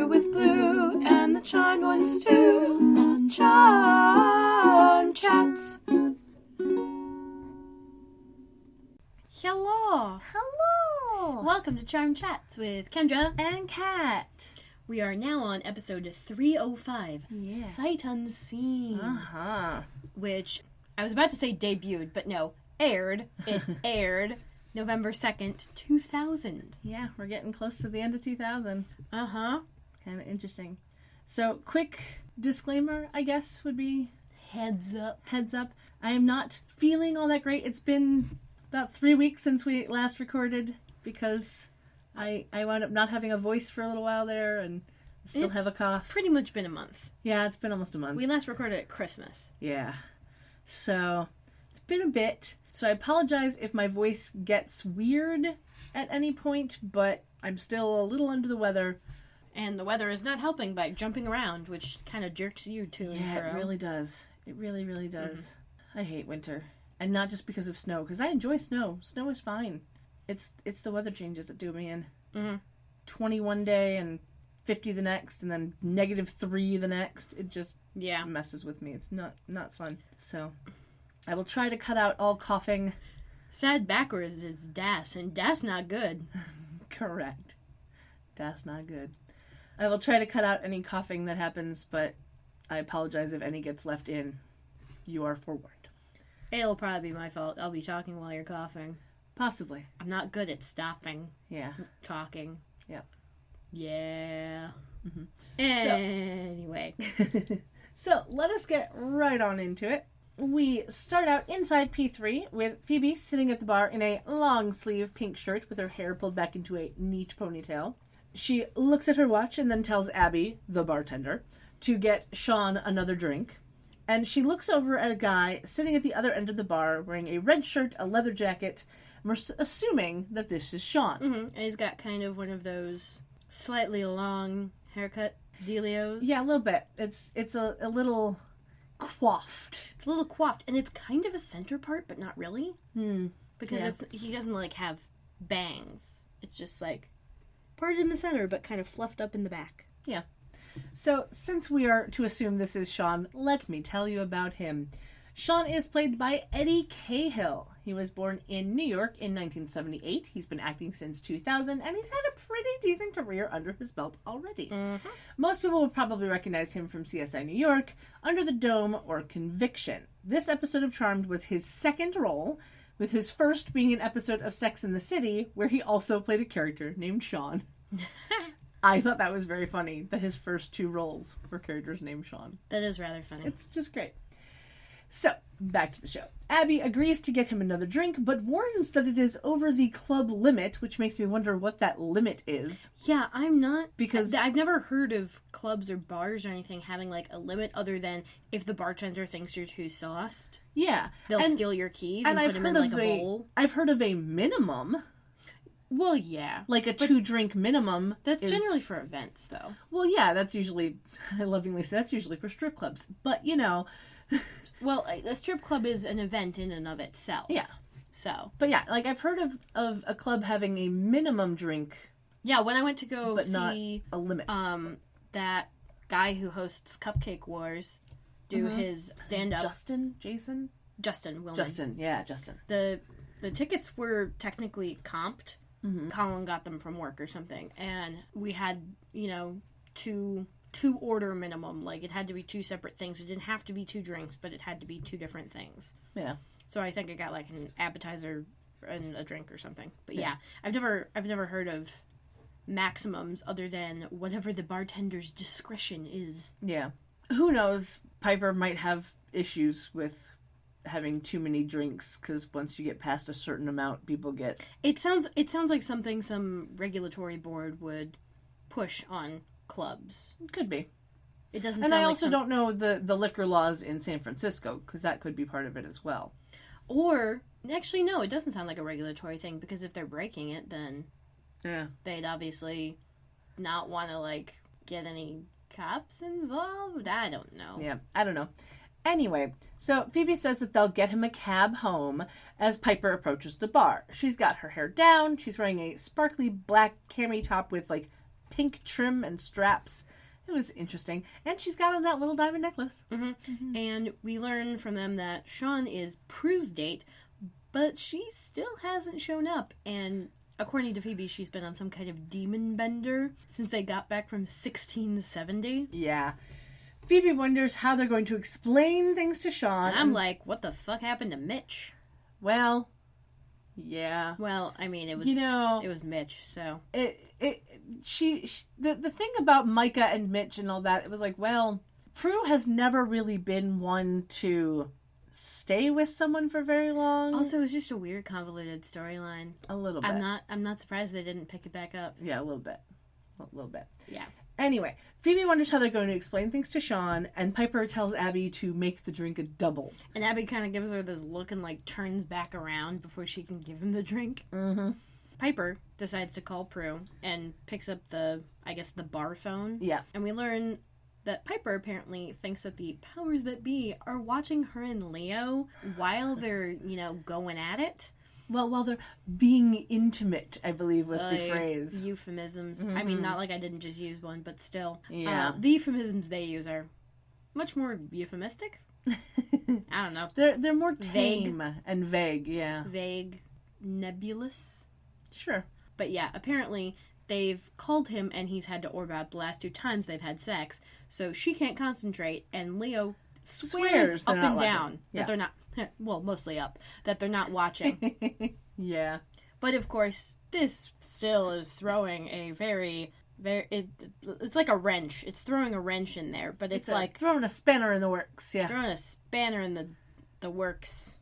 blue with blue, and the charmed ones too, on Charmed Chats. Hello! Hello! Welcome to Charmed Chats with Kendra And Kat. We are now on episode 305, Yeah. Sight Unseen, Uh-huh. which I was about to say debuted, but no, aired. It aired November 2nd, 2000. Yeah, we're getting close to the end of 2000. Uh-huh. Kind of interesting. So, quick disclaimer, I guess, would be Heads up. heads up. I am not feeling all that great. It's been about 3 weeks since we last recorded because I wound up not having a voice for a little while there and still It's have a cough. Pretty much been a month. Yeah, it's been almost a month. We last recorded at Christmas. Yeah. So, it's been a bit. So I apologize if my voice gets weird at any point, but I'm still a little under the weather. And the weather is not helping by jumping around, which kind of jerks you to and Yeah, fro. it really does. It really, really does. I hate winter. And not just because of snow, because I enjoy snow. Snow is fine. It's the weather changes that do me in. Mm-hmm. 21 day and 50 the next, and then -3 the next. It just Yeah. messes with me. It's not fun. So I will try to cut out all coughing. Sad backwards is Das, and Das not good. Correct. That's not good. I will try to cut out any coughing that happens, but I apologize if any gets left in. You are forewarned. It'll probably be my fault. I'll be talking while you're coughing. Possibly. I'm not good at stopping Yeah. talking. Yep. Yeah. Mm-hmm. Anyway. So, let us get right on into it. We start out inside P3 with Phoebe sitting at the bar in a long sleeve pink shirt with her hair pulled back into a neat ponytail. She looks at her watch and then tells Abby, the bartender, to get Sean another drink. And she looks over at a guy sitting at the other end of the bar wearing a red shirt, a leather jacket, and we're assuming that this is Sean. Mm-hmm. And he's got kind of one of those slightly long haircut dealios. Yeah, a little bit. It's a little coiffed. It's a little coiffed, and it's kind of a center part, but not really. Because Yeah. he doesn't, like, have bangs. It's just, like, parted in the center, but kind of fluffed up in the back. Yeah. So, since we are to assume this is Sean, let me tell you about him. Sean is played by Eddie Cahill. He was born in New York in 1978. He's been acting since 2000, and he's had a pretty decent career under his belt already. Mm-hmm. Most people will probably recognize him from CSI New York, Under the Dome, or Conviction. This episode of Charmed was his second role, with his first being an episode of Sex and the City, where he also played a character named Sean. I thought that was very funny, that his first 2 roles were characters named Sean. That is rather funny. It's just great. So, back to the show. Abby agrees to get him another drink, but warns that it is over the club limit, which makes me wonder what that limit is. Yeah, I'm not... Because- I've never heard of clubs or bars or anything having, like, a limit other than if the bartender thinks you're too sauced, Yeah. they'll steal your keys and put them in, like, a bowl. I've heard of a minimum, Well, yeah. like a 2-drink minimum. That's is- generally for events, though. Well, yeah, that's usually, I lovingly say, that's usually for strip clubs. But, you know... Well, a strip club is an event in and of itself. Yeah. So. But yeah, like, I've heard of a club having a minimum drink, Yeah, when I went to go but see not a limit. that guy who hosts Cupcake Wars do his stand-up. Jason? Justin Willman. Justin, yeah, Justin. The tickets were technically comped. Colin got them from work or something. And we had, two order minimum. Like, it had to be 2 separate things. It didn't have to be 2 drinks, but it had to be 2 different things. Yeah. So I think I got, like, an appetizer and a drink or something. But yeah, I've never heard of maximums other than whatever the bartender's discretion is. Yeah. Who knows? Piper might have issues with having too many drinks, because once you get past a certain amount, people get... It sounds like something some regulatory board would push on clubs. Could be. It doesn't And sound I like also don't know the liquor laws in San Francisco, because that could be part of it as well. Or, actually, no, it doesn't sound like a regulatory thing, because if they're breaking it, then Yeah. they'd obviously not want to, like, get any cops involved. I don't know. Yeah, I don't know. Anyway, so Phoebe says that they'll get him a cab home as Piper approaches the bar. She's got her hair down, she's wearing a sparkly black cami top with, like, pink trim and straps. It was interesting. And she's got on that little diamond necklace. And we learn from them that Sean is Prue's date, but she still hasn't shown up. And according to Phoebe, she's been on some kind of demon bender since they got back from 1670. Yeah. Phoebe wonders how they're going to explain things to Sean. And I'm like, what the fuck happened to Mitch? Well, yeah. Well, I mean, it was it was Mitch, so the thing about Micah and Mitch and all that, it was like, well, Prue has never really been one to stay with someone for very long. Also, it was just a weird, convoluted storyline. A little bit. I'm not surprised they didn't pick it back up. Yeah, a little bit. A little bit. Yeah. Anyway, Phoebe wonders how they're going to explain things to Sean, and Piper tells Abby to make the drink a double. And Abby kind of gives her this look and, like, turns back around before she can give him the drink. Mm-hmm. Piper decides to call Prue and picks up the bar phone. Yeah. And we learn that Piper apparently thinks that the powers that be are watching her and Leo while they're, going at it. Well, while they're being intimate, I believe was the phrase. Euphemisms. Mm-hmm. I mean, not like I didn't just use one, but still. Yeah. The euphemisms they use are much more euphemistic. I don't know. They're more tame and vague, yeah. Vague, nebulous. Sure. But yeah, apparently they've called him and he's had to orb out the last 2 times they've had sex. So she can't concentrate, and Leo swears up and down that they're not, well, mostly up, that they're not watching. Yeah. But of course, this still is throwing a it's like a wrench. It's throwing a wrench in there, but it's like throwing a spanner in the works, yeah. Throwing a spanner in the works.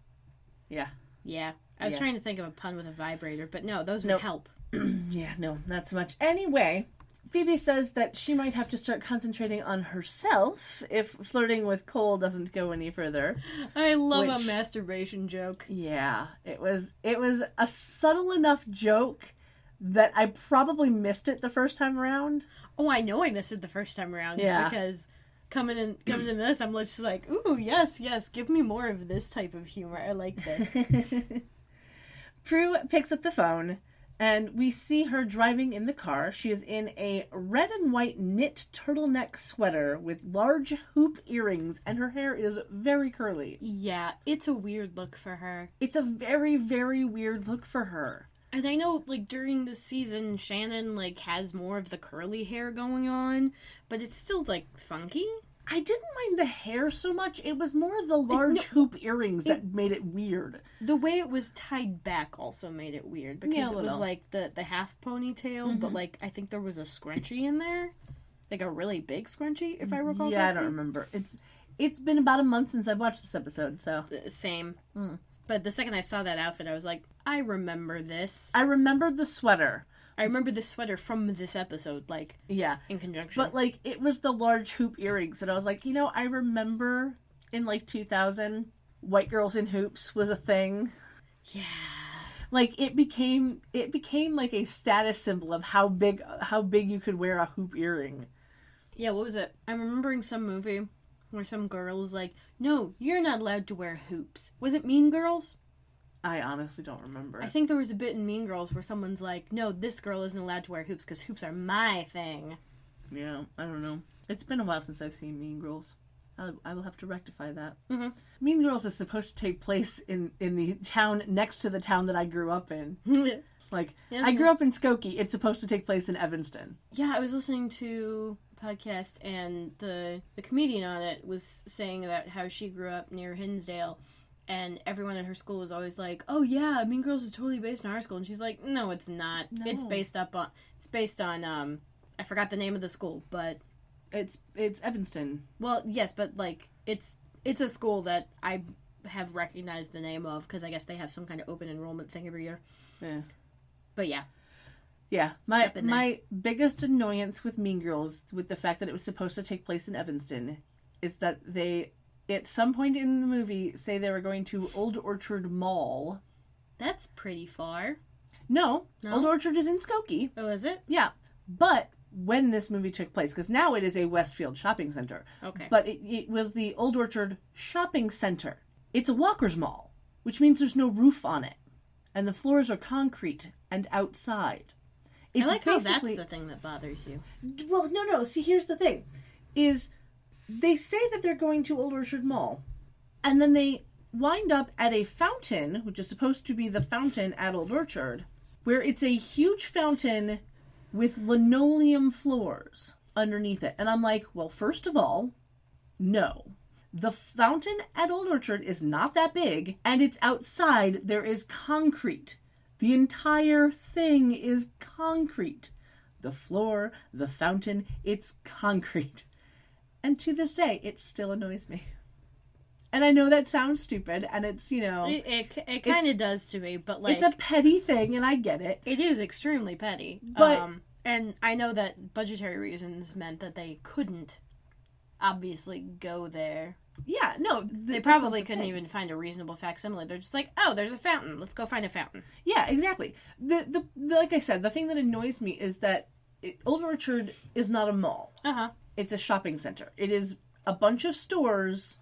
Yeah. Yeah. I was trying to think of a pun with a vibrator, but no, those would help. Yeah, no, not so much. Anyway, Phoebe says that she might have to start concentrating on herself if flirting with Cole doesn't go any further. I love a masturbation joke. Yeah, it was a subtle enough joke that I probably missed it the first time around. Oh, I know I missed it the first time around. Yeah. Because coming in this, I'm just like, ooh, yes, give me more of this type of humor. I like this. Prue picks up the phone, and we see her driving in the car. She is in a red and white knit turtleneck sweater with large hoop earrings, and her hair is very curly. Yeah, it's a weird look for her. It's a very, very weird look for her. And I know, like, during this season, Shannon, like, has more of the curly hair going on, but it's still, like, funky. I didn't mind the hair so much. It was more the large hoop earrings that made it weird. The way it was tied back also made it weird, because it was, like, the half ponytail, but, like, I think there was a scrunchie in there. Like, a really big scrunchie, if I recall correctly. I don't remember. It's been about a month since I've watched this episode, so. Same. But the second I saw that outfit, I was like, I remember this. I remember the sweater. I remember the sweater from this episode, like, in conjunction. But, like, it was the large hoop earrings, and I was like, I remember in, like, 2000, white girls in hoops was a thing. Yeah. Like, it became like a status symbol of how big you could wear a hoop earring. Yeah, what was it? I'm remembering some movie where some girl is like, no, you're not allowed to wear hoops. Was it Mean Girls? I honestly don't remember. I think there was a bit in Mean Girls where someone's like, no, this girl isn't allowed to wear hoops because hoops are my thing. Yeah, I don't know. It's been a while since I've seen Mean Girls. I will have to rectify that. Mm-hmm. Mean Girls is supposed to take place in the town next to the town that I grew up in. Like, I grew up in Skokie. It's supposed to take place in Evanston. Yeah, I was listening to a podcast, and the comedian on it was saying about how she grew up near Hinsdale. And everyone at her school was always like, oh yeah, Mean Girls is totally based on our school. And she's like, no, it's not. No. It's based on, I forgot the name of the school, but... It's Evanston. Well, yes, but, like, it's a school that I have recognized the name of, because I guess they have some kind of open enrollment thing every year. Yeah. But yeah. Yeah. My biggest annoyance with Mean Girls, with the fact that it was supposed to take place in Evanston, is that they... at some point in the movie, say they were going to Old Orchard Mall. That's pretty far. No? Old Orchard is in Skokie. Oh, is it? Yeah. But when this movie took place, because now it is a Westfield shopping center. Okay. But it was the Old Orchard Shopping Center. It's a walker's mall, which means there's no roof on it. And the floors are concrete and outside. I like how that's the thing that bothers you. Well, no. See, here's the thing. Is they say that they're going to Old Orchard Mall. And then they wind up at a fountain, which is supposed to be the fountain at Old Orchard, where it's a huge fountain with linoleum floors underneath it. And I'm like, well, first of all, no. The fountain at Old Orchard is not that big, and it's outside. There is concrete. The entire thing is concrete. The floor, the fountain, it's concrete. And to this day, it still annoys me. And I know that sounds stupid, and it's, It kind of does to me, but, like... It's a petty thing, and I get it. It is extremely petty. But... and I know that budgetary reasons meant that they couldn't, obviously, go there. Yeah, no. They probably couldn't even find a reasonable facsimile. They're just like, oh, there's a fountain. Let's go find a fountain. Yeah, exactly. The like I said, the thing that annoys me is that Old Orchard is not a mall. Uh-huh. It's a shopping center. It is a bunch of stores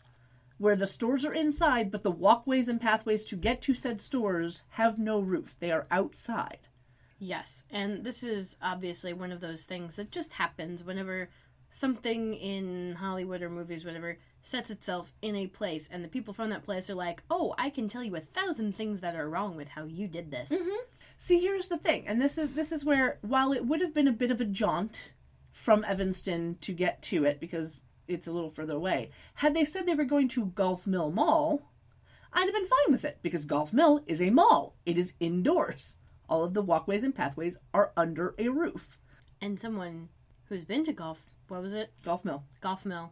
where the stores are inside, but the walkways and pathways to get to said stores have no roof. They are outside. Yes, and this is obviously one of those things that just happens whenever something in Hollywood or movies, whatever, sets itself in a place, and the people from that place are like, oh, I can tell you 1,000 things that are wrong with how you did this. Mm-hmm. See, here's the thing, and this is where, while it would have been a bit of a jaunt from Evanston to get to it, because it's a little further away, had they said they were going to Golf Mill Mall, I'd have been fine with it, because Golf Mill is a mall. It is indoors. All of the walkways and pathways are under a roof. And someone who's been to what was it? Golf Mill. Golf Mill.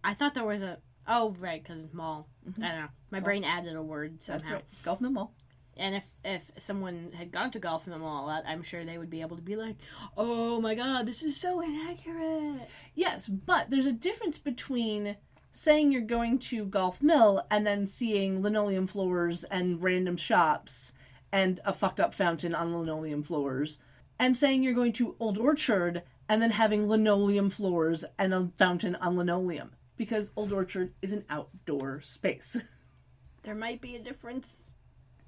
I thought there was oh, right, because mall. Mm-hmm. I don't know. My brain added a word somehow. That's right. Golf Mill Mall. And if someone had gone to Golf Mill Mall, I'm sure they would be able to be like, oh my god, this is so inaccurate. Yes, but there's a difference between saying you're going to Golf Mill and then seeing linoleum floors and random shops and a fucked up fountain on linoleum floors, and saying you're going to Old Orchard and then having linoleum floors and a fountain on linoleum. Because Old Orchard is an outdoor space. There might be a difference.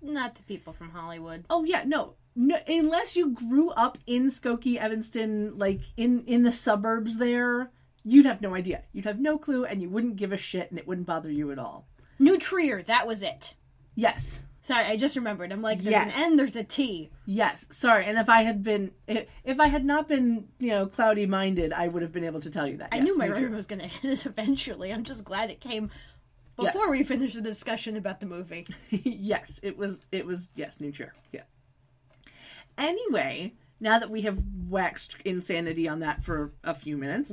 Not to people from Hollywood. Oh, yeah, no. Unless you grew up in Skokie, Evanston, like, in the suburbs there, you'd have no idea. You'd have no clue, and you wouldn't give a shit, and it wouldn't bother you at all. New Trier, that was it. Yes. Sorry, I just remembered. I'm like, there's an N, there's a T. Yes. Sorry, and if I had not been, cloudy-minded, I would have been able to tell you that. I knew my brain was going to hit it eventually. I'm just glad it came before we finished the discussion about the movie. Yes, it was, yes, New Trier. Yeah. Anyway, now that we have waxed insanity on that for a few minutes.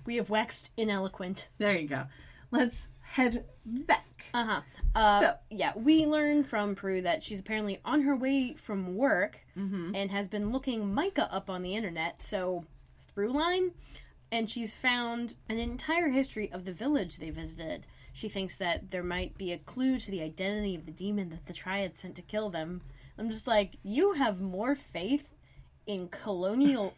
We have waxed ineloquent. There you go. Let's head back. We learn from Prue that she's apparently on her way from work and has been looking Micah up on the internet, so through line, and she's found an entire history of the village they visited. She thinks that there might be a clue to the identity of the demon that the Triad sent to kill them. I'm just like, you have more faith in pre-colonial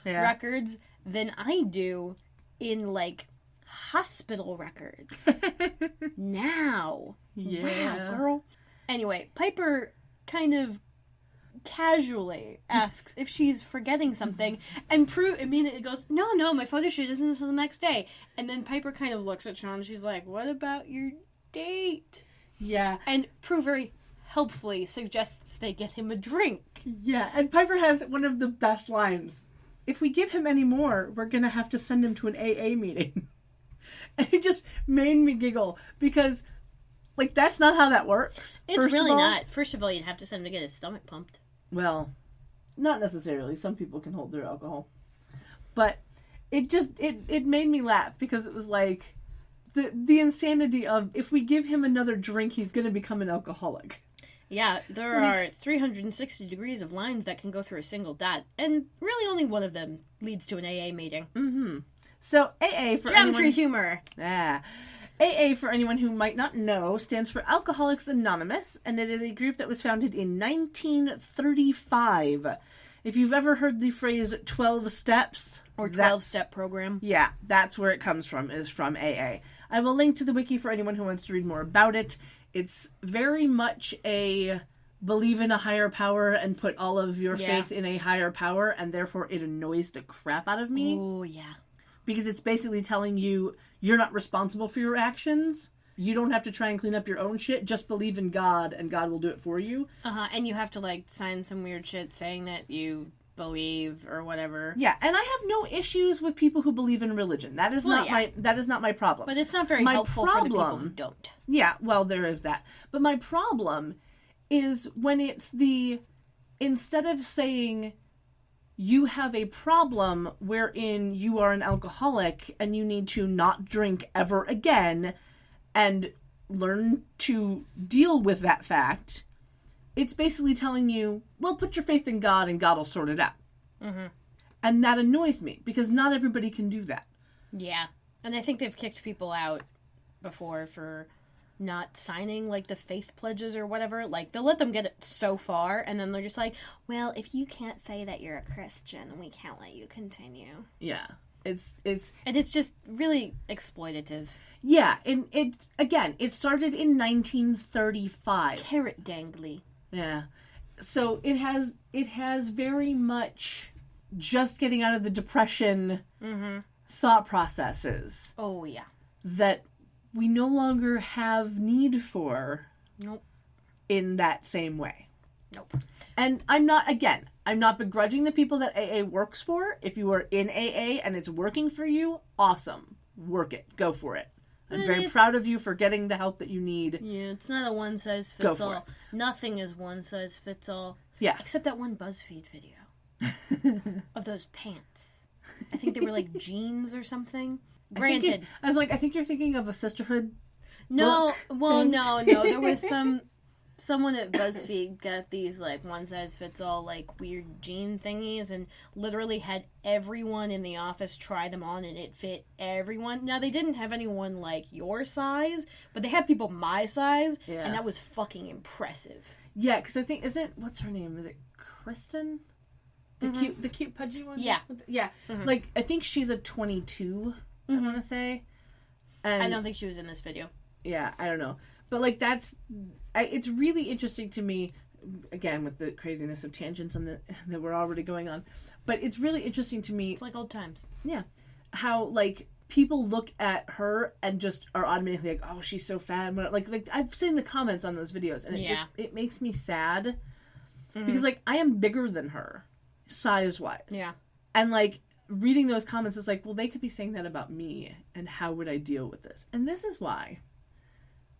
records than I do in, like, hospital records. Now. Yeah. Wow, girl. Anyway, Piper kind of casually asks if she's forgetting something, and Prue immediately goes, no, my photo shoot isn't until the next day. And then Piper kind of looks at Sean and she's like, what about your date? Yeah. And Prue very helpfully suggests they get him a drink. Yeah, and Piper has one of the best lines. If we give him any more, we're gonna have to send him to an AA meeting. And it just made me giggle, because, like, that's not how that works. It's really not. First of all, you'd have to send him to get his stomach pumped. Well, not necessarily. Some people can hold their alcohol. But it just, it made me laugh, because it was like, the insanity of, if we give him another drink, he's going to become an alcoholic. Yeah, there are 360 degrees of lines that can go through a single dot, and really only one of them leads to an AA meeting. Mm-hmm. So, AA for Geometry humor. AA, for anyone who might not know, stands for Alcoholics Anonymous, and it is a group that was founded in 1935. If you've ever heard the phrase 12 steps... Or 12-step program. Yeah, that's where it comes from, is from AA. I will link to the wiki for anyone who wants to read more about it. It's very much a believe in a higher power and put all of your faith in a higher power, and therefore it annoys the crap out of me. Oh, yeah. Because it's basically telling you you're not responsible for your actions. You don't have to try and clean up your own shit. Just believe in God, and God will do it for you. And you have to, like, sign some weird shit saying that you believe or whatever. Yeah, and I have no issues with people who believe in religion. That is not my problem. But it's not very helpful for the people who don't. Yeah, well, there is that. But my problem is when it's instead of saying you have a problem wherein you are an alcoholic and you need to not drink ever again and learn to deal with that fact, it's basically telling you, well, put your faith in God and God will sort it out. Mm-hmm. And that annoys me because not everybody can do that. Yeah. And I think they've kicked people out before for not signing, like, the faith pledges or whatever. Like, they'll let them get it so far, and then they're just like, well, if you can't say that you're a Christian, then we can't let you continue. Yeah. And it's just really exploitative. Yeah, and it started in 1935. Carrot dangly. Yeah. So it has very much just getting out of the Depression thought processes. Oh, yeah. That we no longer have need for. Nope. In that same way. Nope. And I'm not begrudging the people that AA works for. If you are in AA and it's working for you, awesome. Work it. Go for it. I'm very proud of you for getting the help that you need. Yeah, it's not a one-size-fits-all. Nothing is one-size-fits-all. Yeah. Except that one BuzzFeed video of those pants. I think they were like jeans or something. Granted. I think you're thinking of a sisterhood. No, well, thing. no. There was someone at BuzzFeed got these, like, one-size-fits-all, like, weird jean thingies and literally had everyone in the office try them on, and it fit everyone. Now, they didn't have anyone, like, your size, but they had people my size, and that was fucking impressive. Yeah, because I think, what's her name? Is it Kristen? The cute pudgy one? Yeah. Yeah. Mm-hmm. Like, I think she's a 22, I want to say. And I don't think she was in this video. Yeah, I don't know. But, like, it's really interesting to me, again, with the craziness of tangents that we're already going on. But it's really interesting to me. It's like old times. Yeah. How, like, people look at her and just are automatically like, oh, she's so fat. Like I've seen the comments on those videos, and it makes me sad. Mm-hmm. Because, like, I am bigger than her, size-wise. Yeah. And, like, reading those comments is like, well, they could be saying that about me, and how would I deal with this? And this is why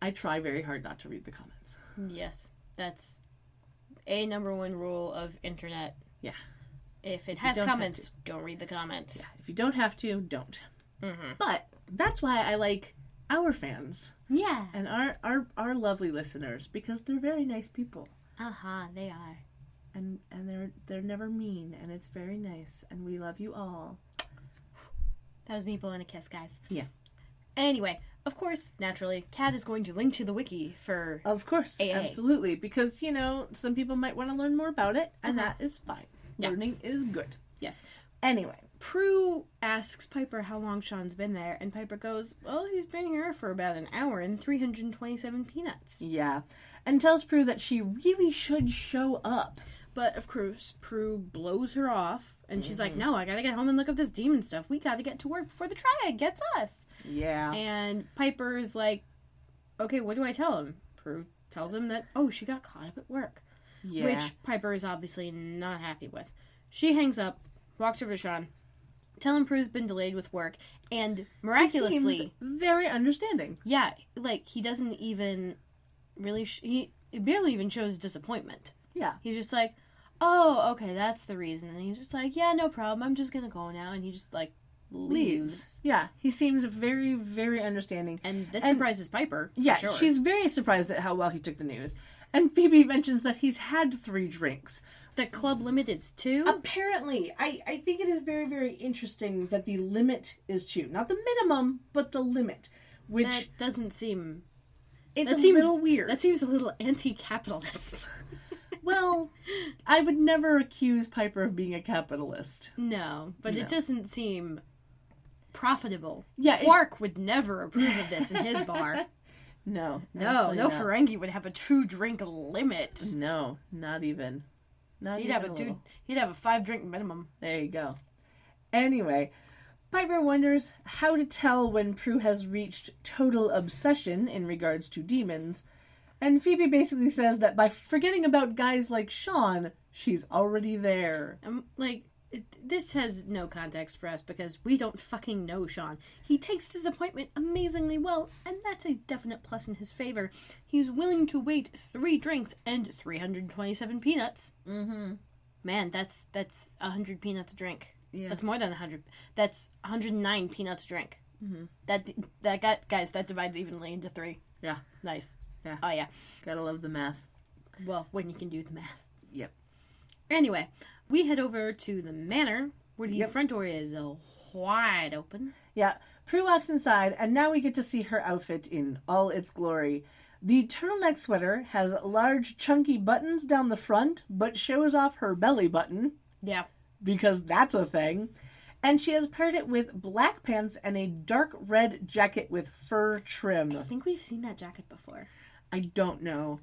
I try very hard not to read the comments. Yes. That's a number one rule of internet. Yeah. If it has comments, don't read the comments. Yeah. If you don't have to, don't. Mm-hmm. But that's why I like our fans. Yeah. And our lovely listeners, because they're very nice people. They are. And they're never mean, and it's very nice, and we love you all. That was me blowing a kiss, guys. Yeah. Anyway, of course, naturally, Kat is going to link to the wiki for Of course, AA. Absolutely, because, some people might want to learn more about it, and that is fine. Yeah. Learning is good. Yes. Anyway. Prue asks Piper how long Sean's been there, and Piper goes, well, he's been here for about an hour and 327 peanuts. Yeah. And tells Prue that she really should show up. But, of course, Prue blows her off, and she's like, no, I gotta get home and look up this demon stuff. We gotta get to work before the triad gets us. Yeah. And Piper's like, okay, what do I tell him? Prue tells him that, she got caught up at work. Yeah. Which Piper is obviously not happy with. She hangs up, walks over to Sean, telling him Prue's been delayed with work, and miraculously... He seems very understanding. Yeah, like, he doesn't even really... he barely even shows disappointment. Yeah. He's just like, oh, okay, that's the reason. And he's just like, yeah, no problem, I'm just gonna go now. And he just, like, leaves. Yeah, he seems very, very understanding. And this surprises Piper. Yeah, sure. She's very surprised at how well he took the news. And Phoebe mentions that he's had 3 drinks. The club limit is 2? Apparently. I think it is very, very interesting that the limit is 2. Not the minimum, but the limit. Which that doesn't seem... It's a little weird. That seems a little anti-capitalist. Well, I would never accuse Piper of being a capitalist. No, but it doesn't seem profitable. Yeah, Quark would never approve of this in his bar. No. No, absolutely no not. Ferengi would have a 2-drink limit. No, not even. Not He'd even have a little. he'd have a 5-drink minimum. There you go. Anyway, Piper wonders how to tell when Prue has reached total obsession in regards to demons, and Phoebe basically says that by forgetting about guys like Sean, she's already there. This has no context for us because we don't fucking know Sean. He takes disappointment amazingly well, and that's a definite plus in his favor. He's willing to wait 3 drinks and 327 peanuts. Mm-hmm. Man, that's 100 peanuts a drink. Yeah. That's more than 100. That's 109 peanuts a drink. Mm-hmm. That divides evenly into 3. Yeah. Nice. Yeah. Oh yeah. Gotta love the math. Well, when you can do the math. Yep. Anyway, we head over to the manor where the Yep. front door is wide open. Yeah. Prue walks inside, and now we get to see her outfit in all its glory. The turtleneck sweater has large, chunky buttons down the front, but shows off her belly button, Yeah. because that's a thing. And she has paired it with black pants and a dark red jacket with fur trim. I think we've seen that jacket before. I don't know.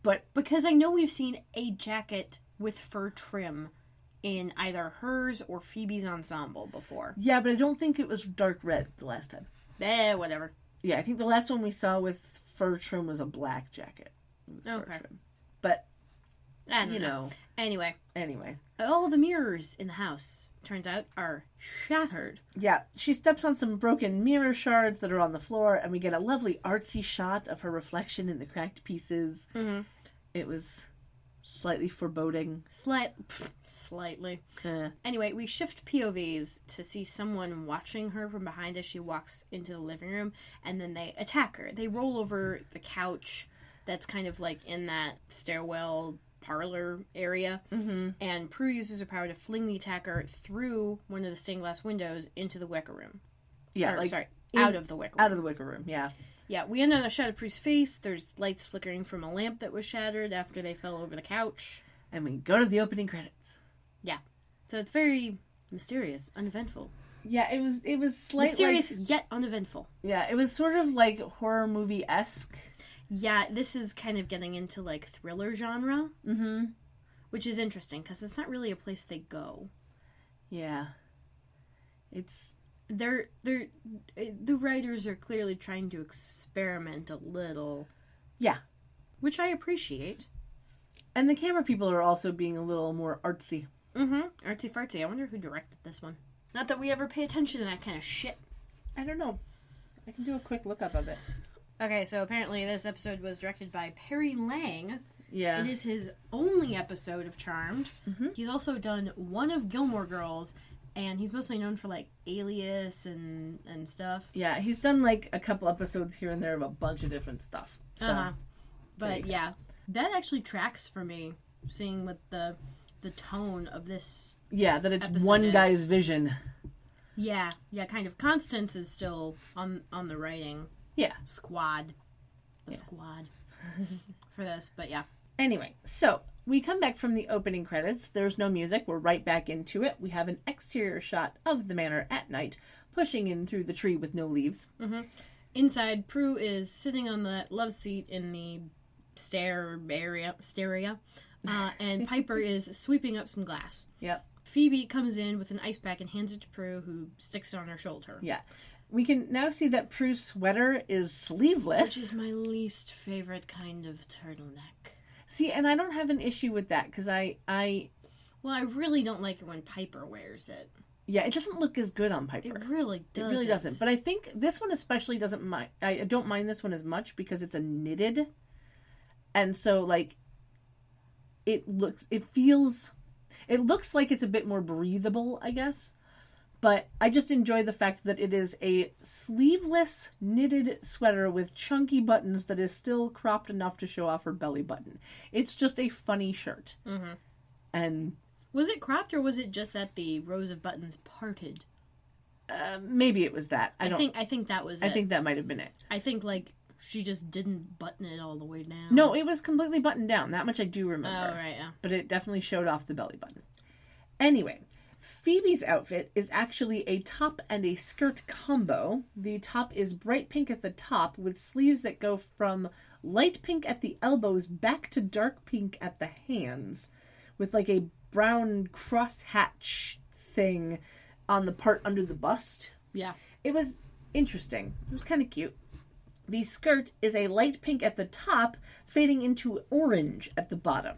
But Because I know we've seen a jacket with fur trim in either hers or Phoebe's ensemble before. yeah, but I don't think it was dark red the last time. Whatever. Yeah, I think the last one we saw with fur trim was a black jacket. With fur Okay. trim. But, I don't you know. know, Anyway, anyway. all the mirrors in the house, turns out, are shattered. Yeah, she steps on some broken mirror shards that are on the floor, and we get a lovely artsy shot of her reflection in the cracked pieces. Mm-hmm. It was slightly foreboding. Slightly. Eh. Anyway, we shift POVs to see someone watching her from behind as she walks into the living room, and then they attack her. They roll over the couch that's kind of like in that stairwell parlor area, and Prue uses her power to fling the attacker through one of the stained glass windows into the wicker room. Yeah, Out of the wicker room. out of the wicker room. Yeah, Yeah, we end on a shot of Prue's face. There's lights flickering from a lamp that was shattered after they fell over the couch. and we go to the opening credits. So it's very mysterious, uneventful. Yeah, it was slightly Mysterious yet uneventful. yeah, it was sort of like horror movie esque. Yeah, this is kind of getting into like thriller genre, Mm-hmm. which is interesting because it's not really a place they go. Yeah, it's The writers are clearly trying to experiment a little. Yeah. Which I appreciate. and the camera people are also being a little more artsy. Mm-hmm. Artsy fartsy. I wonder who directed this one. Not that we ever pay attention to that kind of shit. I don't know. I can do a quick lookup of it. Okay, so apparently this episode was directed by Perry Lang. Yeah. It is his only episode of Charmed. Mm-hmm. He's also done one of Gilmore Girls, and he's mostly known for like Alias and stuff. Yeah, he's done like a couple episodes here and there of a bunch of different stuff. So, But yeah, that actually tracks for me, seeing what the tone of this. yeah, that it's episode one is. guy's vision. Yeah, kind of. Constance is still on the writing Yeah. squad. The Yeah. squad for this, but yeah. Anyway, so we come back from the opening credits. There's no music. We're right back into it. We have an exterior shot of the manor at night, pushing in through the tree with no leaves. Mm-hmm. Inside, Prue is sitting on the love seat in the staria, and Piper is sweeping up some glass. Yep. Phoebe comes in with an ice pack and hands it to Prue, who sticks it on her shoulder. Yeah. We can now see that Prue's sweater is sleeveless. Which is my least favorite kind of turtleneck. See, and I don't have an issue with that, because I Well, I really don't like it when Piper wears it. yeah, it doesn't look as good on Piper. It really doesn't. It really doesn't. But I think this one especially doesn't mind. I don't mind this one as much because it's a knitted. And so, like, it looks like it's a bit more breathable, I guess. But I just enjoy the fact that it is a sleeveless knitted sweater with chunky buttons that is still cropped enough to show off her belly button. It's just a funny shirt. Mm-hmm. And Was it cropped, or was it just that the rows of buttons parted? maybe it was that. I think that was it. I think that might have been it. I think, like, she just didn't button it all the way down. No, it was completely buttoned down. That much I do Oh, remember. right, yeah. But it definitely showed off the belly button. Anyway, Phoebe's outfit is actually a top and a skirt combo. The top is bright pink at the top with sleeves that go from light pink at the elbows back to dark pink at the hands, with like a brown crosshatch thing on the part under the bust. Yeah. It was interesting. It was kind of cute. The skirt is a light pink at the top, fading into orange at the bottom.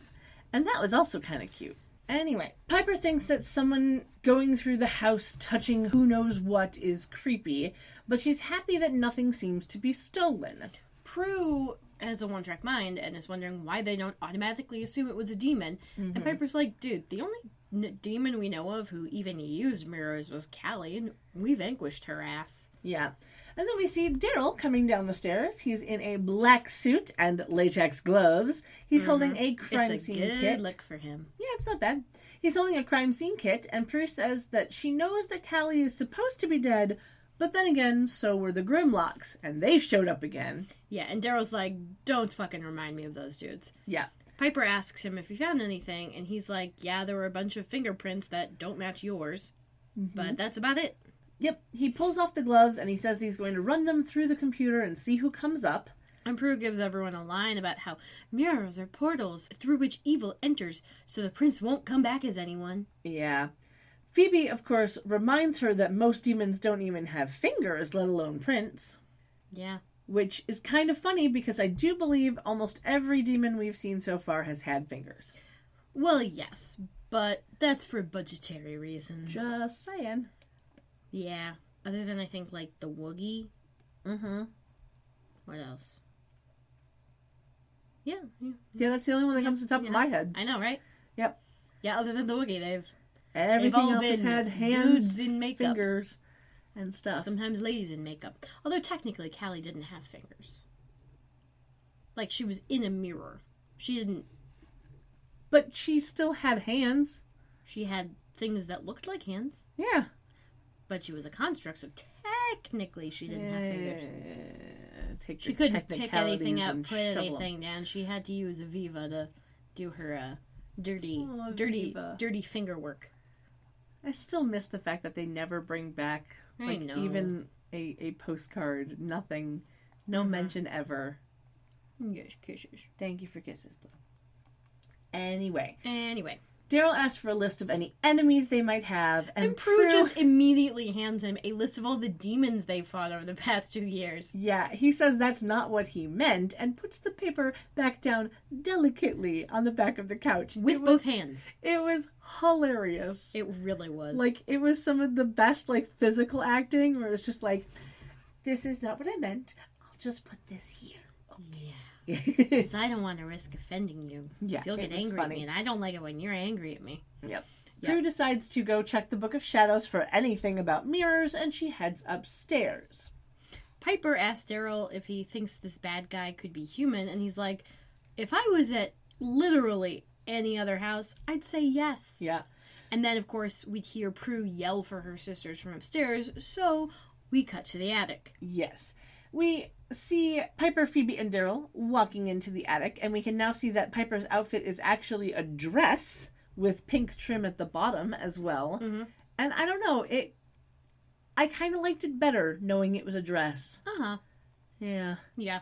And that was also kind of cute. Anyway, Piper thinks that someone going through the house touching who knows what is creepy, but she's happy that nothing seems to be stolen. Prue has a one-track mind and is wondering why they don't automatically assume it was a demon. Mm-hmm. And Piper's like, dude, the only demon we know of who even used mirrors was Callie, and we vanquished her ass. Yeah. And then we see Daryl coming down the stairs. He's in a black suit and latex gloves. He's holding a crime scene kit. It's a good look for him. Yeah, it's not bad. He's holding a crime scene kit, and Prue says that she knows that Callie is supposed to be dead, but then again, so were the Grimlocks, and they showed up again. Yeah, and Daryl's like, don't fucking remind me of those dudes. Yeah. Piper asks him if he found anything, and he's like, yeah, there were a bunch of fingerprints that don't match yours, but that's about it. Yep, he pulls off the gloves and he says he's going to run them through the computer and see who comes up. And Prue gives everyone a line about how mirrors are portals through which evil enters, so the prince won't come back as anyone. Yeah. Phoebe, of course, reminds her that most demons don't even have fingers, let alone prints. Yeah. Which is kind of funny because I do believe almost every demon we've seen so far has had fingers. Well, yes, but that's for budgetary reasons. Just saying. Yeah. Other than, I think, like, the Woogie. Mm-hmm. What else? Yeah. Yeah, that's the only one that comes to the top of my head. I know, right? Yep. Yeah, other than the Woogie, everything all else has had hands, dudes in makeup. fingers, and stuff. Sometimes ladies in makeup. Although, technically, Callie didn't have fingers. Like, she was in a mirror. She didn't... But she still had hands. She had things that looked like hands. Yeah. But she was a construct, so technically she didn't have fingers. She couldn't pick anything up, put anything down. She had to use Aviva to do her dirty finger work. I still miss the fact that they never bring back even a postcard. Nothing. No mention ever. Yes, kisses. Thank you for kisses, Blue. Anyway. Daryl asks for a list of any enemies they might have, and Prue just immediately hands him a list of all the demons they've fought over the past 2 years. Yeah, he says that's not what he meant, and puts the paper back down delicately on the back of the couch. With both hands. It was hilarious. It really was. Like, it was some of the best, like, physical acting, where it's just like, this is not what I meant. I'll just put this here. Okay. Yeah. Because I don't want to risk offending you. Yeah, you'll get angry at me, and I don't like it when you're angry at me. Yep. Prue decides to go check the Book of Shadows for anything about mirrors, and she heads upstairs. Piper asks Daryl if he thinks this bad guy could be human, and he's like, if I was at literally any other house, I'd say yes. Yeah. And then, of course, we'd hear Prue yell for her sisters from upstairs, so we cut to the attic. Yes. We see Piper, Phoebe, and Daryl walking into the attic, and we can now see that Piper's outfit is actually a dress with pink trim at the bottom as well. Mm-hmm. And I don't know, I kind of liked it better knowing it was a dress. Uh-huh. Yeah. Yeah.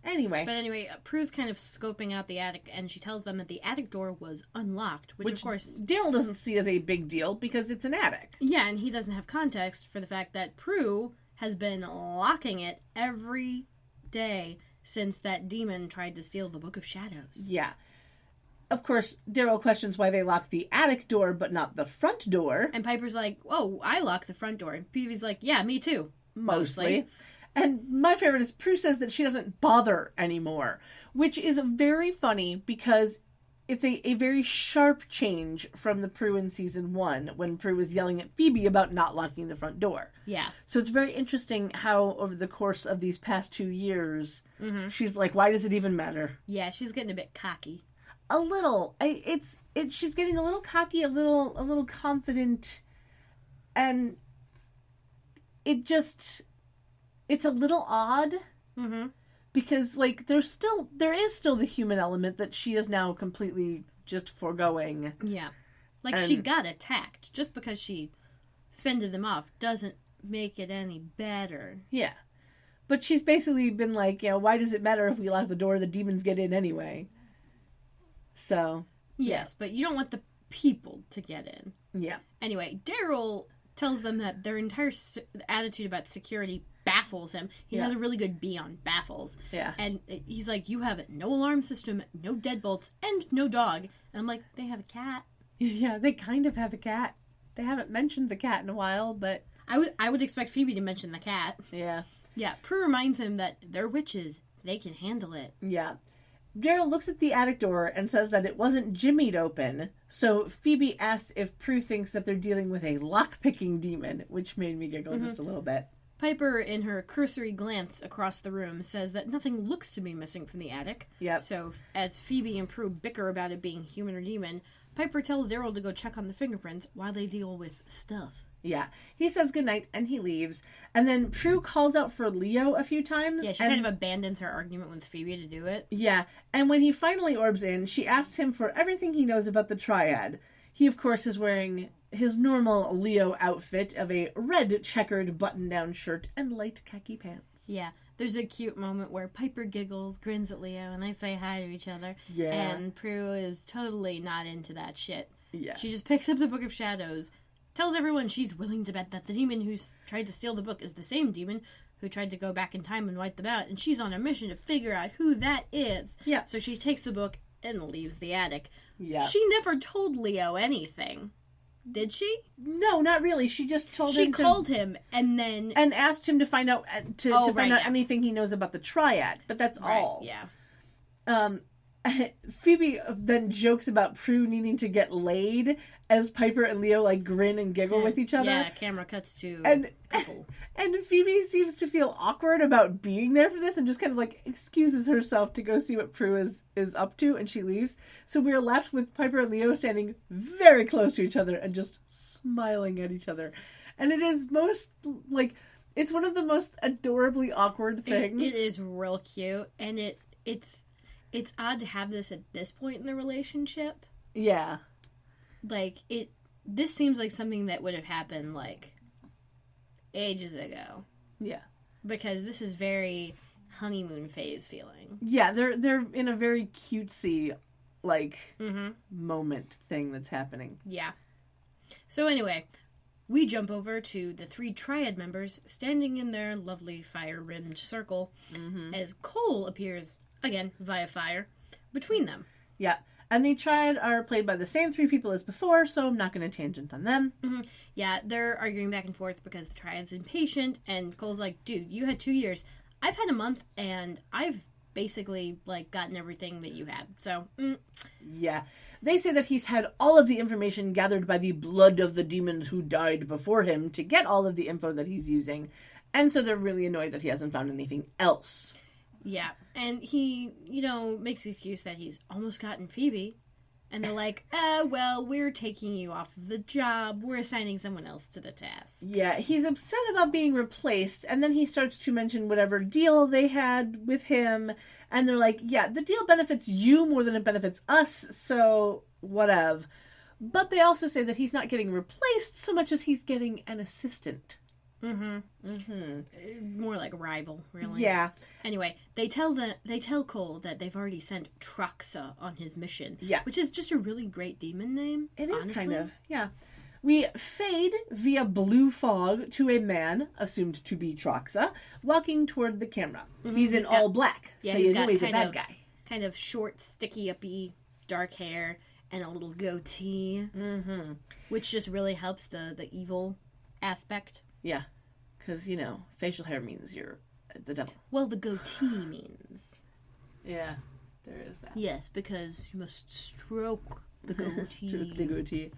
Anyway, Prue's kind of scoping out the attic, and she tells them that the attic door was unlocked, which of course Daryl doesn't see as a big deal because it's an attic. Yeah, and he doesn't have context for the fact that Prue has been locking it every day since that demon tried to steal the Book of Shadows. Yeah. Of course, Daryl questions why they locked the attic door but not the front door. And Piper's like, oh, I locked the front door. And Phoebe's like, yeah, me too. Mostly. And my favorite is Prue says that she doesn't bother anymore, which is very funny because it's a very sharp change from the Prue in season 1 when Prue was yelling at Phoebe about not locking the front door. Yeah. So it's very interesting how over the course of these past 2 years, she's like, why does it even matter? Yeah, she's getting a bit cocky. A little. She's getting a little cocky, a little confident, and it's a little odd. Mm-hmm. Because, like, there is still the human element that she is now completely just foregoing. Yeah. Like, she got attacked. Just because she fended them off doesn't make it any better. Yeah. But she's basically been like, why does it matter if we lock the door? The demons get in anyway. So. Yes, but you don't want the people to get in. Yeah. Anyway, Daryl tells them that their entire attitude about security baffles him. He has a really good B on baffles. Yeah. And he's like, you have no alarm system, no deadbolts, and no dog. And I'm like, they have a cat. Yeah, they kind of have a cat. They haven't mentioned the cat in a while, but... I would expect Phoebe to mention the cat. Yeah. Yeah, Prue reminds him that they're witches. They can handle it. Yeah. Daryl looks at the attic door and says that it wasn't jimmied open, so Phoebe asks if Prue thinks that they're dealing with a lock-picking demon, which made me giggle just a little bit. Piper, in her cursory glance across the room, says that nothing looks to be missing from the attic. Yep. So, as Phoebe and Prue bicker about it being human or demon, Piper tells Daryl to go check on the fingerprints while they deal with stuff. Yeah. He says goodnight and he leaves. And then Prue calls out for Leo a few times. Yeah, she kind of abandons her argument with Phoebe to do it. Yeah. And when he finally orbs in, she asks him for everything he knows about the Triad. He, of course, is wearing his normal Leo outfit of a red checkered button-down shirt and light khaki pants. Yeah. There's a cute moment where Piper giggles, grins at Leo, and they say hi to each other. Yeah. And Prue is totally not into that shit. Yeah. She just picks up the Book of Shadows, tells everyone she's willing to bet that the demon who's tried to steal the book is the same demon who tried to go back in time and wipe them out, and she's on a mission to figure out who that is. Yeah. So she takes the book and leaves the attic. Yeah. She never told Leo anything. Did she? No, not really. She just told him She called him and then... and asked him to find out anything he knows about the Triad, but that's all. Yeah. Phoebe then jokes about Prue needing to get laid as Piper and Leo grin and giggle with each other. Yeah, camera cuts to couple. And Phoebe seems to feel awkward about being there for this and just kind of excuses herself to go see what Prue is up to, and she leaves. So we're left with Piper and Leo standing very close to each other and just smiling at each other. And it is it's one of the most adorably awkward things. It is real cute, and it's odd to have this at this point in the relationship. Yeah. This seems like something that would have happened, ages ago. Yeah. Because this is very honeymoon phase feeling. Yeah, they're in a very cutesy, moment thing that's happening. Yeah. So anyway, we jump over to the 3 Triad members standing in their lovely fire-rimmed circle as Cole appears, again, via fire, between them. Yeah. And the Triad are played by the same 3 people as before, so I'm not going to tangent on them. Mm-hmm. Yeah, they're arguing back and forth because the Triad's impatient, and Cole's like, dude, you had 2 years. I've had a month, and I've basically, gotten everything that you had. So, Yeah. They say that he's had all of the information gathered by the blood of the demons who died before him to get all of the info that he's using, and so they're really annoyed that he hasn't found anything else. Yeah, and he, makes the excuse that he's almost gotten Phoebe. And they're like, well, we're taking you off of the job. We're assigning someone else to the task. Yeah, he's upset about being replaced, and then he starts to mention whatever deal they had with him. And they're like, yeah, the deal benefits you more than it benefits us, so whatever. But they also say that he's not getting replaced so much as he's getting an assistant. More like rival, really. Yeah. Anyway, they tell Cole that they've already sent Troxa on his mission. Yeah. Which is just a really great demon name. It is honestly. kind of, yeah. We fade via blue fog to a man, assumed to be Troxa, walking toward the camera. He's in all black, so you know he's a bad guy. Kind of short, sticky-uppy, dark hair, and a little goatee. Which just really helps the evil aspect. Yeah, because, facial hair means you're the devil. Well, the goatee means. Yeah, there is that. Yes, because you must stroke the goatee. Stroke the goatee.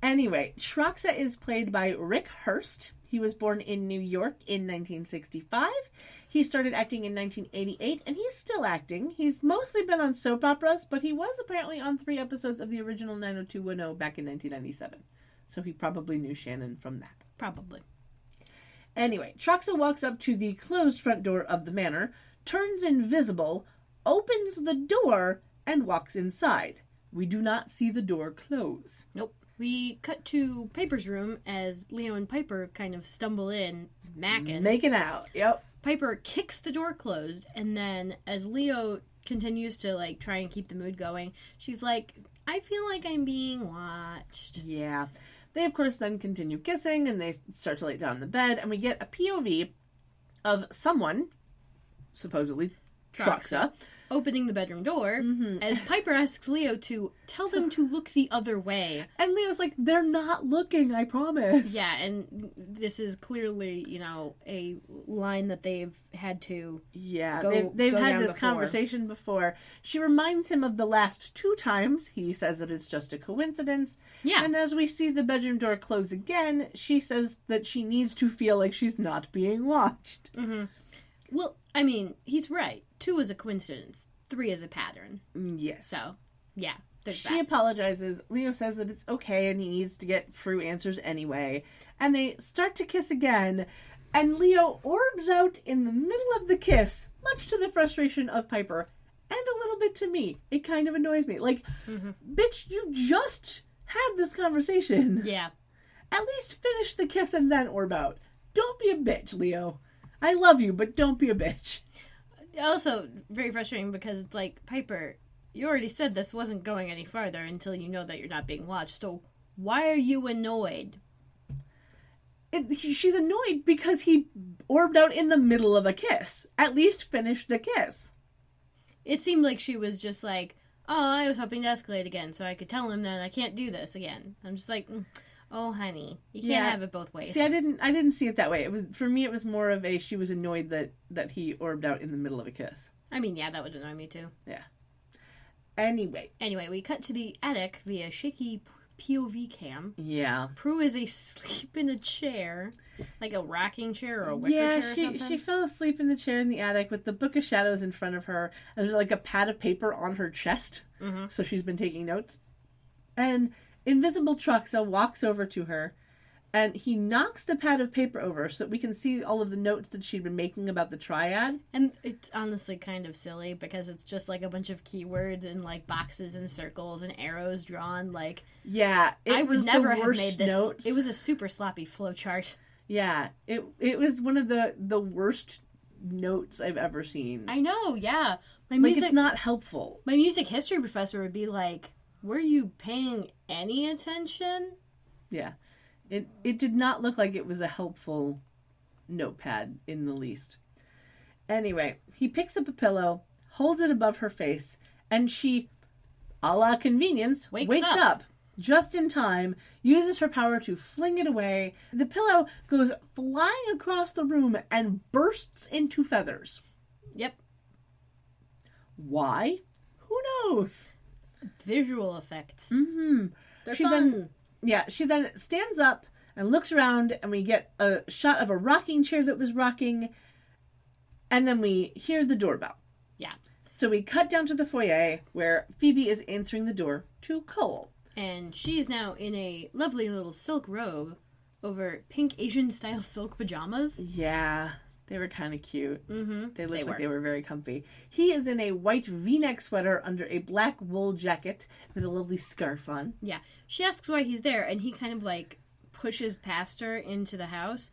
Anyway, Troxa is played by Rick Hurst. He was born in New York in 1965. He started acting in 1988, and he's still acting. He's mostly been on soap operas, but he was apparently on 3 episodes of the original 90210 back in 1997. So he probably knew Shannon from that. Probably. Anyway, Troxa walks up to the closed front door of the manor, turns invisible, opens the door, and walks inside. We do not see the door close. Nope. We cut to Piper's room as Leo and Piper kind of stumble in, macking. Making out. Yep. Piper kicks the door closed, and then as Leo continues to like try and keep the mood going, she's like, I feel like I'm being watched. Yeah. They, of course, then continue kissing, and they start to lay down in the bed, and we get a POV of someone, supposedly Truxa, Opening the bedroom door as Piper asks Leo to tell them to look the other way. and Leo's like, they're not looking, I promise. Yeah, and this is clearly, you know, a line that they've had to... Yeah, Go they've had down this before. conversation before. She reminds him of the last 2 times. He says that it's just a coincidence. Yeah. And as we see the bedroom door close again, she says that she needs to feel like she's not being watched. Well, I mean, he's right. 2 is a coincidence. 3 is a pattern. Yes. So, yeah, there's She that. apologizes. Leo says that it's okay and he needs to get Prue answers anyway. And they start to kiss again. And Leo orbs out in the middle of the kiss, much to the frustration of Piper. And a little bit to me. It kind of annoys me. Like, bitch, you just had this conversation. Yeah. At least finish the kiss and then orb out. Don't be a bitch, Leo. I love you, but don't be a bitch. Also, very frustrating because it's like, Piper, you already said this wasn't going any farther until you know that you're not being watched. So, why are you annoyed? She's annoyed because he orbed out in the middle of a kiss. At least finish the kiss. It seemed like she was just like, oh, I was hoping to escalate again so I could tell him that I can't do this again. I'm just like, oh, honey, you can't have it both ways. See, I didn't see it that way. It was, for me, it was more of a she was annoyed that he orbed out in the middle of a kiss. I mean, yeah, that would annoy me too. Yeah. Anyway, we cut to the attic via shaky POV cam. yeah. Prue is asleep in a chair, like a rocking chair or a wicker chair or something. she fell asleep in the chair in the attic with the Book of Shadows in front of her, and there's like a pad of paper on her chest, so she's been taking notes. And Invisible Truxa walks over to her, and he knocks the pad of paper over so that we can see all of the notes that she'd been making about the triad. And it's honestly kind of silly because it's just like a bunch of keywords and like boxes and circles and arrows drawn. Like, Yeah, I would never have made this. Notes. It was a super sloppy flowchart. Yeah, it was one of the worst notes I've ever seen. I know, yeah. It's not helpful. My music history professor would be like, were you paying any attention? Yeah. It did not look like it was a helpful notepad in the least. Anyway, he picks up a pillow, holds it above her face, and she, a la convenience, wakes up just in time, uses her power to fling it away. The pillow goes flying across the room and bursts into feathers. Yep. Why? Who knows? Visual effects. Mm-hmm. They're She fun. She then stands up and looks around, and we get a shot of a rocking chair that was rocking, and then we hear the doorbell. Yeah. So we cut down to the foyer, where Phoebe is answering the door to Cole. And she's now in a lovely little silk robe over pink Asian-style silk pajamas. Yeah, they were kind of cute. Mm-hmm. They looked like they were very comfy. He is in a white V-neck sweater under a black wool jacket with a lovely scarf on. Yeah. She asks why he's there, and he kind of, like, pushes past her into the house,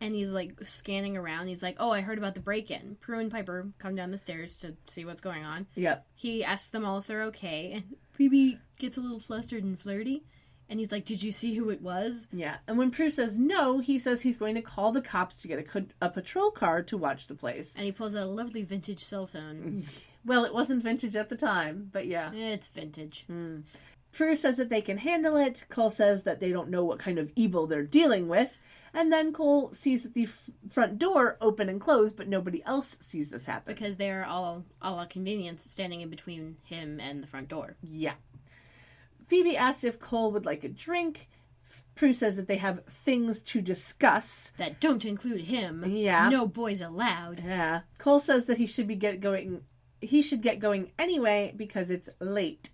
and he's, like, scanning around. He's like, oh, I heard about the break-in. Prue and Piper come down the stairs to see what's going on. Yep. He asks them all if they're okay, and Phoebe gets a little flustered and flirty, and he's like, did you see who it was? Yeah, and when Prue says no, he says he's going to call the cops to get a patrol car to watch the place. And he pulls out a lovely vintage cell phone. Well, it wasn't vintage at the time, but yeah. It's vintage. Prue says that they can handle it. Cole says that they don't know what kind of evil they're dealing with. And then Cole sees that the front door open and close, but nobody else sees this happen. Because they're all a la convenience standing in between him and the front door. Yeah. Phoebe asks if Cole would like a drink. Prue says that they have things to discuss. That don't include him. Yeah. No boys allowed. Yeah. Cole says that he should get going anyway because it's late.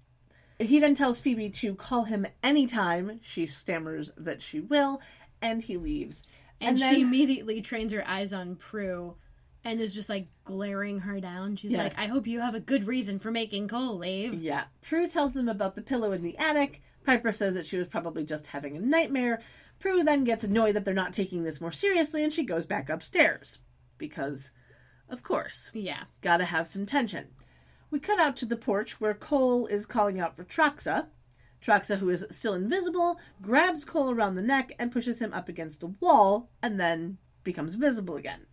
He then tells Phoebe to call him anytime. She stammers that she will, and he leaves. And then she immediately trains her eyes on Prue and is just like glaring her down. She's like, I hope you have a good reason for making Cole leave. Yeah. Prue tells them about the pillow in the attic, Piper says that she was probably just having a nightmare. Prue then gets annoyed that they're not taking this more seriously, and she goes back upstairs. Because, of course, Yeah. gotta have some tension. We cut out to the porch where Cole is calling out for Troxa. Troxa, who is still invisible, grabs Cole around the neck and pushes him up against the wall, and then becomes visible again.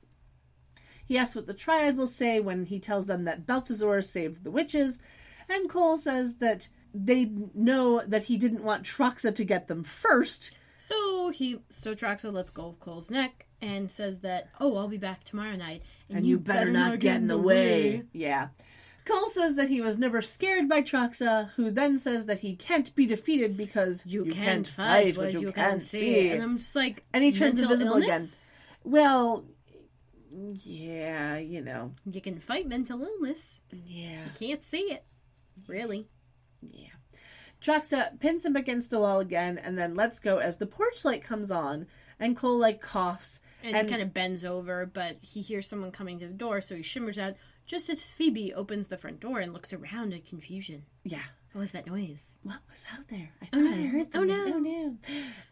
He asks what the Triad will say when he tells them that Balthazar saved the witches, and Cole says that they know that he didn't want Troxa to get them first. So Troxa lets go of Cole's neck and says that, oh, I'll be back tomorrow night. And you better not get in the way. Yeah. Cole says that he was never scared by Troxa, who then says that he can't be defeated because you can't fight what you can't see. And I'm just like, And he turns invisible illness? again. Well, yeah, you know. You can fight mental illness. Yeah. You can't see it. Really. Yeah. Troxa pins him against the wall again and then lets go as the porch light comes on and Cole, coughs. And kind of bends over, but he hears someone coming to the door, so he shimmers out just as Phoebe opens the front door and looks around in confusion. Yeah. What was that noise? What was out there? I thought I heard them. Oh, no.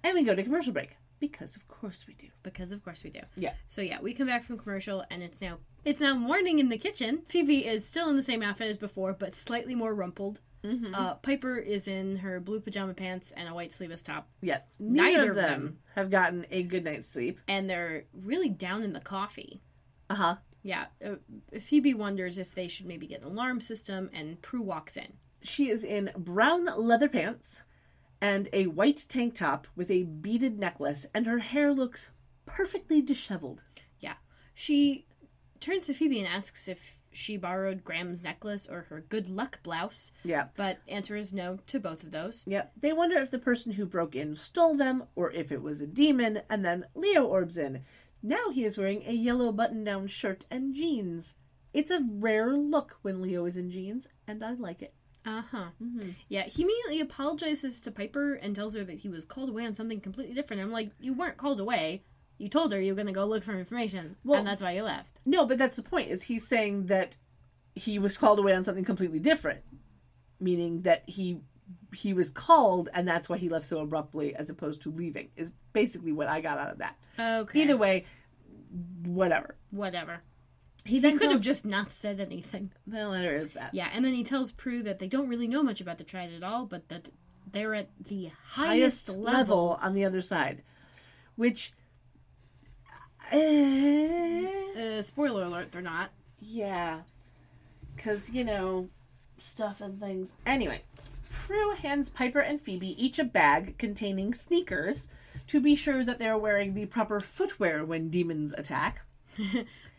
And we go to commercial break. Because of course we do. Because of course we do. Yeah. So yeah, we come back from commercial and it's now morning in the kitchen. Phoebe is still in the same outfit as before, but slightly more rumpled. Mm-hmm. Piper is in her blue pajama pants and a white sleeveless top. Yeah. Neither of them have gotten a good night's sleep. And they're really down in the coffee. Uh-huh. Yeah. Phoebe wonders if they should maybe get an alarm system, and Prue walks in. She is in brown leather pants and a white tank top with a beaded necklace, and her hair looks perfectly disheveled. Yeah. She turns to Phoebe and asks if she borrowed Graham's necklace or her good luck blouse. Yeah. But answer is no to both of those. Yep. They wonder if the person who broke in stole them or if it was a demon, and then Leo orbs in. Now he is wearing a yellow button-down shirt and jeans. It's a rare look when Leo is in jeans, and I like it. Uh-huh. Mm-hmm. Yeah, he immediately apologizes to Piper and tells her that he was called away on something completely different. I'm like, you weren't called away. You told her you were going to go look for information, and that's why you left. No, but that's the point, is he's saying that he was called away on something completely different. Meaning that he was called, and that's why he left so abruptly, as opposed to leaving, is basically what I got out of that. Okay. Either way, whatever. He could have just not said anything. Well, there is that. Yeah, and then he tells Prue that they don't really know much about the Triad at all, but that they're at the highest level on the other side. Which... spoiler alert, they're not. Yeah. Because, stuff and things. Anyway, Prue hands Piper and Phoebe each a bag containing sneakers to be sure that they're wearing the proper footwear when demons attack.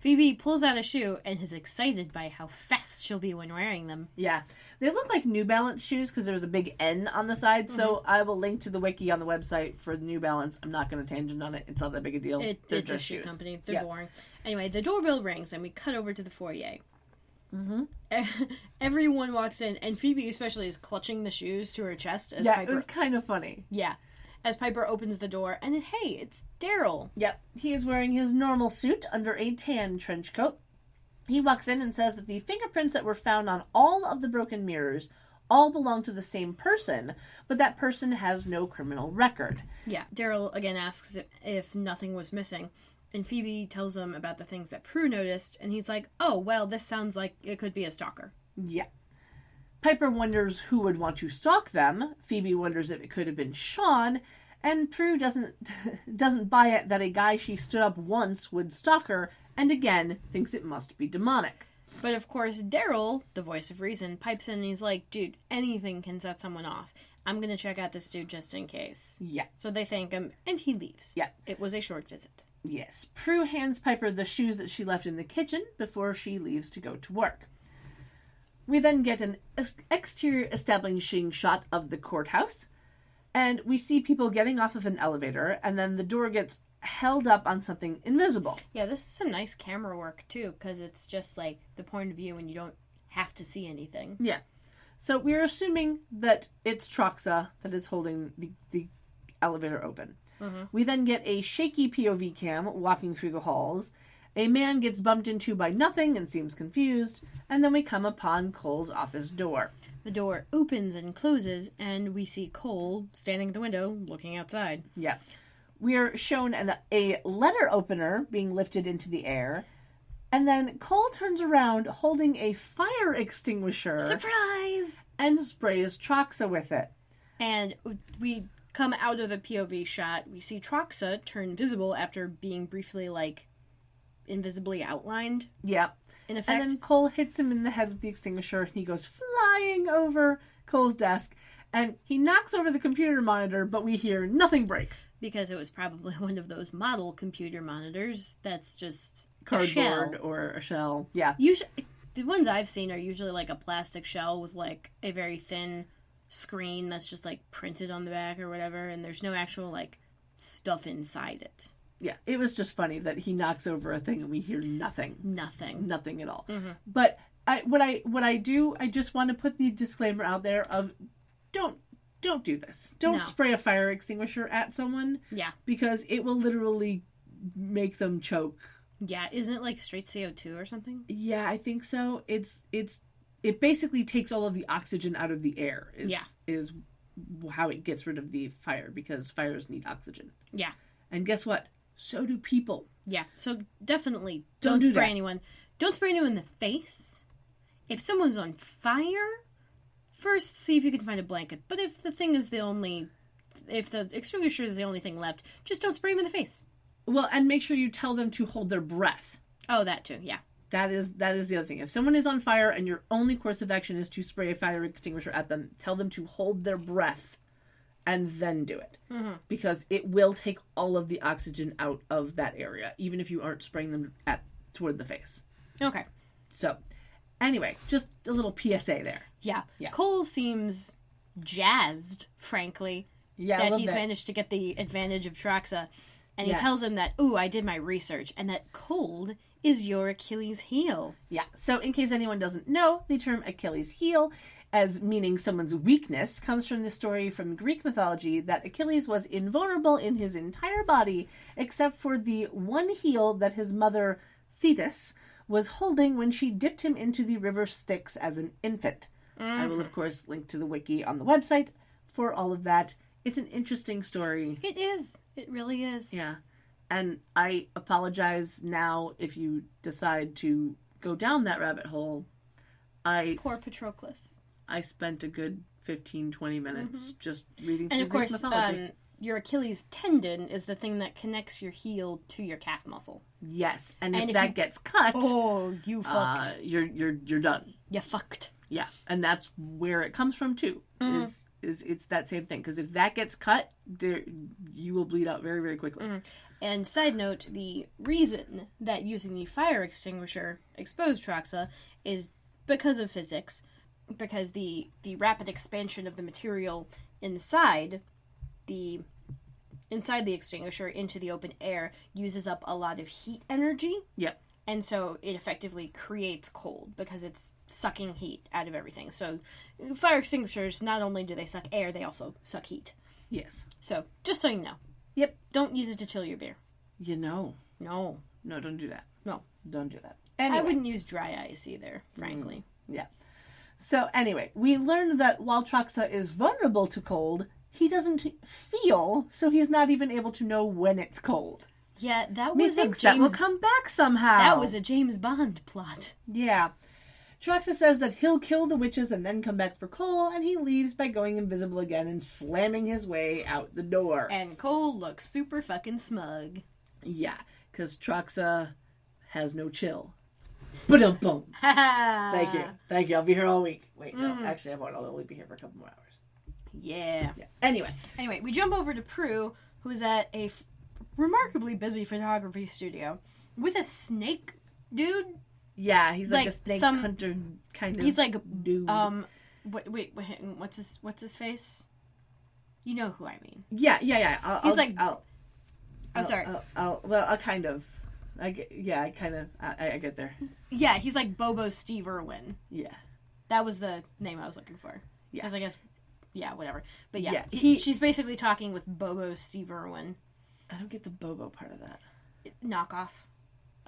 Phoebe pulls out a shoe and is excited by how fast she'll be when wearing them. Yeah. They look like New Balance shoes because there was a big N on the side, so I will link to the wiki on the website for the New Balance. I'm not going to tangent on it. It's not that big a deal. It's a shoe company. They're boring. Anyway, the doorbell rings and we cut over to the foyer. Mm-hmm. Everyone walks in, and Phoebe especially is clutching the shoes to her chest as Piper... it was kind of funny. Yeah. As Piper opens the door, and hey, it's Daryl. Yep. He is wearing his normal suit under a tan trench coat. He walks in and says that the fingerprints that were found on all of the broken mirrors all belong to the same person, but that person has no criminal record. Yeah. Daryl again asks if nothing was missing, and Phoebe tells him about the things that Prue noticed, and he's like, oh, well, this sounds like it could be a stalker. Yeah. Piper wonders who would want to stalk them. Phoebe wonders if it could have been Sean, and Prue doesn't buy it that a guy she stood up once would stalk her, and again thinks it must be demonic. But of course, Daryl, the voice of reason, pipes in and he's like, dude, anything can set someone off. I'm gonna check out this dude just in case. Yeah. So they thank him, and he leaves. Yeah. It was a short visit. Yes. Prue hands Piper the shoes that she left in the kitchen before she leaves to go to work. We then get an exterior establishing shot of the courthouse, and we see people getting off of an elevator, and then the door gets held up on something invisible. Yeah, this is some nice camera work, too, because it's just, like, the point of view and you don't have to see anything. Yeah. So we're assuming that it's Troxa that is holding the elevator open. Mm-hmm. We then get a shaky POV cam walking through the halls, A man gets bumped into by nothing and seems confused, and then we come upon Cole's office door. The door opens and closes, and we see Cole standing at the window looking outside. Yeah. We are shown a letter opener being lifted into the air, and then Cole turns around holding a fire extinguisher. Surprise! And sprays Troxa with it. And we come out of the POV shot. We see Troxa turn visible after being briefly, invisibly outlined. Yeah. In effect. And then Cole hits him in the head with the extinguisher, and he goes flying over Cole's desk, and he knocks over the computer monitor, but we hear nothing break. Because it was probably one of those model computer monitors that's just Cardboard or a shell. Yeah. Usually, the ones I've seen are usually a plastic shell with a very thin screen that's just printed on the back or whatever, and there's no actual stuff inside it. Yeah, it was just funny that he knocks over a thing and we hear nothing. Nothing at all. Mm-hmm. But what I do, I just want to put the disclaimer out there of don't do this. Don't spray a fire extinguisher at someone. Yeah. Because it will literally make them choke. Yeah, isn't it straight CO2 or something? Yeah, I think so. It basically takes all of the oxygen out of the air. Is how it gets rid of the fire, because fires need oxygen. Yeah. And guess what? So do people. Yeah. So definitely don't spray anyone. Don't spray anyone in the face. If someone's on fire, first see if you can find a blanket. But if the thing is if the extinguisher is the only thing left, just don't spray them in the face. Well, and make sure you tell them to hold their breath. Oh, that too, yeah. That is the other thing. If someone is on fire and your only course of action is to spray a fire extinguisher at them, tell them to hold their breath and then do it. Mm-hmm. Because it will take all of the oxygen out of that area, even if you aren't spraying them toward the face. Okay. So, anyway, just a little PSA there. Yeah. Cole seems jazzed, frankly, that he's managed to get the advantage of Troxa. And he tells him that, I did my research, and that cold is your Achilles heel. Yeah, so in case anyone doesn't know, the term Achilles heel, as meaning someone's weakness, comes from the story from Greek mythology that Achilles was invulnerable in his entire body, except for the one heel that his mother, Thetis, was holding when she dipped him into the river Styx as an infant. I will, of course, link to the wiki on the website for all of that. It's an interesting story. It is. It really is. Yeah. And I apologize now if you decide to go down that rabbit hole. Poor Patroclus. I spent a good 15-20 minutes just reading through and of course, mythology. Your Achilles tendon is the thing that connects your heel to your calf muscle. Yes, and if that gets cut, you fucked. You're done. You fucked. Yeah, and that's where it comes from too. Mm-hmm. Is it's that same thing, because if that gets cut, you will bleed out very, very quickly. Mm-hmm. And side note, the reason that using the fire extinguisher exposed Troxa is because of physics, because the rapid expansion of the material inside the extinguisher into the open air uses up a lot of heat energy. Yep. And so it effectively creates cold because it's sucking heat out of everything. So fire extinguishers, not only do they suck air, they also suck heat. Yes. So just so you know. Yep. Don't use it to chill your beer. No, don't do that. No. Don't do that. Anyway. I wouldn't use dry ice either, frankly. Yeah. So anyway, we learned that while Troxa is vulnerable to cold, he doesn't feel, so he's not even able to know when it's cold. Yeah, that was that will come back somehow. That was a James Bond plot. Yeah. Troxa says that he'll kill the witches and then come back for Cole, and he leaves by going invisible again and slamming his way out the door. And Cole looks super fucking smug. Yeah, because Troxa has no chill. Ba-dum-bum. Thank you. I'll be here all week. Wait, no, actually I won't. I'll only be here for a couple more hours. Yeah. Anyway, we jump over to Prue, who's at a remarkably busy photography studio with a snake dude. Yeah, he's like a snake hunter kind of. He's like dude. Wait, what's his face? You know who I mean? Yeah. I'll kind of. I get there. Yeah, he's like Bobo Steve Irwin. Yeah, that was the name I was looking for. Yeah, because I guess, whatever. But yeah, she's basically talking with Bobo Steve Irwin. I don't get the Bobo part of that. Knockoff.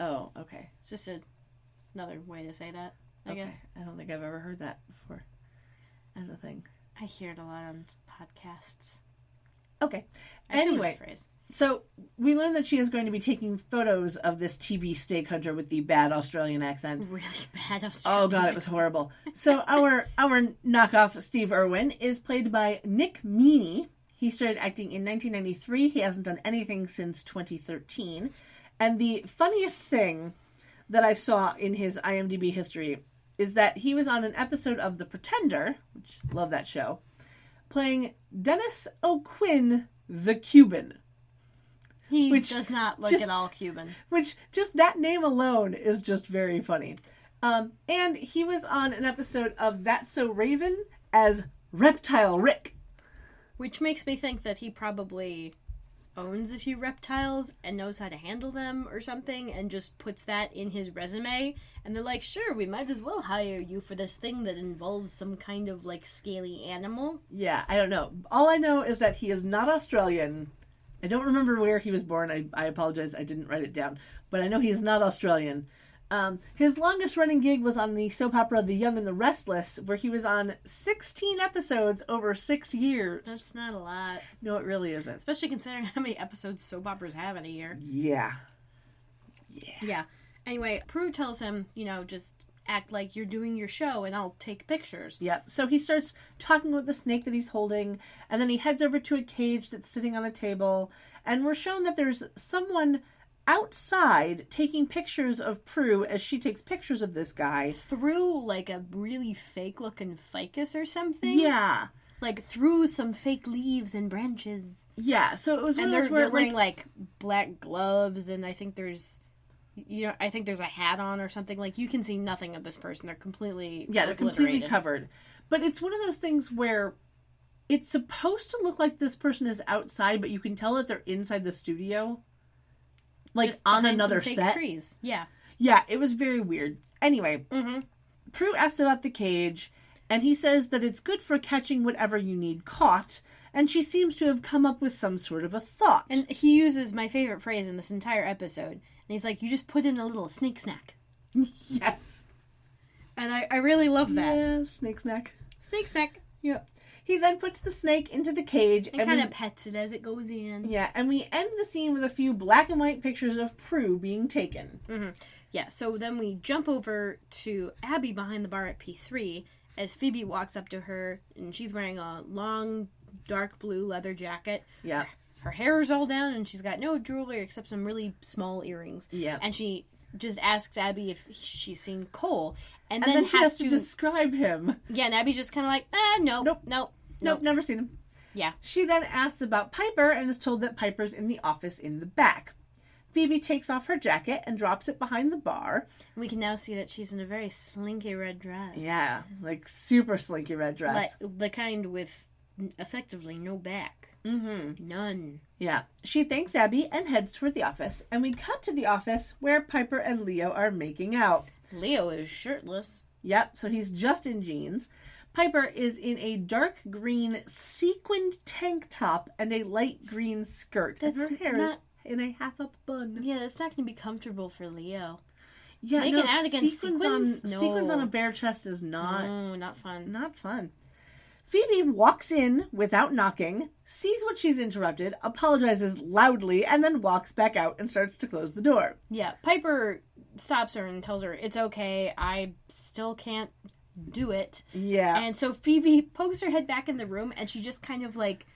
Oh, okay. It's just another way to say that, I guess. I don't think I've ever heard that before as a thing. I hear it a lot on podcasts. Okay. I assume Anyway, it's a phrase. so we learned that she is going to be taking photos of this TV steak hunter with the bad Australian accent. Really bad Australian. Oh god, it was horrible. So our knockoff Steve Irwin is played by Nick Meaney. He started acting in 1993. He hasn't done anything since 2013. And the funniest thing that I saw in his IMDb history is that he was on an episode of The Pretender, which love that show, playing Dennis O'Quinn, the Cuban. He Which does not look just- at all Cuban. Which, just that name alone is just very funny. And he was on an episode of That's So Raven as Reptile Rick. Which makes me think that he probably owns a few reptiles and knows how to handle them or something and just puts that in his resume. And they're like, sure, we might as well hire you for this thing that involves some kind of, like, scaly animal. Yeah, I don't know. All I know is that he is not Australian. I don't remember where he was born. I apologize, I didn't write it down. But I know he's not Australian. His longest running gig was on the soap opera The Young and the Restless, where he was on 16 episodes over 6 years. That's not a lot. No, it really isn't. Especially considering how many episodes soap operas have in a year. Yeah. Yeah. Anyway, Prue tells him, just act like you're doing your show and I'll take pictures. Yep. So he starts talking with the snake that he's holding, and then he heads over to a cage that's sitting on a table, and we're shown that there's someone outside taking pictures of Prue as she takes pictures of this guy. Through, like, a really fake-looking ficus or something. Yeah. Like, through some fake leaves and branches. Yeah. So it was one And of those they're where, wearing, like, black gloves, and I think there's... I think there's a hat on or something. Like, you can see nothing of this person. They're completely they're completely obliterated. covered. But it's one of those things where it's supposed to look like this person is outside, but you can tell that they're inside the studio. Like, Just on behind another some fake set. trees. Yeah. Yeah, it was very weird. Anyway, Prue asks about the cage, and he says that it's good for catching whatever you need caught, and she seems to have come up with some sort of a thought. And he uses my favorite phrase in this entire episode. And he's like, you just put in a little snake snack. Yes. And I really love that. Yeah, snake snack. Snake snack. Yeah. He then puts the snake into the cage. And kind of pets it as it goes in. Yeah, and we end the scene with a few black and white pictures of Prue being taken. Mm-hmm. Yeah, so then we jump over to Abby behind the bar at P3 as Phoebe walks up to her, and she's wearing a long, dark blue leather jacket. Yeah. Her hair is all down, and she's got no jewelry except some really small earrings. Yeah. And she just asks Abby if she's seen Cole. And then she has to to describe him. Yeah, and Abby just kind of like, nope. Nope, never seen him. Yeah. She then asks about Piper and is told that Piper's in the office in the back. Phoebe takes off her jacket and drops it behind the bar. We can now see that she's in a very slinky red dress. Yeah, like super slinky red dress. Like the kind with effectively no back. Mm-hmm. None. Yeah. She thanks Abby and heads toward the office, and we cut to the office where Piper and Leo are making out. Leo is shirtless. Yep, so he's just in jeans. Piper is in a dark green sequined tank top and a light green skirt. That's and her hair not- is in a half-up bun. Yeah, that's not going to be comfortable for Leo. Yeah, Make no, it out against sequins sequins? on No. sequins on a bare chest is not No, not fun. not fun. Phoebe walks in without knocking, sees what she's interrupted, apologizes loudly, and then walks back out and starts to close the door. Yeah, Piper stops her and tells her, it's okay, I still can't do it. Yeah. And so Phoebe pokes her head back in the room, and she just kind of, like,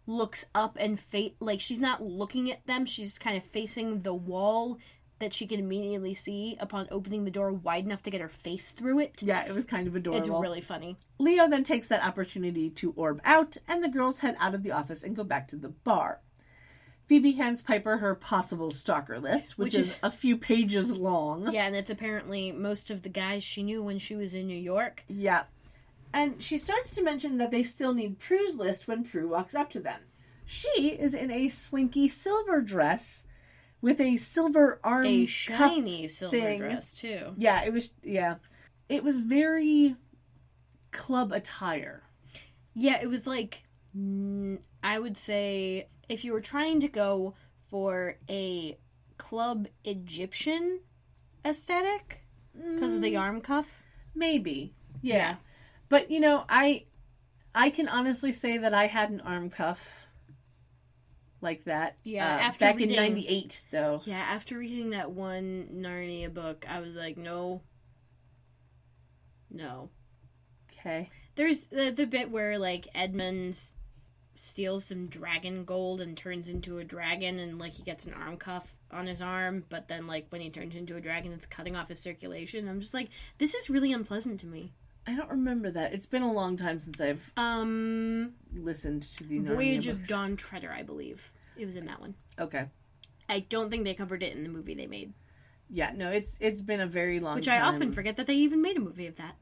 looks up and like, she's not looking at them, she's kind of facing the wall that she can immediately see upon opening the door wide enough to get her face through it. Yeah, it was kind of adorable. It's really funny. Leo then takes that opportunity to orb out, and the girls head out of the office and go back to the bar. Phoebe hands Piper her possible stalker list, which is a few pages long. Yeah, and it's apparently most of the guys she knew when she was in New York. Yeah. And she starts to mention that they still need Prue's list when Prue walks up to them. She is in a slinky silver dress with a silver arm A cuff shiny silver thing. dress, too. Yeah, it was very club attire. Yeah, it was like, I would say, if you were trying to go for a club Egyptian aesthetic because of the arm cuff. Maybe. Yeah. But, you know, I can honestly say that I had an arm cuff like that. Yeah, after back reading, in 98, though. Yeah, after reading that one Narnia book, I was like, no. Okay. There's the bit where, like, Edmund steals some dragon gold and turns into a dragon, and, like, he gets an arm cuff on his arm, but then, like, when he turns into a dragon, it's cutting off his circulation. I'm just like, this is really unpleasant to me. I don't remember that. It's been a long time since I've listened to the Narnia Voyage books. of Dawn Treader, I believe. It was in that one. Okay. I don't think they covered it in the movie they made. Yeah, no, it's been a very long Which time. I often forget that they even made a movie of that.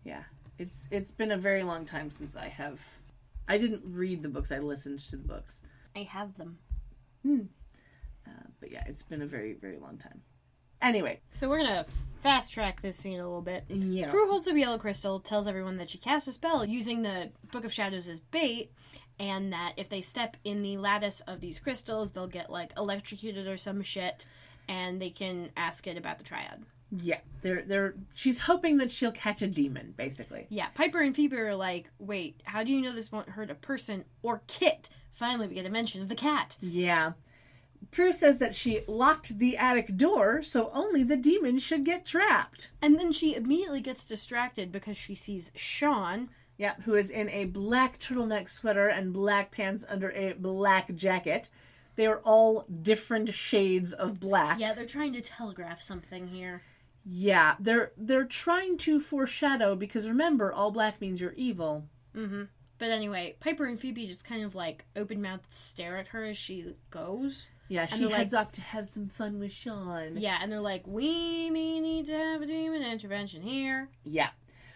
Yeah. It's been a very long time since I didn't read the books, I listened to the books. I have them. But yeah, it's been a very, very long time. Anyway. So we're gonna fast track this scene a little bit. Yeah. Prue holds up a yellow crystal, tells everyone that she cast a spell using the Book of Shadows as bait, and that if they step in the lattice of these crystals, they'll get, like, electrocuted or some shit, and they can ask it about the triad. Yeah, she's hoping that she'll catch a demon, basically. Yeah, Piper and Phoebe are like, wait, how do you know this won't hurt a person or Kit? Finally, we get a mention of the cat. Yeah. Prue says that she locked the attic door, so only the demon should get trapped. And then she immediately gets distracted because she sees Sean. Yeah, who is in a black turtleneck sweater and black pants under a black jacket. They are all different shades of black. Yeah, they're trying to telegraph something here. Yeah, they're trying to foreshadow, because remember, all black means you're evil. Mm-hmm. But anyway, Piper and Phoebe just kind of, like, open-mouthed stare at her as she goes. Yeah, she heads off to have some fun with Sean. Yeah, and they're like, we need to have a demon intervention here. Yeah.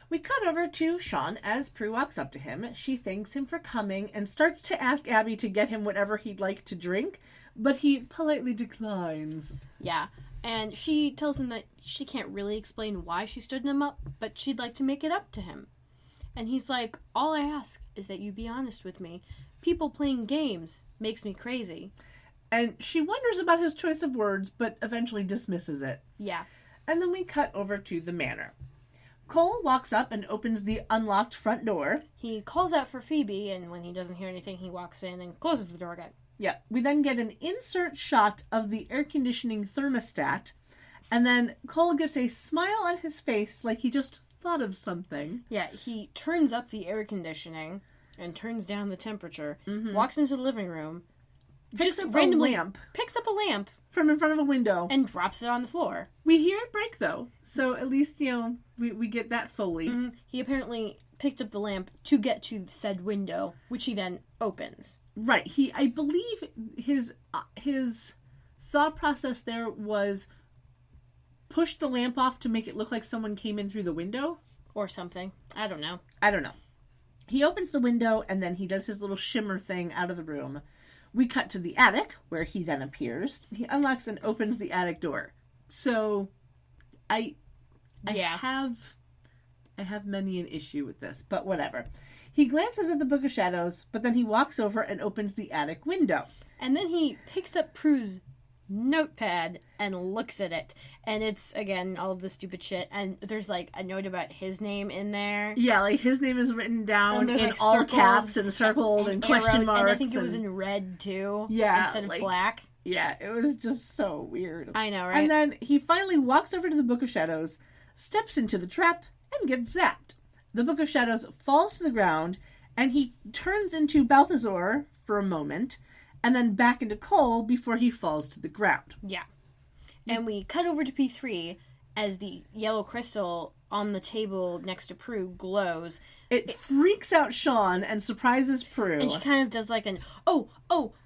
We cut over to Sean as Prue walks up to him. She thanks him for coming and starts to ask Abby to get him whatever he'd like to drink, but he politely declines. Yeah, and she tells him that she can't really explain why she stood him up, but she'd like to make it up to him. And he's like, all I ask is that you be honest with me. People playing games makes me crazy. And she wonders about his choice of words, but eventually dismisses it. Yeah. And then we cut over to the manor. Cole walks up and opens the unlocked front door. He calls out for Phoebe, and when he doesn't hear anything, he walks in and closes the door again. Yeah. We then get an insert shot of the air conditioning thermostat, and then Cole gets a smile on his face like he just thought of something. Yeah, he turns up the air conditioning and turns down the temperature, walks into the living room, Picks just up randomly a lamp picks up a lamp from in front of a window. and drops it on the floor. We hear it break, though, so at least, you know, we get that fully. Mm-hmm. He apparently picked up the lamp to get to said window, which he then opens. Right. I believe his thought process there was push the lamp off to make it look like someone came in through the window. Or something. I don't know. He opens the window, and then he does his little shimmer thing out of the room. We cut to the attic, where he then appears. He unlocks and opens the attic door. So, I have many an issue with this, but whatever. He glances at the Book of Shadows, but then he walks over and opens the attic window. And then he picks up Prue's notepad and looks at it. And it's, again, all of the stupid shit. And there's, like, a note about his name in there. Yeah, like, his name is written down in like, all circles caps and circled and question marks. And I think it was in red, too. Yeah. Instead of black. Yeah, it was just so weird. I know, right? And then he finally walks over to the Book of Shadows, steps into the trap, and gets zapped. The Book of Shadows falls to the ground, and he turns into Balthazar for a moment, and then back into Cole before he falls to the ground. Yeah. And we cut over to P3 as the yellow crystal on the table next to Prue glows. It freaks out Sean and surprises Prue. And she kind of does like an, oh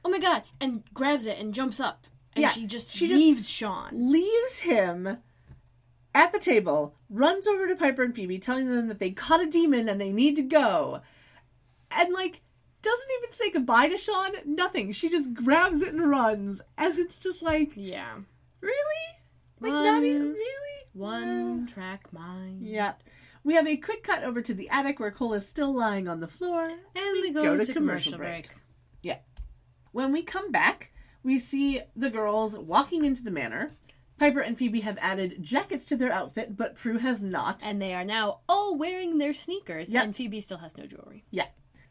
my god, and grabs it and jumps up. And Yeah, she just she leaves Sean. Leaves him at the table, runs over to Piper and Phoebe, telling them that they caught a demon and they need to go. And, like, doesn't even say goodbye to Sean. Nothing. She just grabs it and runs. And it's just like, Yeah. really? Like, not even, really? One track mind. Yeah. We have a quick cut over to the attic where Cole is still lying on the floor. And we go to commercial break. Yeah. When we come back, we see the girls walking into the manor. Piper and Phoebe have added jackets to their outfit, but Prue has not. And they are now all wearing their sneakers, Yep. and Phoebe still has no jewelry. Yeah.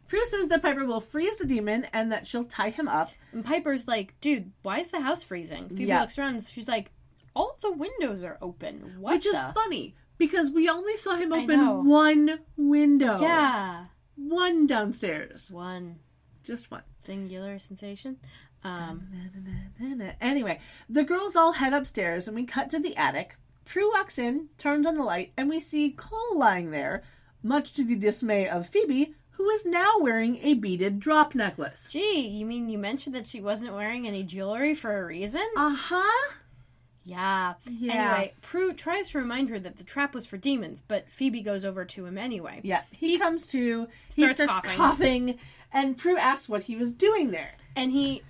Prue says that Piper will freeze the demon and that she'll tie him up. And Piper's like, dude, why is the house freezing? Phoebe Yeah. looks around and she's like, all the windows are open. What Which is the? funny, because we only saw him I open know. one window. Yeah. One downstairs. One Just one. singular sensation. Anyway, the girls all head upstairs and we cut to the attic. Prue walks in, turns on the light, and we see Cole lying there, much to the dismay of Phoebe, who is now wearing a beaded drop necklace. Gee, you mean you mentioned that she wasn't wearing any jewelry for a reason? Uh-huh. Yeah. Yeah. Anyway, Prue tries to remind her that the trap was for demons, but Phoebe goes over to him anyway. Yeah, he comes to, he starts starts coughing, and Prue asks what he was doing there. And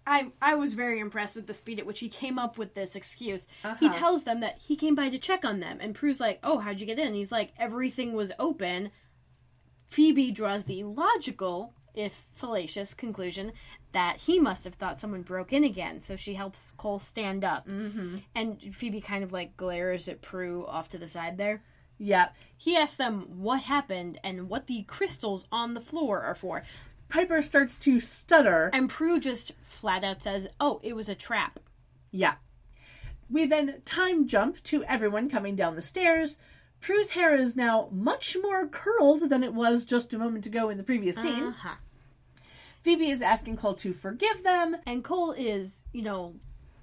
I was very impressed with the speed at which he came up with this excuse. Uh-huh. He tells them that he came by to check on them, and Prue's like, oh, how'd you get in? And he's like, everything was open. Phoebe draws the logical, if fallacious, conclusion that he must have thought someone broke in again, so she helps Cole stand up. Mm-hmm. And Phoebe kind of like glares at Prue off to the side there. Yeah. He asks them what happened and what the crystals on the floor are for. Piper starts to stutter. And Prue just flat out says, oh, it was a trap. Yeah. We then time jump to everyone coming down the stairs. Prue's hair is now much more curled than it was just a moment ago in the previous scene. Uh-huh. Phoebe is asking Cole to forgive them. And Cole is,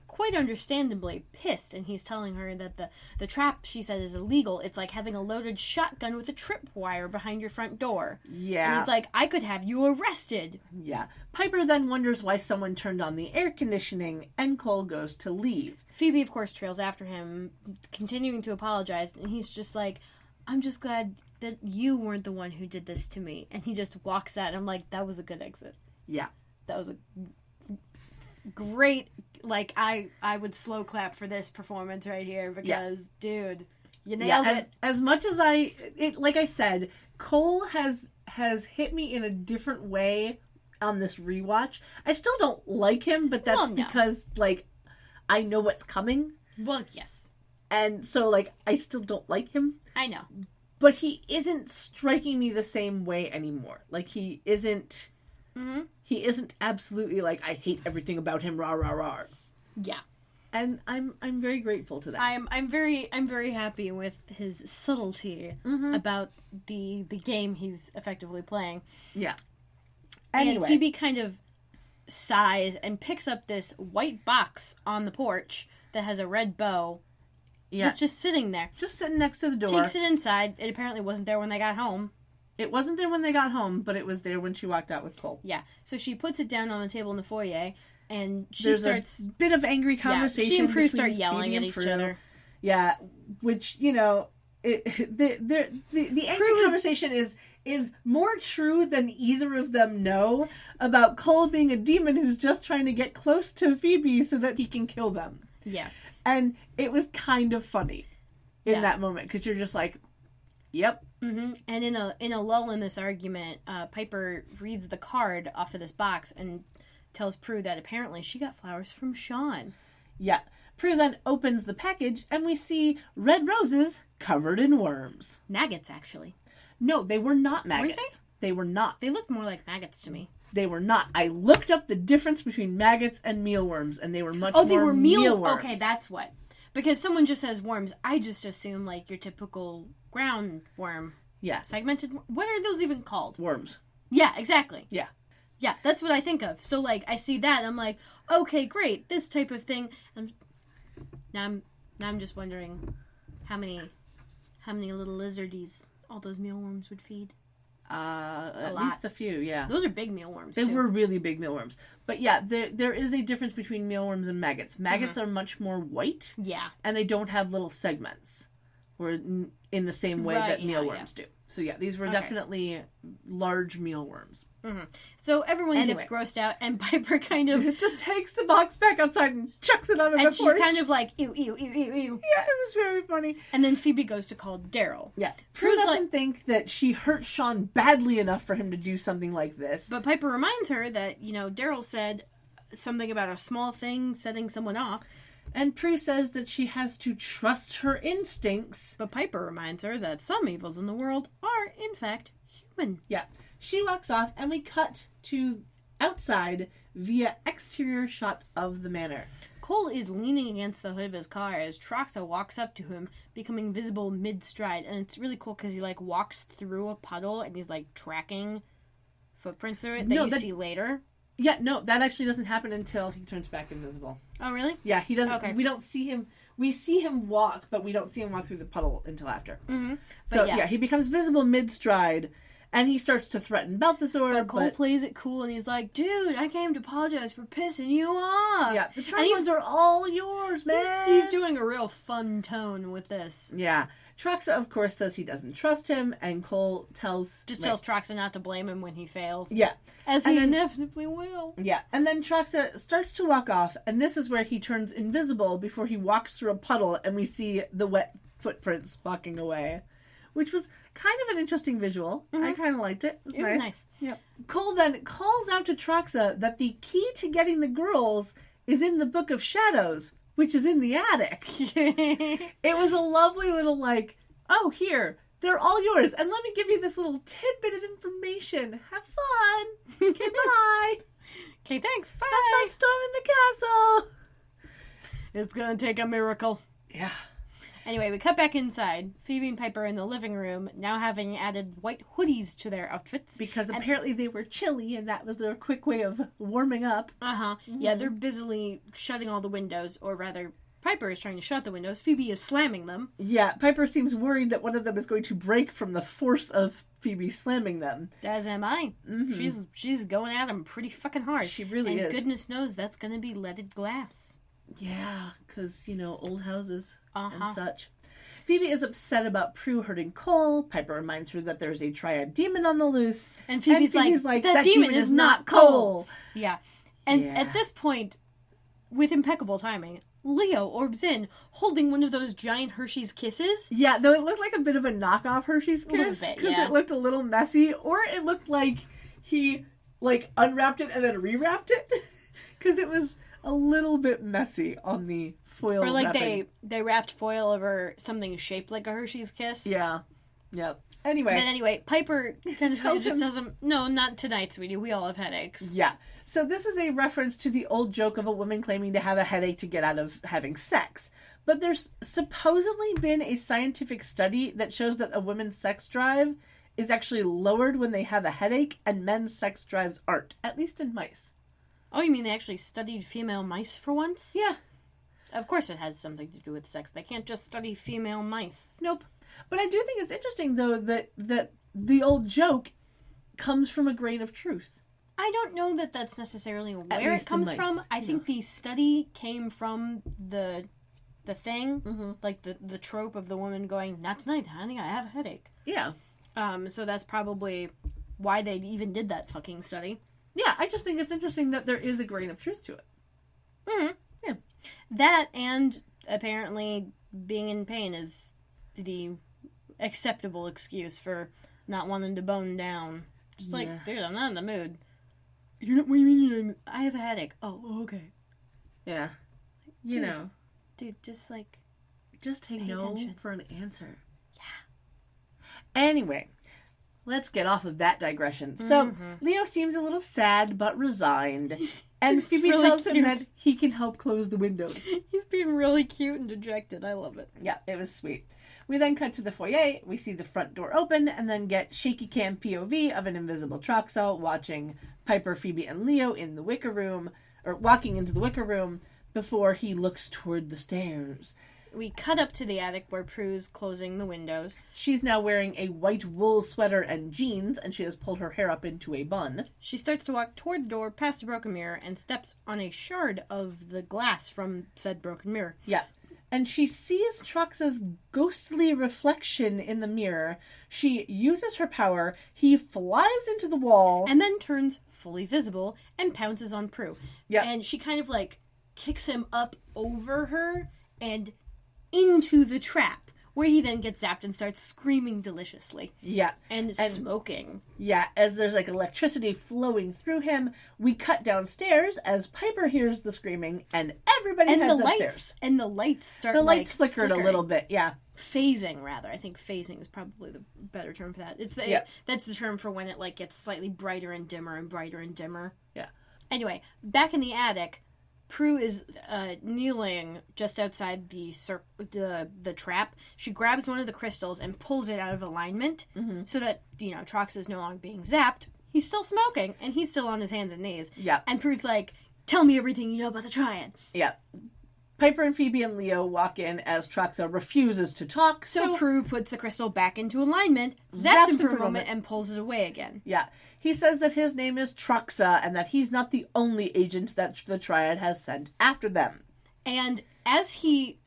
quite understandably pissed, and he's telling her that the trap, she said, is illegal. It's like having a loaded shotgun with a tripwire behind your front door. Yeah. And he's like, I could have you arrested. Yeah. Piper then wonders why someone turned on the air conditioning, and Cole goes to leave. Phoebe, of course, trails after him, continuing to apologize, and he's just like, I'm just glad that you weren't the one who did this to me. And he just walks out, and I'm like, that was a good exit. Yeah. That was a great, I would slow clap for this performance right here, because, dude, you nailed it. As much as like I said, Cole has hit me in a different way on this rewatch. I still don't like him, but that's because, I know what's coming. Well, yes. And so, I still don't like him. I know. But he isn't striking me the same way anymore. He isn't... Mm-hmm. He isn't absolutely I hate everything about him, rah, rah, rah. Yeah. And I'm very grateful to that. I'm very happy with his subtlety about the game he's effectively playing. Yeah. Anyway. Anyway. And Phoebe kind of sighs and picks up this white box on the porch that has a red bow. Yeah. It's just sitting there. Just sitting next to the door. Takes it inside. It apparently wasn't there when they got home. It wasn't there when they got home, but it was there when she walked out with Cole. Yeah. So she puts it down on the table in the foyer, and There's starts... a bit of angry conversation. She and Prue between start yelling Phoebe at and each Prue. other. Yeah, which, the angry conversation is more true than either of them know about Cole being a demon who's just trying to get close to Phoebe so that he can kill them. Yeah. And it was kind of funny in that moment, because you're just like, yep. Mm-hmm. And in a lull in this argument, Piper reads the card off of this box and tells Prue that apparently she got flowers from Sean. Yeah. Prue then opens the package and we see red roses covered in worms. Maggots, actually. No, they were not maggots. Weren't They were not. They looked more like maggots to me. They were not. I looked up the difference between maggots and mealworms, and they were much more they were mealworms. Okay, that's what. Because someone just says worms, I just assume your typical ground worm. Yeah. Segmented. What are those even called? Worms. Yeah, exactly. Yeah. Yeah, that's what I think of. So I see that and I'm like, okay, great, this type of thing. Now I'm just wondering how many little lizardies all those mealworms would feed. At least a few, yeah. Those are big mealworms. They too. were really big mealworms. But yeah, there is a difference between mealworms and maggots. Maggots are much more white. Yeah. And they don't have little segments. Or in the same way that mealworms do. So yeah, these were definitely large mealworms. Mm-hmm. So everyone gets grossed out, and Piper kind of just takes the box back outside and chucks it onto the porch. And she's kind of like, ew, ew, ew, ew, ew. Yeah, it was very funny. And then Phoebe goes to call Daryl. Yeah. Prue doesn't think that she hurt Sean badly enough for him to do something like this. But Piper reminds her that, Daryl said something about a small thing setting someone off. And Prue says that she has to trust her instincts. But Piper reminds her that some evils in the world are, in fact, human. Yeah. She walks off, and we cut to outside via exterior shot of the manor. Cole is leaning against the hood of his car as Troxa walks up to him, becoming visible mid-stride. And it's really cool because he, like, walks through a puddle and he's, like, tracking footprints through it that see later. Yeah, no, that actually doesn't happen until he turns back invisible. Oh, really? Yeah, he doesn't. Okay. We don't see him. We see him walk, but we don't see him walk through the puddle until after. Mm-hmm. So, yeah, he becomes visible mid-stride. And he starts to threaten Balthazar. But Cole plays it cool, and he's like, dude, I came to apologize for pissing you off. Yeah, the trombones are all yours, man. He's doing a real fun tone with this. Yeah. Troxa, of course, says he doesn't trust him, and Cole tells Troxa not to blame him when he fails. Yeah. As he inevitably will. Yeah. And then Troxa starts to walk off, and this is where he turns invisible before he walks through a puddle, and we see the wet footprints walking away. Which was kind of an interesting visual. Mm-hmm. I kind of liked it. It was nice. Yep. Cole then calls out to Troxa that the key to getting the girls is in the Book of Shadows, which is in the attic. It was a lovely little oh, here, they're all yours. And let me give you this little tidbit of information. Have fun. Okay, bye. Okay, thanks. Bye. Have fun storming the castle. It's going to take a miracle. Yeah. Anyway, we cut back inside. Phoebe and Piper in the living room, now having added white hoodies to their outfits. Because apparently they were chilly, and that was their quick way of warming up. Uh-huh. Mm-hmm. Yeah, they're busily shutting all the windows, or rather, Piper is trying to shut the windows. Phoebe is slamming them. Yeah, Piper seems worried that one of them is going to break from the force of Phoebe slamming them. As am I. Mm-hmm. She's going at them pretty fucking hard. She really is. And goodness knows that's going to be leaded glass. Yeah, because, old houses and such. Phoebe is upset about Prue hurting Cole. Piper reminds her that there's a triad demon on the loose. And Phoebe's like, that demon is not Cole. Yeah. And at this point, with impeccable timing, Leo orbs in, holding one of those giant Hershey's Kisses. Yeah, though it looked like a bit of a knockoff Hershey's Kiss. Because it looked a little messy. Or it looked like he, unwrapped it and then rewrapped it. Because it was a little bit messy on the foil or wrapping. they wrapped foil over something shaped like a Hershey's Kiss. Yeah. Yep. Anyway, Piper kind of just tells him, no, not tonight, sweetie. We all have headaches. Yeah. So this is a reference to the old joke of a woman claiming to have a headache to get out of having sex. But there's supposedly been a scientific study that shows that a woman's sex drive is actually lowered when they have a headache, and men's sex drives aren't, at least in mice. Oh, you mean they actually studied female mice for once? Yeah. Of course it has something to do with sex. They can't just study female mice. Nope. But I do think it's interesting, though, that the old joke comes from a grain of truth. I don't know that that's necessarily where it comes from. I think the study came from the thing, like the trope of the woman going, not tonight, honey, I have a headache. Yeah. So that's probably why they even did that fucking study. Yeah, I just think it's interesting that there is a grain of truth to it. Mm-hmm. Yeah. That, and apparently being in pain is the acceptable excuse for not wanting to bone down. Just dude, I'm not in the mood. What do you mean? I have a headache. Oh, okay. Yeah. Dude, just take no attention. for an answer. Yeah. Anyway, let's get off of that digression. So, Leo seems a little sad but resigned. And Phoebe tells him that he can help close the windows. He's being really cute and dejected. I love it. Yeah, it was sweet. We then cut to the foyer. We see the front door open and then get shaky cam POV of an invisible Troxa watching Piper, Phoebe, and Leo in the wicker room, or walking into the wicker room before he looks toward the stairs. We cut up to the attic where Prue's closing the windows. She's now wearing a white wool sweater and jeans, and she has pulled her hair up into a bun. She starts to walk toward the door past a broken mirror and steps on a shard of the glass from said broken mirror. Yeah. And she sees Troxa's ghostly reflection in the mirror. She uses her power. He flies into the wall. And then turns fully visible and pounces on Prue. Yeah. And she kind of kicks him up over her and into the trap, where he then gets zapped and starts screaming deliciously. Yeah. And smoking. Yeah, as there's like electricity flowing through him, we cut downstairs as Piper hears the screaming and everybody heads upstairs. And the lights start The lights flickered a little bit, yeah. Phasing, rather. I think phasing is probably the better term for that. That's the term for when it like gets slightly brighter and dimmer and brighter and dimmer. Yeah. Anyway, back in the attic, Prue is kneeling just outside the trap. She grabs one of the crystals and pulls it out of alignment so that, Trox is no longer being zapped. He's still smoking, and he's still on his hands and knees. Yeah. And Prue's like, tell me everything you know about the Triad. Yeah. Piper and Phoebe and Leo walk in as Troxa refuses to talk. So Prue puts the crystal back into alignment, zaps him for a moment, and pulls it away again. Yeah. He says that his name is Troxa and that he's not the only agent that the Triad has sent after them. And as he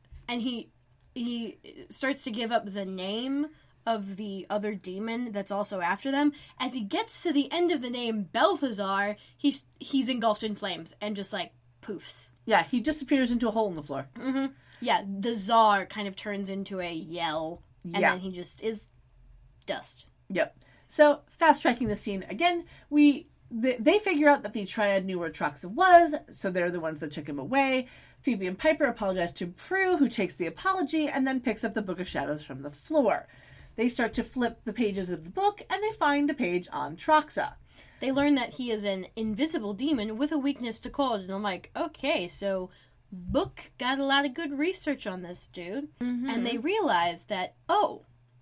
starts to give up the name of the other demon that's also after them, as he gets to the end of the name Balthazar, he's engulfed in flames and just like poofs. Yeah, he disappears into a hole in the floor. Mm-hmm. Yeah, the czar kind of turns into a yell, and then he just is dust. Yep. So, fast-tracking the scene again, they figure out that the Triad knew where Troxa was, so they're the ones that took him away. Phoebe and Piper apologize to Prue, who takes the apology, and then picks up the Book of Shadows from the floor. They start to flip the pages of the book, and they find a page on Troxa. They learn that he is an invisible demon with a weakness to cold, and I'm like, okay, so Book got a lot of good research on this dude. Mm-hmm. And they realize that,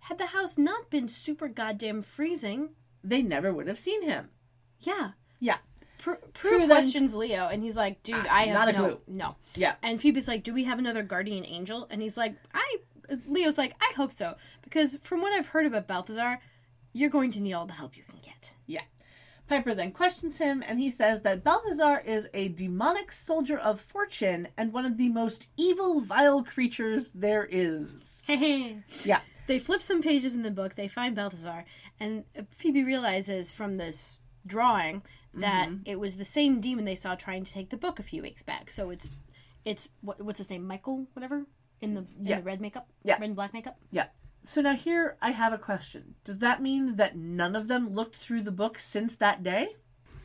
had the house not been super goddamn freezing, they never would have seen him. Yeah. Yeah. Prue questions Leo, and he's like, dude, I have not a clue. No. Yeah. And Phoebe's like, do we have another guardian angel? And he's like, Leo's like, I hope so. Because from what I've heard about Balthazar, you're going to need all the help you can get. Yeah. Piper then questions him, and he says that Balthazar is a demonic soldier of fortune and one of the most evil, vile creatures there is. Yeah. They flip some pages in the book, they find Balthazar, and Phoebe realizes from this drawing that it was the same demon they saw trying to take the book a few weeks back. So it's what's his name? Michael, whatever? In the red makeup? Yeah. Red and black makeup? Yeah. So now here I have a question. Does that mean that none of them looked through the book since that day?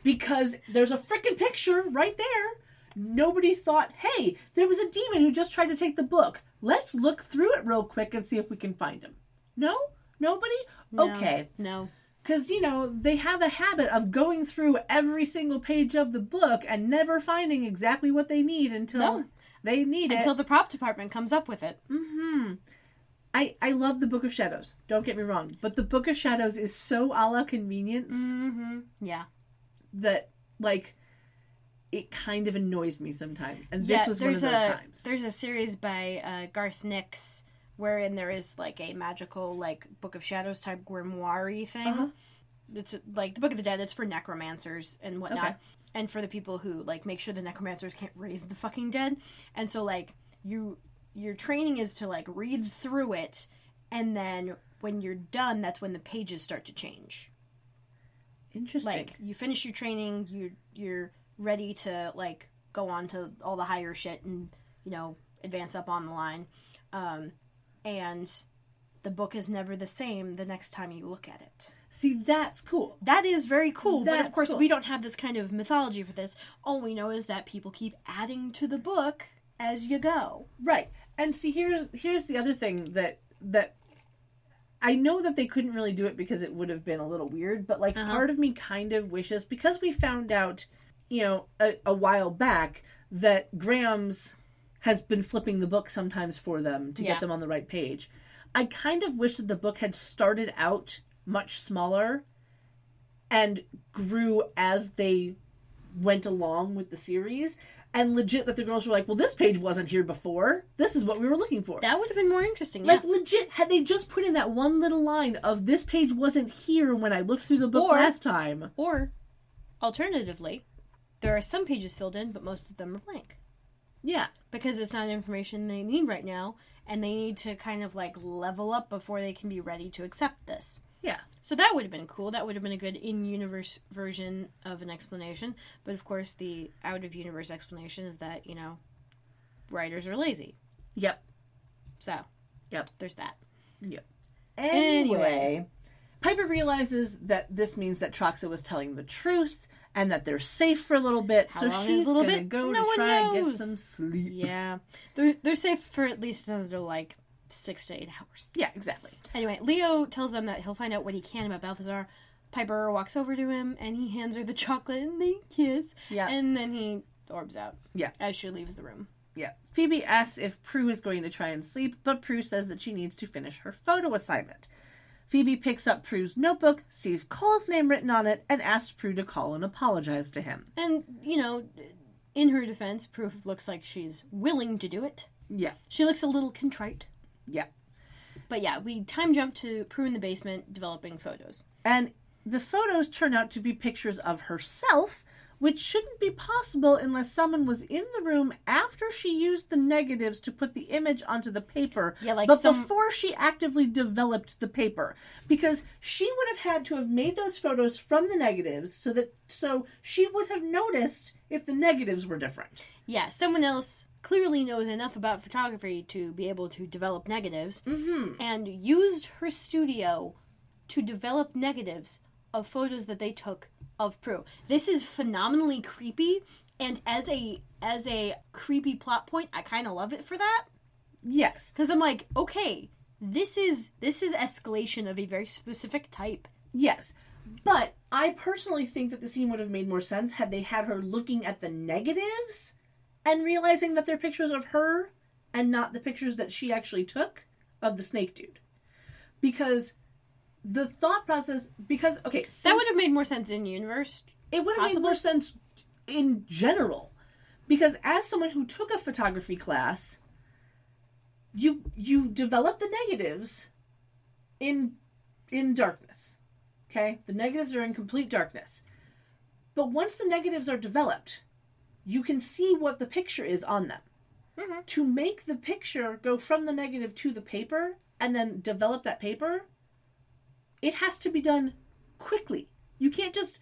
Because there's a freaking picture right there. Nobody thought, hey, there was a demon who just tried to take the book. Let's look through it real quick and see if we can find him. No? Nobody? No, okay. No. Because, they have a habit of going through every single page of the book and never finding exactly what they need until they need it. Until the prop department comes up with it. Mm-hmm. I love the Book of Shadows. Don't get me wrong. But the Book of Shadows is so a la convenience. Mm-hmm. Yeah. That, it kind of annoys me sometimes. And this was one of those times. There's a series by Garth Nix wherein there is, a magical, Book of Shadows type grimoire thing. Uh-huh. It's, the Book of the Dead. It's for necromancers and whatnot. Okay. And for the people who, make sure the necromancers can't raise the fucking dead. And so, your training is to read through it, and then when you're done, that's when the pages start to change. Interesting. You finish your training, you're ready to go on to all the higher shit and advance up on the line, and the book is never the same the next time you look at it. See, that's cool. That is very cool. But of course, we don't have this kind of mythology for this. All we know is that people keep adding to the book as you go. Right. And see, here's the other thing that I know that they couldn't really do it because it would have been a little weird, but part of me kind of wishes, because we found out, a while back that Graham's has been flipping the book sometimes for them to get them on the right page. I kind of wish that the book had started out much smaller and grew as they went along with the series. And legit that the girls were like, well, this page wasn't here before. This is what we were looking for. That would have been more interesting, yeah. Legit, had they just put in that one little line of, this page wasn't here when I looked through the book last time. Or, alternatively, there are some pages filled in, but most of them are blank. Yeah. Because it's not information they need right now, and they need to kind of, level up before they can be ready to accept this. Yeah. So that would have been cool. That would have been a good in-universe version of an explanation. But, of course, the out-of-universe explanation is that, writers are lazy. Yep. So, yep. There's that. Yep. Anyway, Piper realizes that this means that Troxa was telling the truth and that they're safe for a little bit. How so long she's is a little gonna bit? go No to one try and get knows. some sleep. Yeah. They're safe for at least another, like, 6 to 8 hours. Yeah, exactly. Anyway, Leo tells them that he'll find out what he can about Balthazar. Piper walks over to him, and he hands her the chocolate, and they kiss. Yeah. And then he orbs out. Yeah. As she leaves the room. Yeah. Phoebe asks if Prue is going to try and sleep, but Prue says that she needs to finish her photo assignment. Phoebe picks up Prue's notebook, sees Cole's name written on it, and asks Prue to call and apologize to him. And, you know, in her defense, Prue looks like she's willing to do it. Yeah. She looks a little contrite. Yeah. But yeah, we time jump to Prue in the basement developing photos. And the photos turn out to be pictures of herself, which shouldn't be possible unless someone was in the room after she used the negatives to put the image onto the paper, Yeah, like but before she actively developed the paper. Because she would have had to have made those photos from the negatives so she would have noticed if the negatives were different. Yeah, someone else clearly knows enough about photography to be able to develop negatives and used her studio to develop negatives of photos that they took of Prue. This is phenomenally creepy, and as a creepy plot point, I kind of love it for that. Yes. Because I'm like, okay, this is escalation of a very specific type. Yes. But I personally think that the scene would have made more sense had they had her looking at the negatives and realizing that they're pictures of her and not the pictures that she actually took of the snake dude. Because the thought process, That would have made more sense in universe. it would have made more sense in general. Because as someone who took a photography class, you develop the negatives in darkness. Okay? The negatives are in complete darkness. But once the negatives are developed, you can see what the picture is on them. Mm-hmm. To make the picture go from the negative to the paper and then develop that paper, it has to be done quickly. You can't just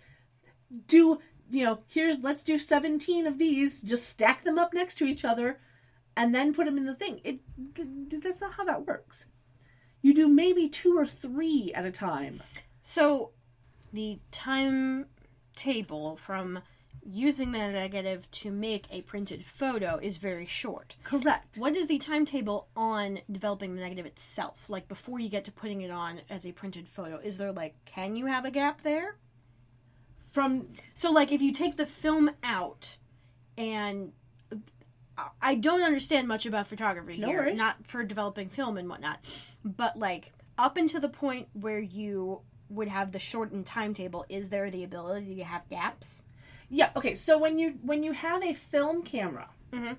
do, let's do 17 of these, just stack them up next to each other, and then put them in the thing. That's not how that works. You do maybe 2 or 3 at a time. So, the timetable from using the negative to make a printed photo is very short. Correct. What is the timetable on developing the negative itself? Like, before you get to putting it on as a printed photo, is there, can you have a gap there? So, if you take the film out, and I don't understand much about photography No here, worries. not for developing film and whatnot, but, up until the point where you would have the shortened timetable, is there the ability to have gaps? Yeah, okay, so when you have a film camera, Mm-hmm.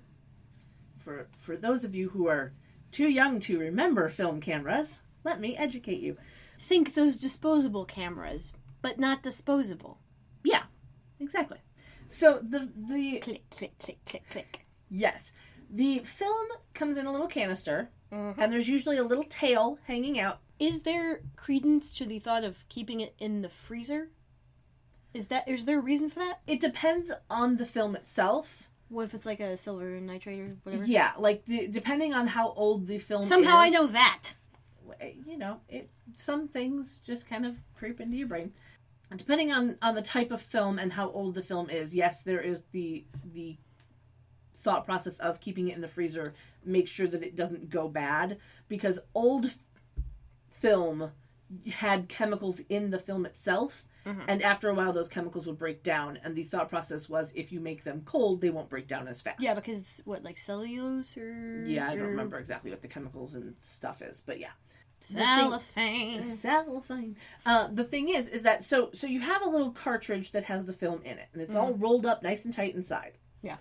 for those of you who are too young to remember film cameras, let me educate you. Think those disposable cameras, but not disposable. Yeah, exactly. So the Click, click, click, click, click. yes, the film comes in a little canister, Mm-hmm. and there's usually a little tail hanging out. Is there credence to the thought of keeping it in the freezer? Is there a reason for that? It depends on the film itself. What if it's like a silver nitrate or whatever? Yeah, depending on how old the film Somehow is. I know that. Some things just kind of creep into your brain. And depending on the type of film and how old the film is, yes, there is the thought process of keeping it in the freezer, make sure that it doesn't go bad, because old film had chemicals in the film itself, and after a while those chemicals would break down, and the thought process was if you make them cold, they won't break down as fast. Yeah, because it's cellulose or... Yeah, I don't remember exactly what the chemicals and stuff is, but yeah. Cellophane. Cellophane. The thing is that so you have a little cartridge that has the film in it, and it's all rolled up nice and tight inside. Yeah.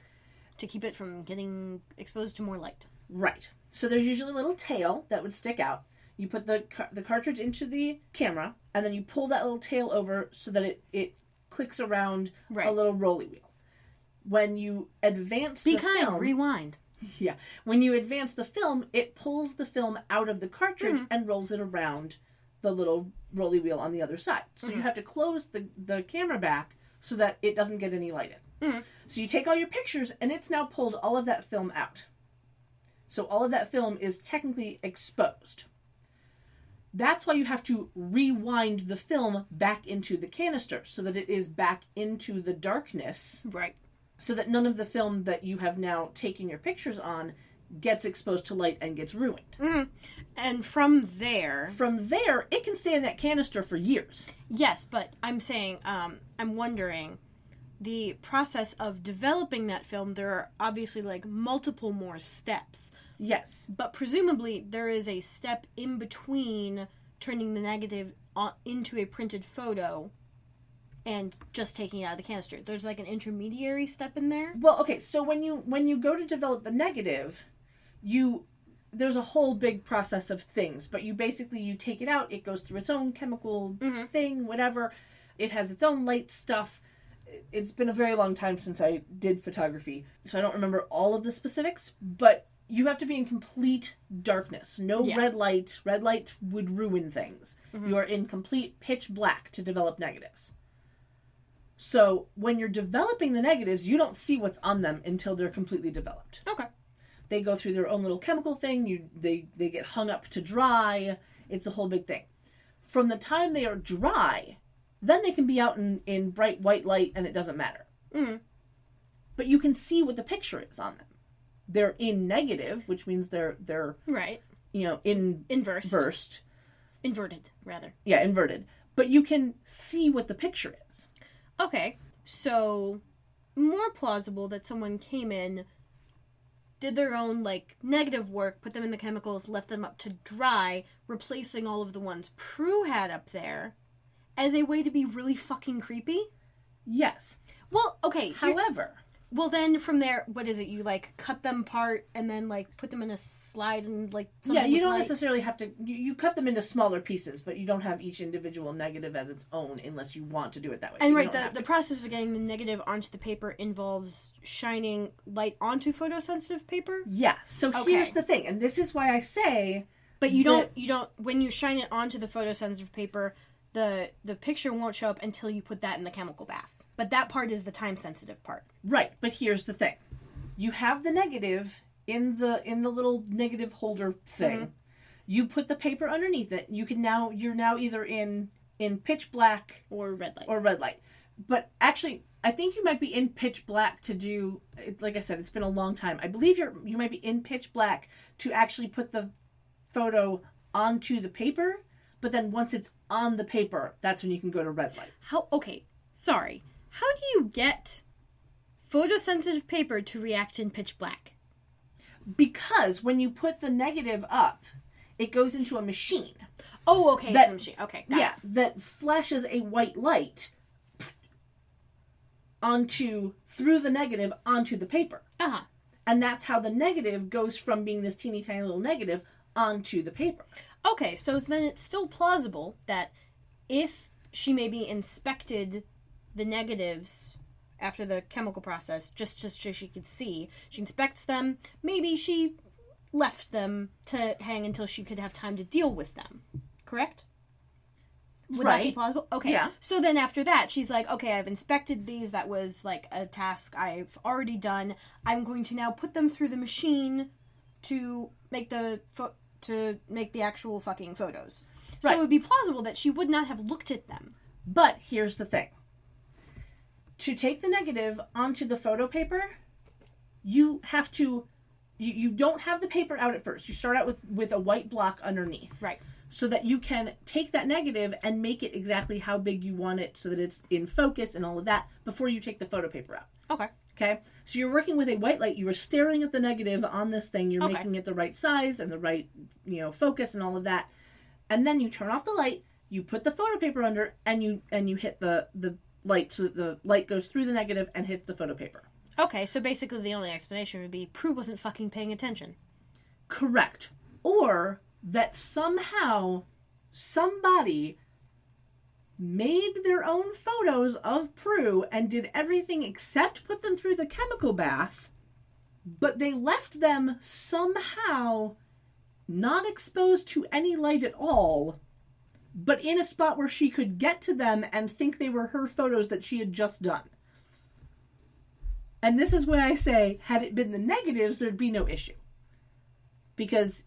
To keep it from getting exposed to more light. Right. So there's usually a little tail that would stick out. You put the cartridge into the camera, and then you pull that little tail over so that it clicks around a little rolly wheel. When you advance the film... rewind. Yeah. When you advance the film, it pulls the film out of the cartridge and rolls it around the little rolly wheel on the other side. So you have to close the camera back so that it doesn't get any light in. So you take all your pictures, and it's now pulled all of that film out. So all of that film is technically exposed. That's why you have to rewind the film back into the canister so that it is back into the darkness. Right. So that none of the film that you have now taken your pictures on gets exposed to light and gets ruined. Mm-hmm. And from there, it can stay in that canister for years. Yes, but I'm saying, I'm wondering, the process of developing that film, there are obviously, like, multiple more steps. Yes. But presumably, there is a step in between turning the negative into a printed photo and just taking it out of the canister. There's, like, an intermediary step in there. Well, okay, so when you go to develop the negative, there's a whole big process of things, but you take it out, it goes through its own chemical thing, whatever. It has its own light stuff. It's been a very long time since I did photography, so I don't remember all of the specifics, but you have to be in complete darkness. No red light. Red light would ruin things. Mm-hmm. You are in complete pitch black to develop negatives. So when you're developing the negatives, you don't see what's on them until they're completely developed. Okay. They go through their own little chemical thing. They get hung up to dry. It's a whole big thing. From the time they are dry, then they can be out in bright white light and it doesn't matter. Mm-hmm. But you can see what the picture is on them. They're in negative, which means they're right. Inversed. Inverted, rather. Yeah, inverted. But you can see what the picture is. Okay, so more plausible that someone came in, did their own, like, negative work, put them in the chemicals, left them up to dry, replacing all of the ones Prue had up there, as a way to be really fucking creepy? Yes. Well, okay. However... Well, then from there, what is it? You, like, cut them apart and then, like, put them in a slide and, like... Yeah, you don't necessarily have to... You cut them into smaller pieces, but you don't have each individual negative as its own unless you want to do it that way. And right, the process of getting the negative onto the paper involves shining light onto photosensitive paper? Yeah, so here's the thing, and this is why I say... But you don't... When you shine it onto the photosensitive paper, the picture won't show up until you put that in the chemical bath. But that part is the time-sensitive part. Right, but here's the thing. You have the negative in the little negative holder thing. Mm-hmm. You put the paper underneath it. You're now either in pitch black or red light. But actually, I think you might be in pitch black to do, like I said, it's been a long time. I believe you might be in pitch black to actually put the photo onto the paper, but then once it's on the paper, that's when you can go to red light. Sorry. How do you get photosensitive paper to react in pitch black? Because when you put the negative up, it goes into a machine. Oh, okay, it's a machine. Okay, got it. That flashes a white light through the negative onto the paper. Uh-huh. And that's how the negative goes from being this teeny tiny little negative onto the paper. Okay, so then it's still plausible that if she maybe inspected the negatives after the chemical process, just so she could see. She inspects them. Maybe she left them to hang until she could have time to deal with them. Correct? Would that be plausible? Okay. Yeah. So then after that, she's like, okay, I've inspected these. That was, like, a task I've already done. I'm going to now put them through the machine to make the actual fucking photos. So it would be plausible that she would not have looked at them. But here's the thing. To take the negative onto the photo paper, you have to... You don't have the paper out at first. You start out with a white block underneath. Right. So that you can take that negative and make it exactly how big you want it so that it's in focus and all of that before you take the photo paper out. Okay? So you're working with a white light. You are staring at the negative on this thing. You're making it the right size and the right, focus and all of that. And then you turn off the light, you put the photo paper under, and you hit the light so that the light goes through the negative and hits the photo paper. Okay, so basically the only explanation would be Prue wasn't fucking paying attention. Correct. Or that somehow somebody made their own photos of Prue and did everything except put them through the chemical bath, but they left them somehow not exposed to any light at all, but in a spot where she could get to them and think they were her photos that she had just done. And this is why I say, had it been the negatives, there'd be no issue. Because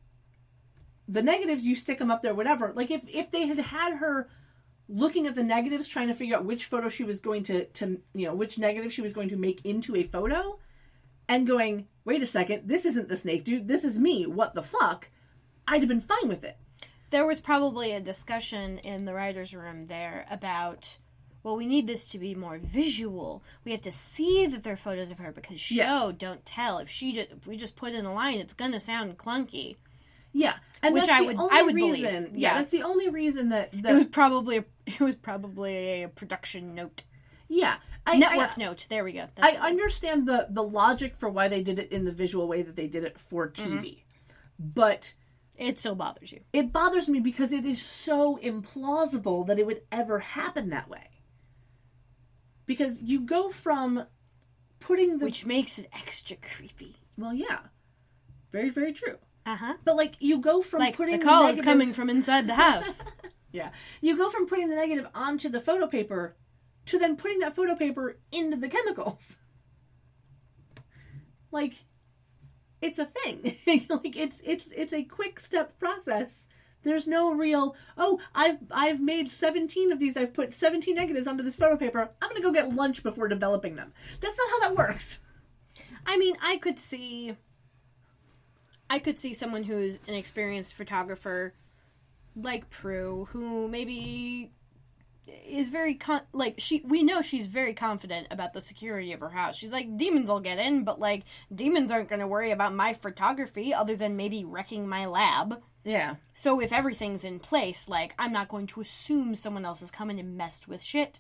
the negatives, you stick them up there, whatever. Like, if they had her looking at the negatives, trying to figure out which photo she was going to which negative she was going to make into a photo, and going, wait a second, this isn't the snake dude, this is me, what the fuck, I'd have been fine with it. There was probably a discussion in the writer's room there about, well, we need this to be more visual. We have to see that they're photos of her, because show, don't tell. If we just put in a line, it's going to sound clunky. Yeah, and which that's I would believe. Yeah, yeah, that's the only reason that it was probably a production note. Yeah, network note. There we go. I understand the logic for why they did it in the visual way that they did it for TV, but it still bothers you. It bothers me because it is so implausible that it would ever happen that way. Because you go from putting which makes it extra creepy. Well, yeah, very, very true. Uh-huh. But, like, you go from putting the call negative... is coming from inside the house. Yeah. You go from putting the negative onto the photo paper to then putting that photo paper into the chemicals. Like, it's a thing. Like, it's a quick step process. There's no real, I've made 17 of these. I've put 17 negatives onto this photo paper. I'm going to go get lunch before developing them. That's not how that works. I mean, I could see someone who's an experienced photographer like Prue, who maybe is very we know she's very confident about the security of her house. She's like, demons will get in, but like demons aren't going to worry about my photography other than maybe wrecking my lab. Yeah. So if everything's in place, like, I'm not going to assume someone else has come in and messed with shit.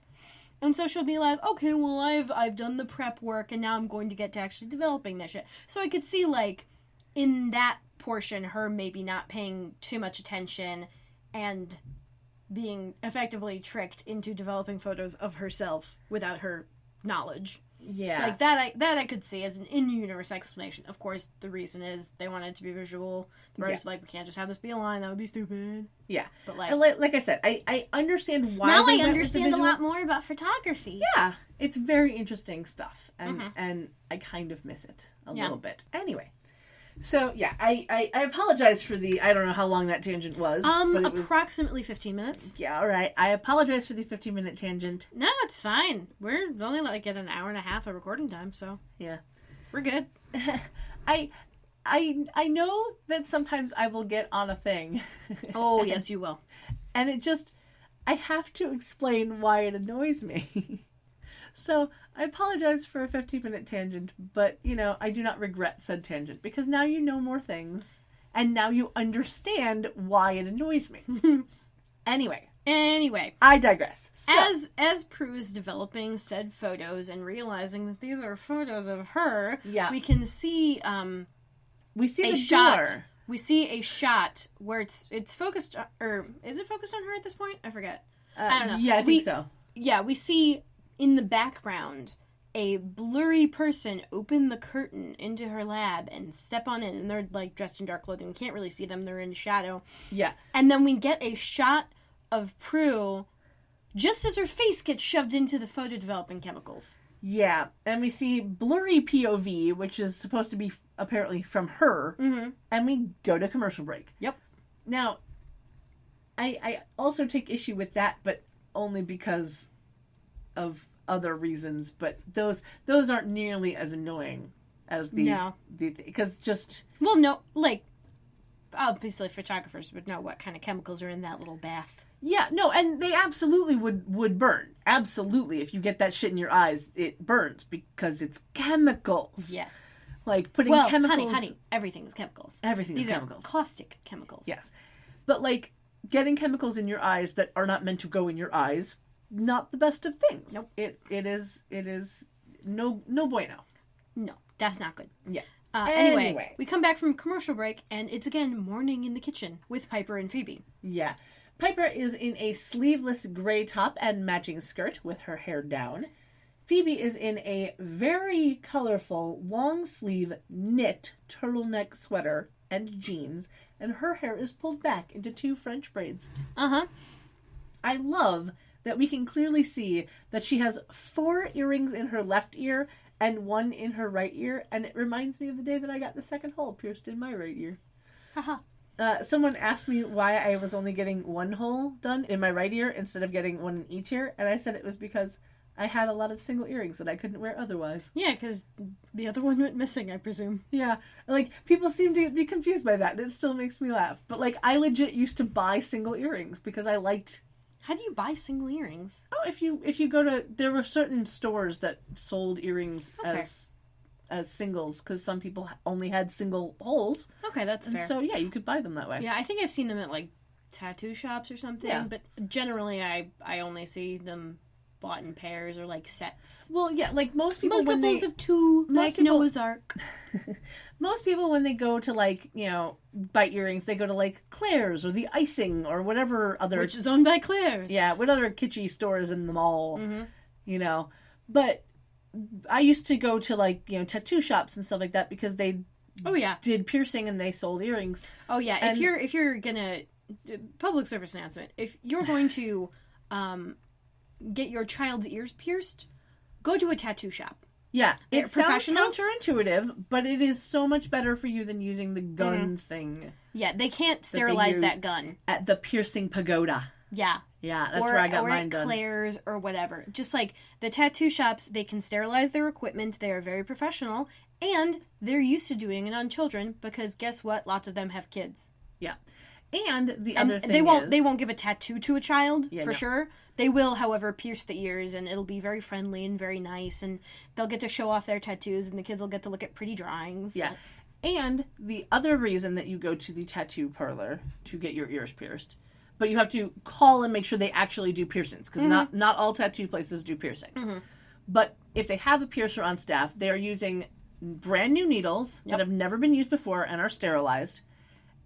And so she'll be like, okay, well, I've done the prep work, and now I'm going to get to actually developing this shit. So I could see, like, in that portion, her maybe not paying too much attention and being effectively tricked into developing photos of herself without her knowledge. Yeah. Like, that I could see as an in-universe explanation. Of course, the reason is they want it to be visual. The writer's like, we can't just have this be a line. That would be stupid. Yeah. But like I said, I understand why now they I went understand with the a visual. lot more about photography. Yeah. It's very interesting stuff. And I kind of miss it a little bit. Anyway. So, yeah, I apologize for I don't know how long that tangent was. But it approximately 15 minutes. Yeah, all right. I apologize for the 15-minute tangent. No, it's fine. We're only like at an hour and a half of recording time, so yeah, we're good. I know that sometimes I will get on a thing. Oh, yes, you will. And I have to explain why it annoys me. So, I apologize for a 15-minute tangent, but, I do not regret said tangent, because now you know more things, and now you understand why it annoys me. Anyway, I digress. So, as Prue is developing said photos and realizing that these are photos of her, we can see we see the shot. door. We see a shot where it's focused, or is it focused on her at this point? I forget. I don't know. Yeah, I think so. Yeah, we see in the background a blurry person open the curtain into her lab and step on in, and they're like dressed in dark clothing. We can't really see them; they're in shadow. Yeah, and then we get a shot of Prue just as her face gets shoved into the photo developing chemicals. Yeah, and we see blurry POV, which is supposed to be apparently from her, and we go to commercial break. Yep. Now, I also take issue with that, but only because of other reasons. But those aren't nearly as annoying as because just obviously photographers would know what kind of chemicals are in that little bath. Yeah, no, and they absolutely would burn. Absolutely. If you get that shit in your eyes, it burns because it's chemicals. Yes. Like putting chemicals... honey, everything's chemicals. Everything is These chemicals. Are caustic chemicals. Yes. But like getting chemicals in your eyes that are not meant to go in your eyes, not the best of things. Nope. It is no bueno. No, that's not good. Yeah. Anyway, we come back from commercial break, and it's again morning in the kitchen with Piper and Phoebe. Yeah. Piper is in a sleeveless gray top and matching skirt with her hair down. Phoebe is in a very colorful long sleeve knit turtleneck sweater and jeans, and her hair is pulled back into 2 French braids. Uh-huh. I love that we can clearly see that she has 4 earrings in her left ear and 1 in her right ear, and it reminds me of the day that I got the second hole pierced in my right ear. Haha. Someone asked me why I was only getting one hole done in my right ear instead of getting one in each ear, and I said it was because I had a lot of single earrings that I couldn't wear otherwise. Yeah, because the other one went missing, I presume. Yeah, like, people seem to be confused by that, and it still makes me laugh. But, like, I legit used to buy single earrings because I liked... How do you buy single earrings? Oh, if you go to... There were certain stores that sold earrings as singles, because some people only had single holes. Okay, that's fair. And so, yeah, you could buy them that way. Yeah, I think I've seen them at, like, tattoo shops or something, Yeah. but generally I only see them bought in pairs or, like, sets. Well, yeah, like, most people Multiples of two, like Noah's Ark. Most people, when they go to, like, you know, buy earrings, they go to, like, Claire's or The Icing or whatever other... Which is owned by Claire's. Yeah, what other kitschy stores in the mall, you know. But I used to go to, like, you know, tattoo shops and stuff like that because they did piercing and they sold earrings. Oh, yeah. And if you're gonna... Public service announcement. If you're going to get your child's ears pierced, go to a tattoo shop. Yeah, it sounds professionals? counterintuitive, but it is so much better for you than using the gun thing. Yeah, they can't sterilize use that gun. At the piercing pagoda. Yeah. Yeah, that's where I got mine done. Or done. at Claire's or whatever. Just like the tattoo shops, they can sterilize their equipment. They are very professional. And they're used to doing it on children because guess what? Lots of them have kids. Yeah. And the other thing they won't give a tattoo to a child, Yeah, for no. sure. They will, however, pierce the ears, and it'll be very friendly and very nice, and they'll get to show off their tattoos, and the kids will get to look at pretty drawings. Yeah. And the other reason that you go to the tattoo parlor to get your ears pierced, but you have to call and make sure they actually do piercings, because not all tattoo places do piercings. But if they have a piercer on staff, they are using brand new needles that have never been used before and are sterilized,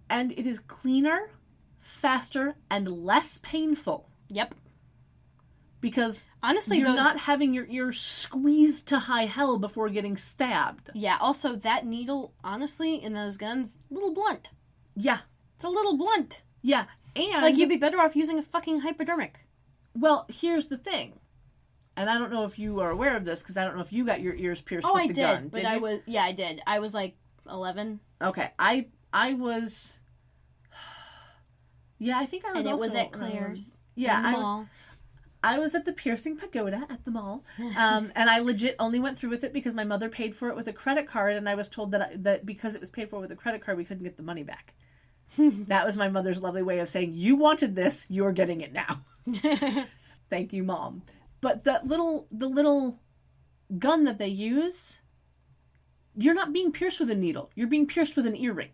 and it is cleaner, faster, and less painful. Yep. Because honestly, you're not having your ear squeezed to high hell before getting stabbed. Yeah, also, that needle, honestly, in those guns, a little blunt. Yeah. It's a little blunt. Yeah. And... like, you'd be better off using a fucking hypodermic. Well, here's the thing. And I don't know if you are aware of this, because I don't know if you got your ears pierced with the gun. But I was... Yeah, I did. I was, like, 11. Okay. I was... Yeah, I think I was and also... it was at Claire's. Yeah, in the mall. I was at the piercing pagoda at the mall, and I legit only went through with it because my mother paid for it with a credit card, and I was told that because it was paid for with a credit card, we couldn't get the money back. That was my mother's lovely way of saying, you wanted this, you're getting it now. Thank you, Mom. But the little gun that they use, you're not being pierced with a needle. You're being pierced with an earring.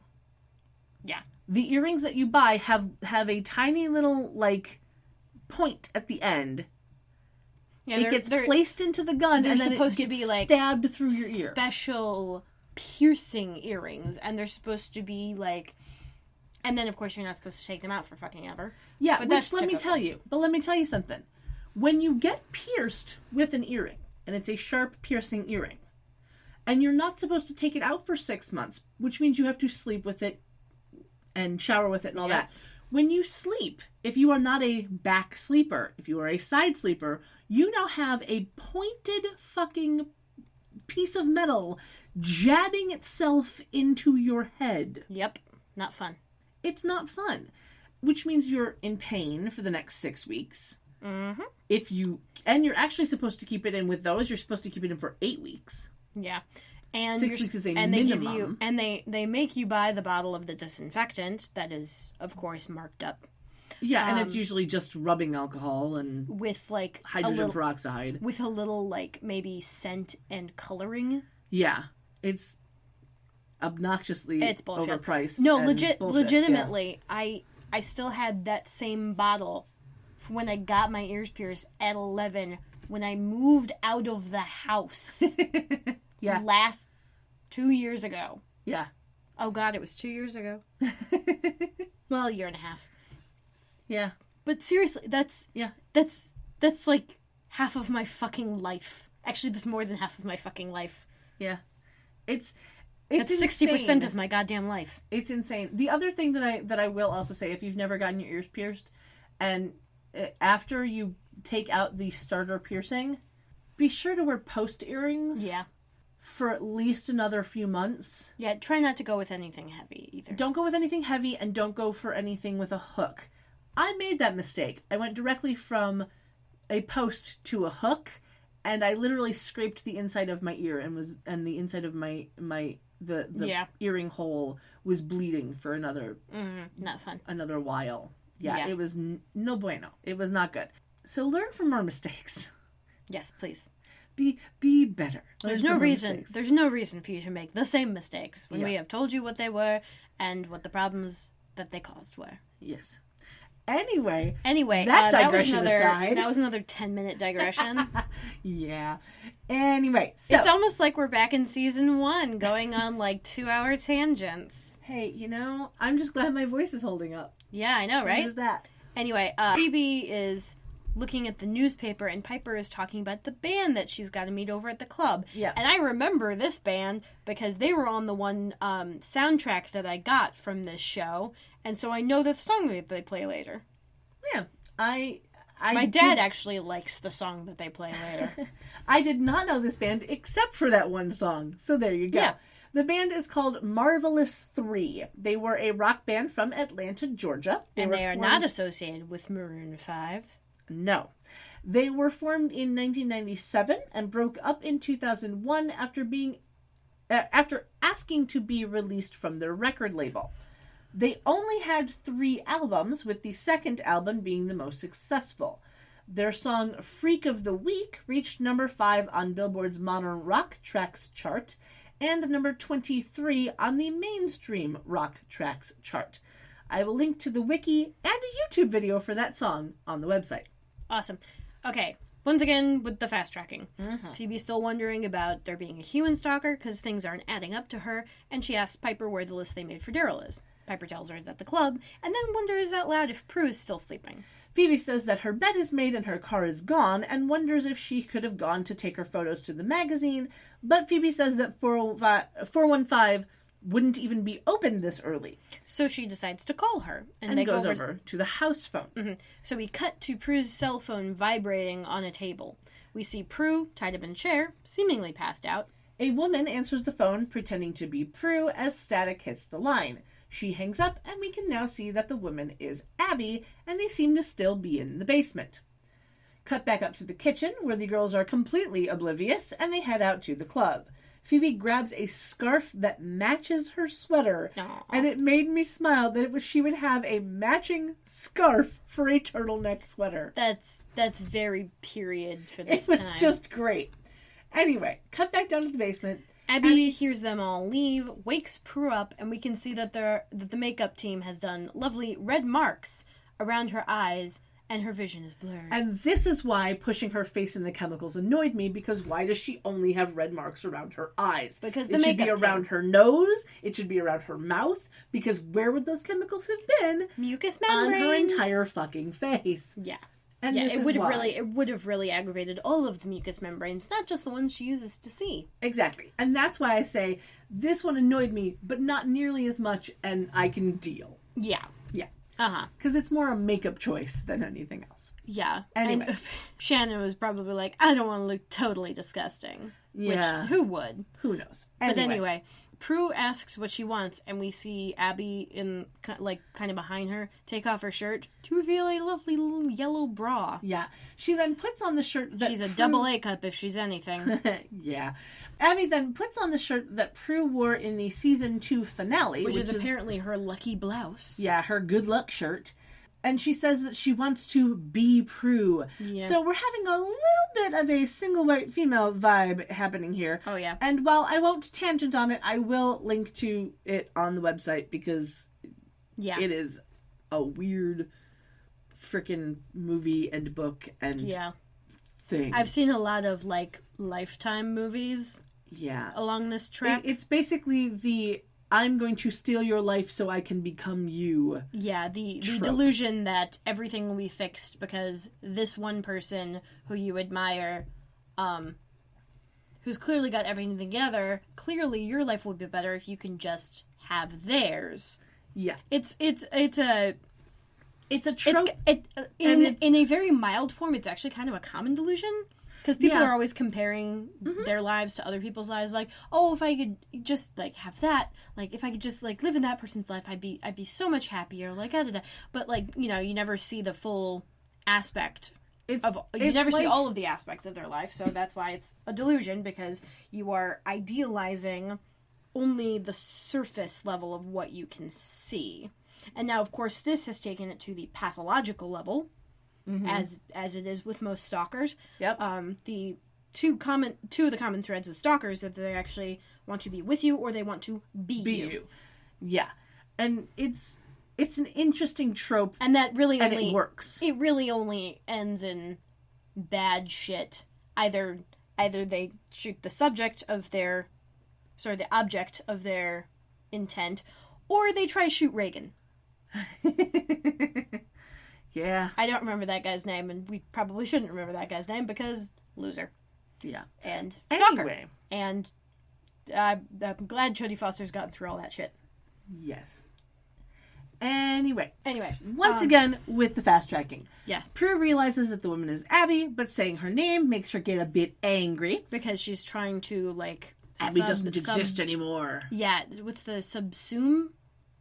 Yeah. The earrings that you buy have a tiny little, like... point at the end. Yeah, it gets placed into the gun and then it gets like stabbed through your ear. Special piercing earrings, and they're supposed to be like, and then of course you're not supposed to take them out for fucking ever. Yeah, but let me tell you something. When you get pierced with an earring, and it's a sharp piercing earring, and you're not supposed to take it out for 6 months, which means you have to sleep with it and shower with it and all that. When you sleep, if you are not a back sleeper, if you are a side sleeper, you now have a pointed fucking piece of metal jabbing itself into your head. Yep. Not fun. It's not fun. Which means you're in pain for the next 6 weeks. Mm-hmm. And you're actually supposed to keep it in with those. You're supposed to keep it in for 8 weeks. Yeah. And 6 weeks is a minimum. They give you, and they make you buy the bottle of the disinfectant that is, of course, marked up. Yeah, and it's usually just rubbing alcohol and with like hydrogen peroxide with a little like maybe scent and coloring. Yeah, it's obnoxiously overpriced. No, legitimately, yeah. I still had that same bottle when I got my ears pierced at 11 when I moved out of the house. Yeah. Last 2 years ago. Yeah. Oh, God, it was 2 years ago. Well, a year and a half. Yeah. But seriously, that's like half of my fucking life. Actually, that's more than half of my fucking life. Yeah. It's 60% of my goddamn life. It's insane. The other thing that I will also say, if you've never gotten your ears pierced, and after you take out the starter piercing, be sure to wear post earrings. Yeah. for at least another few months. Yeah, try not to go with anything heavy either. Don't go with anything heavy, and don't go for anything with a hook. I made that mistake. I went directly from a post to a hook, and I literally scraped the inside of my ear and the inside of the earring hole was bleeding for another not fun. Another while. Yeah. It was no bueno. It was not good. So learn from our mistakes. Yes, please. Be better. There's no reason for you to make the same mistakes when we have told you what they were and what the problems that they caused were. Yes. Anyway, that was another 10-minute digression. Yeah. Anyway, so it's almost like we're back in season 1, going on like 2-hour tangents. Hey, I'm just glad my voice is holding up. Yeah, I know, right? There's that. Anyway, Phoebe is looking at the newspaper, and Piper is talking about the band that she's got to meet over at the club. Yeah. And I remember this band because they were on the one soundtrack that I got from this show, and so I know the song that they play later. Yeah. My dad actually likes the song that they play later. I did not know this band except for that one song. So there you go. Yeah. The band is called Marvelous 3. They were a rock band from Atlanta, Georgia. They are not associated with Maroon 5. No. They were formed in 1997 and broke up in 2001 after asking to be released from their record label. They only had 3 albums, with the second album being the most successful. Their song Freak of the Week reached number 5 on Billboard's Modern Rock Tracks chart and number 23 on the Mainstream Rock Tracks chart. I will link to the wiki and a YouTube video for that song on the website. Awesome. Okay, once again with the fast tracking. Mm-hmm. Phoebe's still wondering about there being a human stalker because things aren't adding up to her, and she asks Piper where the list they made for Daryl is. Piper tells her it's at the club, and then wonders out loud if Prue is still sleeping. Phoebe says that her bed is made and her car is gone, and wonders if she could have gone to take her photos to the magazine, but Phoebe says that 415 wouldn't even be open this early. So she decides to call her. And they goes over to the house phone. Mm-hmm. So we cut to Prue's cell phone vibrating on a table. We see Prue, tied up in a chair, seemingly passed out. A woman answers the phone, pretending to be Prue, as static hits the line. She hangs up, and we can now see that the woman is Abby, and they seem to still be in the basement. Cut back up to the kitchen, where the girls are completely oblivious, and they head out to the club. Phoebe grabs a scarf that matches her sweater, Aww. And it made me smile that she would have a matching scarf for a turtleneck sweater. That's very period for this time. It was just great. Anyway, cut back down to the basement. Abby hears them all leave, wakes Prue up, and we can see that the makeup team has done lovely red marks around her eyes, and her vision is blurred. And this is why pushing her face in the chemicals annoyed me, because why does she only have red marks around her eyes? Because the makeup team. It should be around her nose, it should be around her mouth, because where would those chemicals have been? Mucous membranes. On her entire fucking face. Yeah. And yeah, this it is would have why. it would have really aggravated all of the mucous membranes, not just the ones she uses to see. Exactly. And that's why I say this one annoyed me, but not nearly as much, and I can deal. Yeah. Yeah. Uh-huh. Because it's more a makeup choice than anything else. Yeah. Anyway. And Shannon was probably like, I don't want to look totally disgusting. Yeah. Which, who would? Who knows? But anyway, Prue asks what she wants, and we see Abby in kind of behind her take off her shirt to reveal a lovely little yellow bra. Yeah. She then puts on the shirt that she's a double A cup if she's anything. Yeah. Abby then puts on the shirt that Prue wore in the season 2 finale, which is apparently her lucky blouse. Yeah, her good luck shirt. And she says that she wants to be Prue. Yeah. So we're having a little bit of a single white female vibe happening here. Oh, yeah. And while I won't tangent on it, I will link to it on the website because it is a weird freaking movie and book and thing. I've seen a lot of, Lifetime movies along this track. It's basically the I'm going to steal your life so I can become you. Yeah, the delusion that everything will be fixed because this one person who you admire, who's clearly got everything together, clearly your life would be better if you can just have theirs. Yeah. It's a trope. In a very mild form, it's actually kind of a common delusion. Because people Yeah. are always comparing their lives to other people's lives. Like, oh, if I could just, like, have that, like, if I could just, like, live in that person's life, I'd be so much happier, like, da-da-da. But, like, you know, you never see the full aspect you never see all of the aspects of their life, so that's why it's a delusion, because you are idealizing only the surface level of what you can see. And now, of course, this has taken it to the pathological level, as it is with most stalkers. Yep. The two of the common threads with stalkers is that they actually want to be with you or they want to be you. Yeah. And it's an interesting trope, And that really and only it works. It really only ends in bad shit. Either they shoot the object of their intent, or they try to shoot Reagan. Yeah. I don't remember that guy's name, and we probably shouldn't remember that guy's name because loser. Yeah. And stalker. Anyway. And I'm glad Jodie Foster's gotten through all that shit. Yes. Anyway. Once again, with the fast tracking. Yeah. Prue realizes that the woman is Abby, but saying her name makes her get a bit angry. Because she's trying to, like... Abby doesn't exist anymore. Yeah, what's the subsume?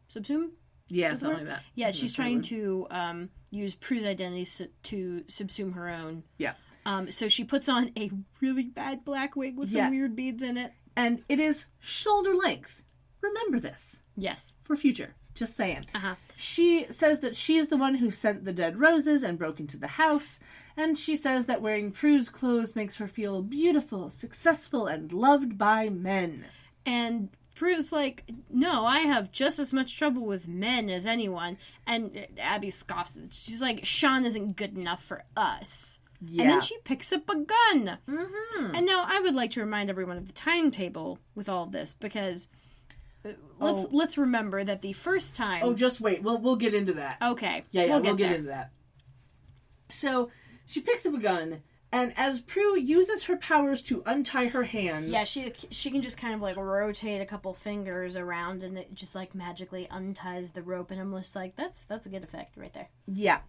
Subsume? Yeah, What's the something word? like that. Yeah, she's trying to use Prue's identity to subsume her own. Yeah. So she puts on a really bad black wig with some weird beads in it. And it is shoulder length. Remember this. Yes. For future. Just saying. Uh-huh. She says that she's the one who sent the dead roses and broke into the house. And she says that wearing Prue's clothes makes her feel beautiful, successful, and loved by men. And Prue's like, no, I have just as much trouble with men as anyone. And Abby scoffs. She's like, Sean isn't good enough for us. Yeah. And then she picks up a gun. Mm-hmm. And now I would like to remind everyone of the timetable with all of this, because let's remember that the first time... Oh, just wait. We'll get into that. Okay. Yeah, we'll get there. into that. So, she picks up a gun, and as Prue uses her powers to untie her hands... Yeah, she can just kind of, like, rotate a couple fingers around, and it just, like, magically unties the rope, and I'm just like, that's a good effect right there. Yeah.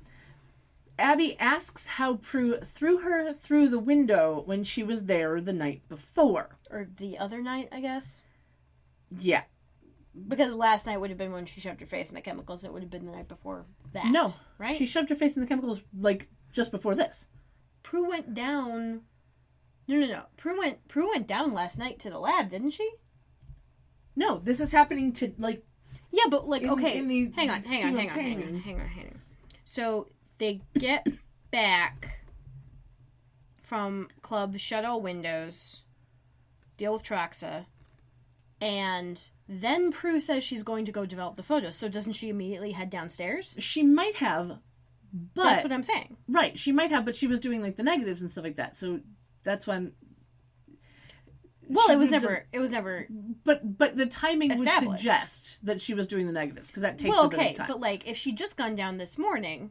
Abby asks how Prue threw her through the window when she was there the night before. Or the other night, I guess. Yeah. Because last night would have been when she shoved her face in the chemicals, and it would have been the night before that. No. Right? She shoved her face in the chemicals, like, just before this. Prue went down... No. Prue went down last night to the lab, didn't she? No, this is happening to, like... Yeah, but, like, okay. in the hang on. So, they get back from Club Shuttle Windows, deal with Troxa, and then Prue says she's going to go develop the photos. So doesn't she immediately head downstairs? She might have, but... That's what I'm saying. Right, she might have, but she was doing, like, the negatives and stuff like that, so that's why I'm... Well, it was never... But the timing would established. suggest that she was doing the negatives, because that takes Well, a bit okay, of time. but, like, if she'd just gone down this morning,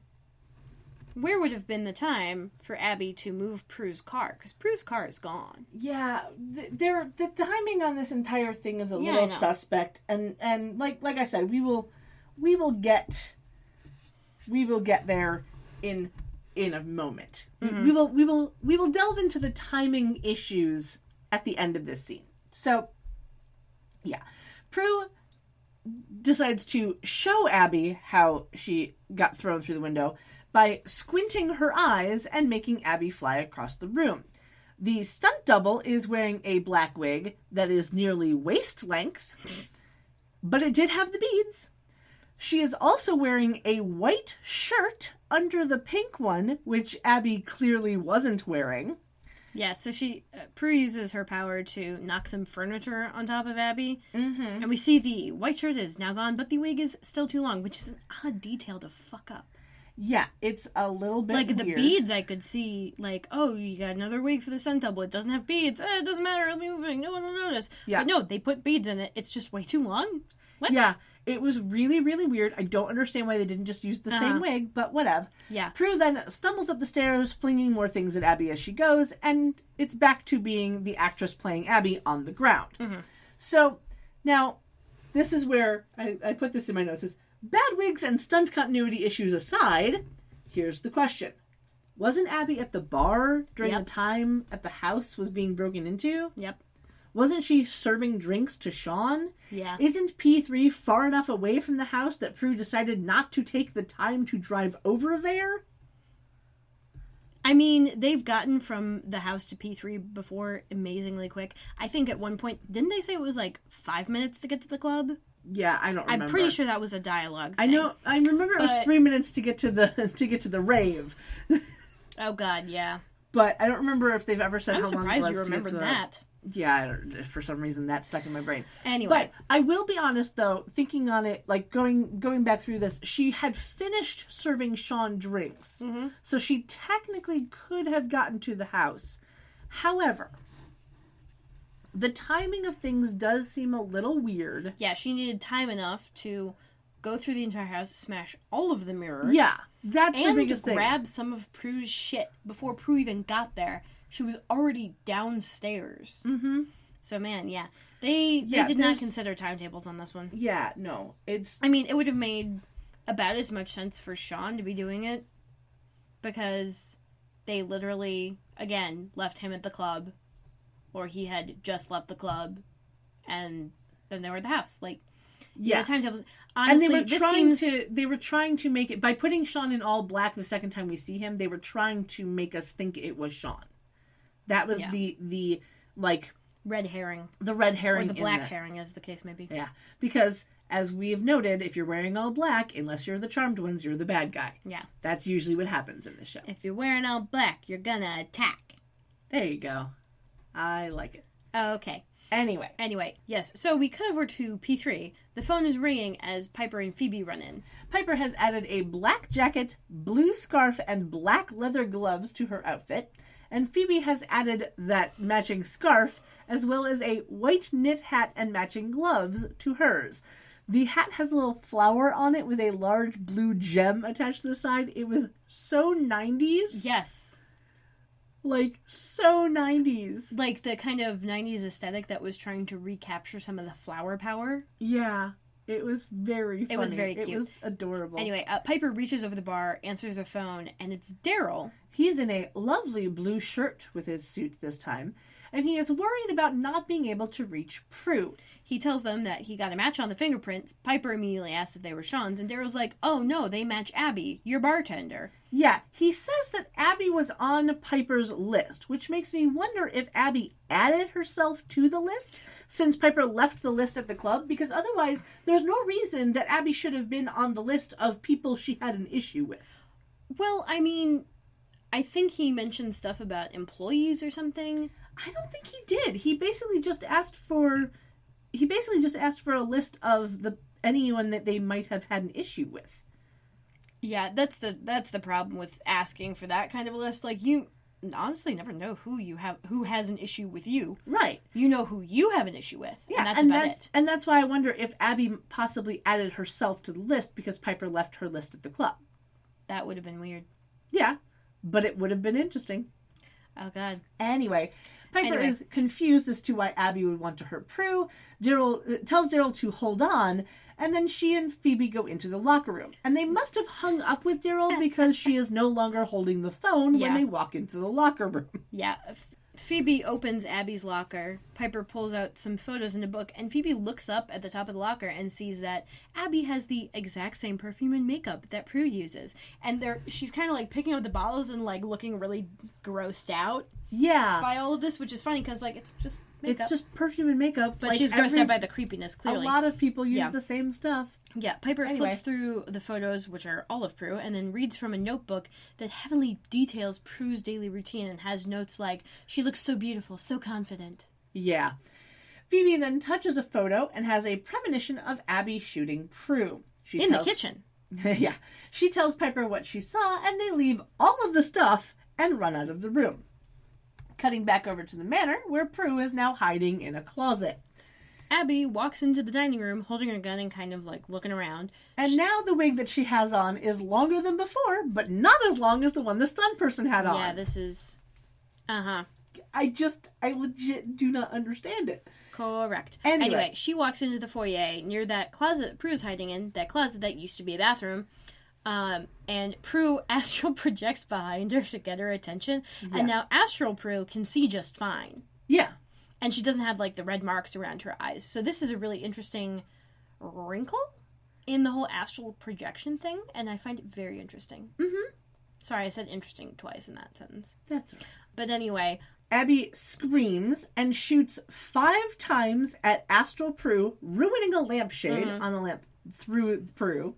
where would have been the time for Abby to move Prue's car? Because Prue's car is gone. Yeah, the timing on this entire thing is a Yeah, little I know. suspect, and like I said, we will get there in a moment. Mm-hmm. We will delve into the timing issues at the end of this scene. So, yeah, Prue decides to show Abby how she got thrown through the window by squinting her eyes and making Abby fly across the room. The stunt double is wearing a black wig that is nearly waist length, but it did have the beads. She is also wearing a white shirt under the pink one, which Abby clearly wasn't wearing. Yeah, so Prue uses her power to knock some furniture on top of Abby. Mm-hmm. And we see the white shirt is now gone, but the wig is still too long, which is an odd detail to fuck up. Yeah, it's a little bit like, weird. the beads I could see, like, oh, you got another wig for the stunt double. It doesn't have beads. It doesn't matter. It'll be moving. No one will notice. Yeah. But no, they put beads in it. It's just way too long. What? Yeah, it was really, really weird. I don't understand why they didn't just use the same wig, but whatever. Yeah. Prue then stumbles up the stairs, flinging more things at Abby as she goes, and it's back to being the actress playing Abby on the ground. Mm-hmm. So, now, this is where, I put this in my notes, is bad wigs and stunt continuity issues aside, here's the question. Wasn't Abby at the bar during Yep. the time at the house was being broken into? Yep. Wasn't she serving drinks to Sean? Yeah. Isn't P3 far enough away from the house that Prue decided not to take the time to drive over there? I mean, they've gotten from the house to P3 before amazingly quick. I think at one point, didn't they say it was like 5 minutes to get to the club? Yeah, I don't remember. I'm pretty sure that was a dialogue thing. I know. I remember it was But- 3 minutes to get to the rave, Oh, God, yeah. but I don't remember if they've ever said I'm how long it surprised was you to get remembered to the- that. Yeah, I don't, for some reason that stuck in my brain. Anyway. But I will be honest, though, thinking on it, like going back through this, she had finished serving Sean drinks, so she technically could have gotten to the house. However, the timing of things does seem a little weird. Yeah, she needed time enough to go through the entire house, smash all of the mirrors. Yeah, that's the And biggest thing. grab some of Prue's shit before Prue even got there. She was already downstairs. Mm-hmm. So, man, yeah. They Yeah, did not there's- consider timetables on this one. Yeah, no, it's I mean, it would have made about as much sense for Sean to be doing it because they literally, again, left him at the club, or he had just left the club, and then they were at the house. Like, yeah. the timetables. And Honestly, they were this trying seems they were trying to make it by putting Sean in all black the second time we see him. They were trying to make us think it was Sean. That was Yeah. the like red herring, the red or herring the in black the- herring, as the case may be. Yeah, because as we have noted, if you're wearing all black, unless you're the charmed ones, you're the bad guy. Yeah. That's usually what happens in this show. If you're wearing all black, you're gonna attack. There you go. I like it. Okay. Anyway, Yes. So we cut over to P3. The phone is ringing as Piper and Phoebe run in. Piper has added a black jacket, blue scarf, and black leather gloves to her outfit. And Phoebe has added that matching scarf, as well as a white knit hat and matching gloves to hers. The hat has a little flower on it with a large blue gem attached to the side. It was so 90s. Yes. Like, so 90s. Like the kind of 90s aesthetic that was trying to recapture some of the flower power. Yeah. It was very funny. It was very It cute. was adorable. Anyway, Piper reaches over the bar, answers the phone, and it's Daryl. He's in a lovely blue shirt with his suit this time, and he is worried about not being able to reach Prue. He tells them that he got a match on the fingerprints. Piper immediately asks if they were Sean's, and Daryl's like, oh no, they match Abby, your bartender. Yeah, he says that Abby was on Piper's list, which makes me wonder if Abby added herself to the list since Piper left the list at the club, because otherwise there's no reason that Abby should have been on the list of people she had an issue with. Well, I mean, I think he mentioned stuff about employees or something. I don't think he did. He basically just asked for a list of anyone that they might have had an issue with. Yeah, that's the problem with asking for that kind of a list. Like, you honestly never know who has an issue with you. Right. You know who you have an issue with. Yeah, and that's about it. And that's why I wonder if Abby possibly added herself to the list because Piper left her list at the club. That would have been weird. Yeah, but it would have been interesting. Oh, God. Anyway, Piper is confused as to why Abby would want to hurt Prue. Daryl tells Daryl to hold on, and then she and Phoebe go into the locker room. And they must have hung up with Daryl because she is no longer holding the phone when Yeah. they walk into the locker room. Yeah. Phoebe opens Abby's locker. Piper pulls out some photos in a book, and Phoebe looks up at the top of the locker and sees that Abby has the exact same perfume and makeup that Prue uses. And she's kind of like picking up the bottles and like looking really grossed out Yeah. by all of this, which is funny because like it's just makeup. It's just perfume and makeup. But she's grossed out by the creepiness, clearly. A lot of people use Yeah. the same stuff. Yeah, Piper Anyway. flips through the photos, which are all of Prue, and then reads from a notebook that heavily details Prue's daily routine and has notes like, she looks so beautiful, so confident. Yeah. Phoebe then touches a photo and has a premonition of Abby shooting Prue. In the kitchen. Yeah. She tells Piper what she saw, and they leave all of the stuff and run out of the room. Cutting back over to the manor, where Prue is now hiding in a closet. Abby walks into the dining room holding her gun and kind of like looking around. And now the wig that she has on is longer than before, but not as long as the one the stunt person had on. Yeah, this is... Uh-huh. I legit do not understand it. Correct. Anyway. She walks into the foyer near that closet Prue's hiding in, that closet that used to be a bathroom. And Prue astral projects behind her to get her attention. Yeah. And now astral Prue can see just fine. Yeah. And she doesn't have, like, the red marks around her eyes. So this is a really interesting wrinkle in the whole astral projection thing. And I find it very interesting. Mm-hmm. Sorry, I said interesting twice in that sentence. That's right. But anyway, Abby screams and shoots 5 times at astral Prue, ruining a lampshade on the lamp through Prue.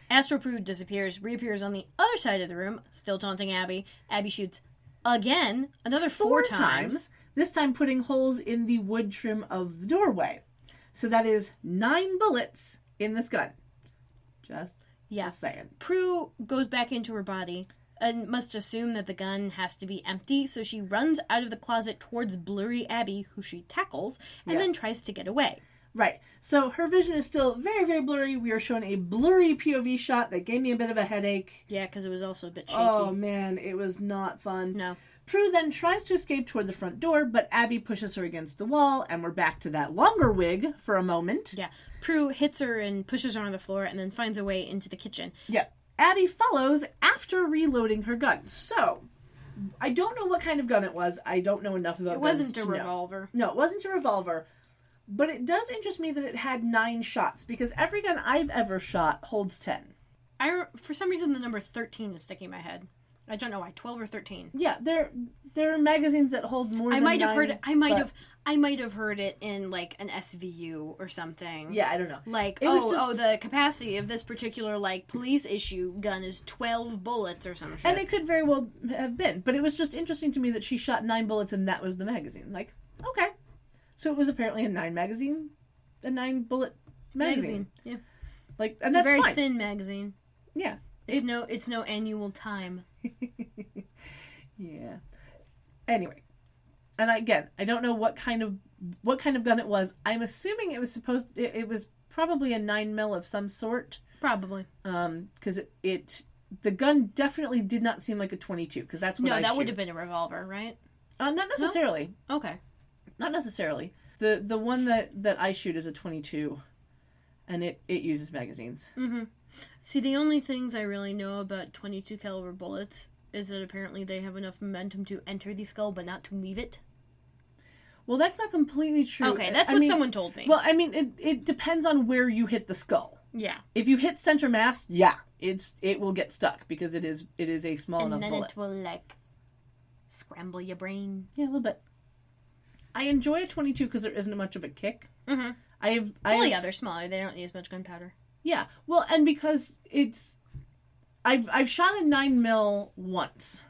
astral Prue disappears, reappears on the other side of the room, still taunting Abby. Abby shoots again, another 4 times. This time putting holes in the wood trim of the doorway. So that is 9 bullets in this gun. Just saying. Prue goes back into her body and must assume that the gun has to be empty, so she runs out of the closet towards blurry Abby, who she tackles, and then tries to get away. Right. So her vision is still very, very blurry. We are shown a blurry POV shot that gave me a bit of a headache. Yeah, because it was also a bit shaky. Oh, man. It was not fun. No. Prue then tries to escape toward the front door, but Abby pushes her against the wall, and we're back to that longer wig for a moment. Yeah. Prue hits her and pushes her on the floor and then finds a way into the kitchen. Yeah. Abby follows after reloading her gun. So, I don't know what kind of gun it was. I don't know enough about guns. It wasn't a revolver. No, it wasn't a revolver. But it does interest me that it had 9 shots, because every gun I've ever shot holds 10. For some reason, the number 13 is sticking in my head. I don't know why. 12 or 13. Yeah, there are magazines that hold more than 9. I might have heard it in like an SVU or something. Yeah, I don't know. Like, the capacity of this particular like police issue gun is 12 bullets or some shit. And it could very well have been, but it was just interesting to me that she shot 9 bullets and that was the magazine. Like, okay. So it was apparently a 9 bullet magazine. Yeah. Like, and it's that's a very fine. thin magazine. Yeah. It's no annual time. Yeah. Anyway, and again, I don't know what kind of gun it was. I'm assuming it was it was probably a 9mm of some sort. Probably. Because the gun definitely did not seem like a 22. Because that's what I shoot. No, that would have been a revolver, right? Not necessarily. No? Okay. Not necessarily. The one that I shoot is a 22, and it uses magazines. Mm-hmm. See, the only things I really know about 22 caliber bullets is that apparently they have enough momentum to enter the skull, but not to leave it. Well, that's not completely true. Okay, that's what someone told me. Well, I mean, it depends on where you hit the skull. Yeah. If you hit center mass, it will get stuck because it is a small enough bullet. And then it will like scramble your brain. Yeah, a little bit. I enjoy a 22 because there isn't much of a kick. Mm-hmm. They're smaller. They don't need as much gunpowder. Yeah, well, and because I've shot a 9mm once.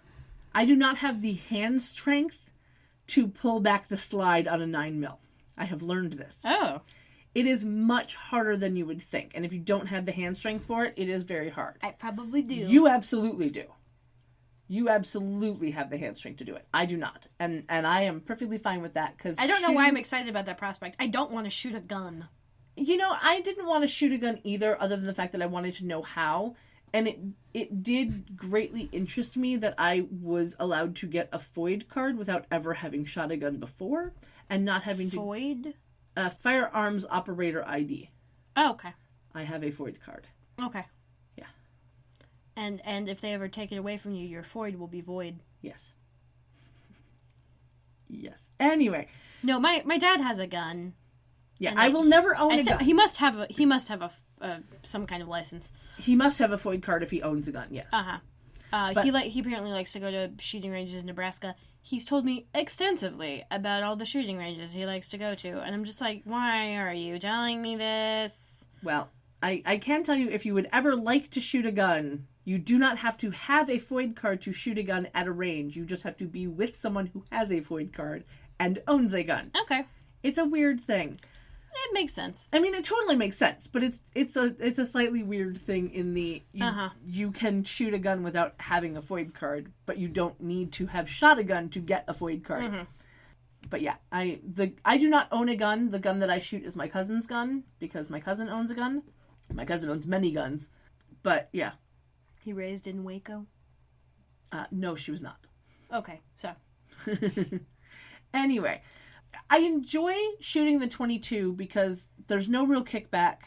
I do not have the hand strength to pull back the slide on a 9mm. I have learned this. Oh. It is much harder than you would think, and if you don't have the hand strength for it, it is very hard. I probably do. You absolutely do. You absolutely have the hand strength to do it. I do not, and I am perfectly fine with that because I don't know why I'm excited about that prospect. I don't want to shoot a gun. You know, I didn't want to shoot a gun either, other than the fact that I wanted to know how. And it did greatly interest me that I was allowed to get a FOID card without ever having shot a gun before, and not having to... FOID? Firearms Operator ID. Oh, okay. I have a FOID card. Okay. Yeah. And if they ever take it away from you, your FOID will be void. Yes. Yes. Anyway. No, my dad has a gun. Yeah, I will never own a gun. He must have some kind of license. He must have a FOID card if he owns a gun. Yes. He apparently likes to go to shooting ranges in Nebraska. He's told me extensively about all the shooting ranges he likes to go to, and I'm just like, why are you telling me this? Well, I can tell you, if you would ever like to shoot a gun, you do not have to have a FOID card to shoot a gun at a range. You just have to be with someone who has a FOID card and owns a gun. Okay. It's a weird thing. It makes sense. I mean, it totally makes sense, but it's a slightly weird thing in the you can shoot a gun without having a FOID card, but you don't need to have shot a gun to get a FOID card. Mm-hmm. But yeah, I do not own a gun. The gun that I shoot is my cousin's gun because my cousin owns a gun. My cousin owns many guns, but yeah. He raised in Waco? No, she was not. Okay, so. Anyway. I enjoy shooting the 22 because there's no real kickback,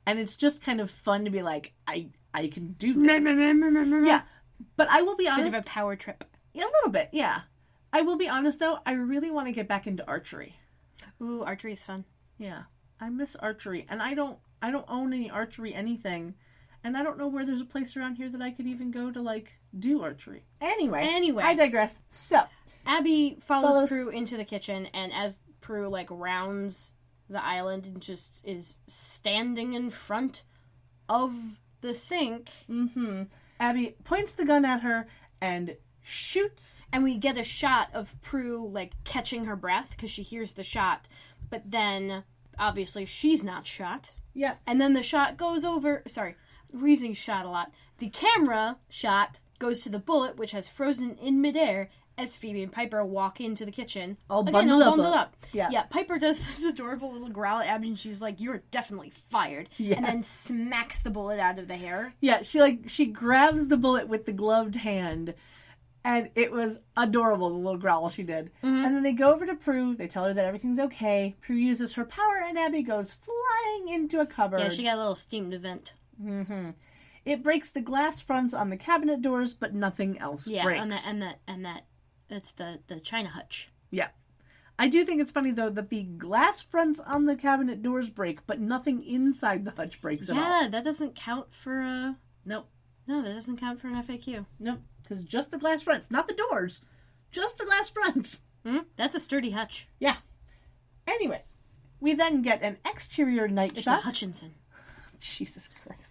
and it's just kind of fun to be like, I I can do this. Yeah. But I will be Bit honest. of a power trip. A little bit, yeah. I will be honest, though. I really want to get back into archery. Ooh, archery is fun. Yeah. I miss archery. And I don't own any archery anything. And I don't know where there's a place around here that I could even go to, like, do archery. Anyway. I digress. So. Abby follows Prue into the kitchen, and as Prue, like, rounds the island and just is standing in front of the sink. Mm-hmm. Abby points the gun at her and shoots. And we get a shot of Prue, like, catching her breath because she hears the shot. But then, obviously, she's not shot. Yeah. And then the shot goes over... Sorry, we're using shot a lot. The camera shot goes to the bullet, which has frozen in midair as Phoebe and Piper walk into the kitchen. All bundled up. Yeah, Piper does this adorable little growl at Abby, and she's like, "You're definitely fired." Yeah. And then smacks the bullet out of the hair. Yeah, she grabs the bullet with the gloved hand, and it was adorable, the little growl she did. Mm-hmm. And then they go over to Prue, they tell her that everything's okay. Prue uses her power, and Abby goes flying into a cupboard. Yeah, she got a little steamed vent. Mm-hmm. It breaks the glass fronts on the cabinet doors, but nothing else breaks. and that's the china hutch. Yeah. I do think it's funny, though, that the glass fronts on the cabinet doors break, but nothing inside the hutch breaks at all. Yeah, that doesn't count for a... Nope. No, that doesn't count for an FAQ. Nope, because just the glass fronts, not the doors. Just the glass fronts. Mm-hmm. That's a sturdy hutch. Yeah. Anyway, we then get an exterior night shot. It's a Hutchinson. Jesus Christ.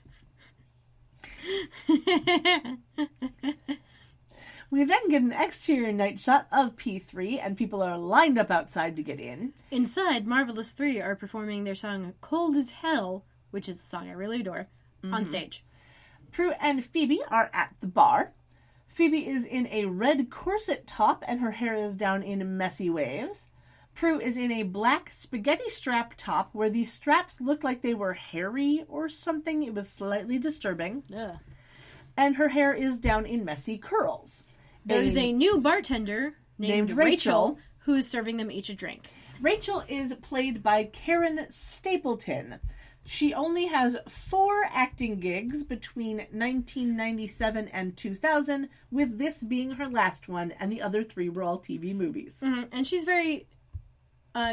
We then get an exterior night shot of P3, and people are lined up outside to get in. Inside, Marvelous 3 are performing their song Cold as Hell, which is a song I really adore, on stage. Prue and Phoebe are at the bar. Phoebe is in a red corset top, and her hair is down in messy waves. Prue is in a black spaghetti strap top, where the straps looked like they were hairy or something. It was slightly disturbing. Yeah. And her hair is down in messy curls. There is a new bartender named Rachel who is serving them each a drink. Rachel is played by Karen Stapleton. She only has 4 acting gigs between 1997 and 2000, with this being her last one, and the other 3 were all TV movies. Mm-hmm. And she's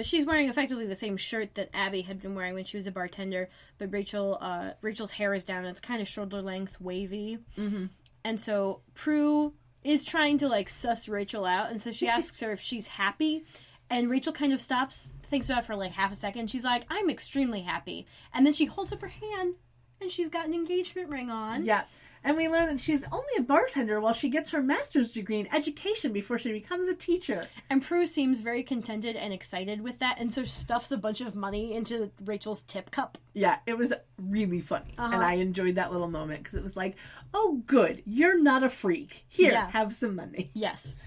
she's wearing effectively the same shirt that Abby had been wearing when she was a bartender, but Rachel's hair is down and it's kind of shoulder length, wavy. Mm-hmm. And so Prue is trying to, like, suss Rachel out, and so she asks her if she's happy, and Rachel kind of stops, thinks about it for, like, half a second. She's like, "I'm extremely happy." And then she holds up her hand, and she's got an engagement ring on. Yeah. And we learn that she's only a bartender while she gets her master's degree in education before she becomes a teacher. And Prue seems very contented and excited with that, and so stuffs a bunch of money into Rachel's tip cup. Yeah, it was really funny. And I enjoyed that little moment because it was like, oh, good, you're not a freak. Here, have some money. Yes.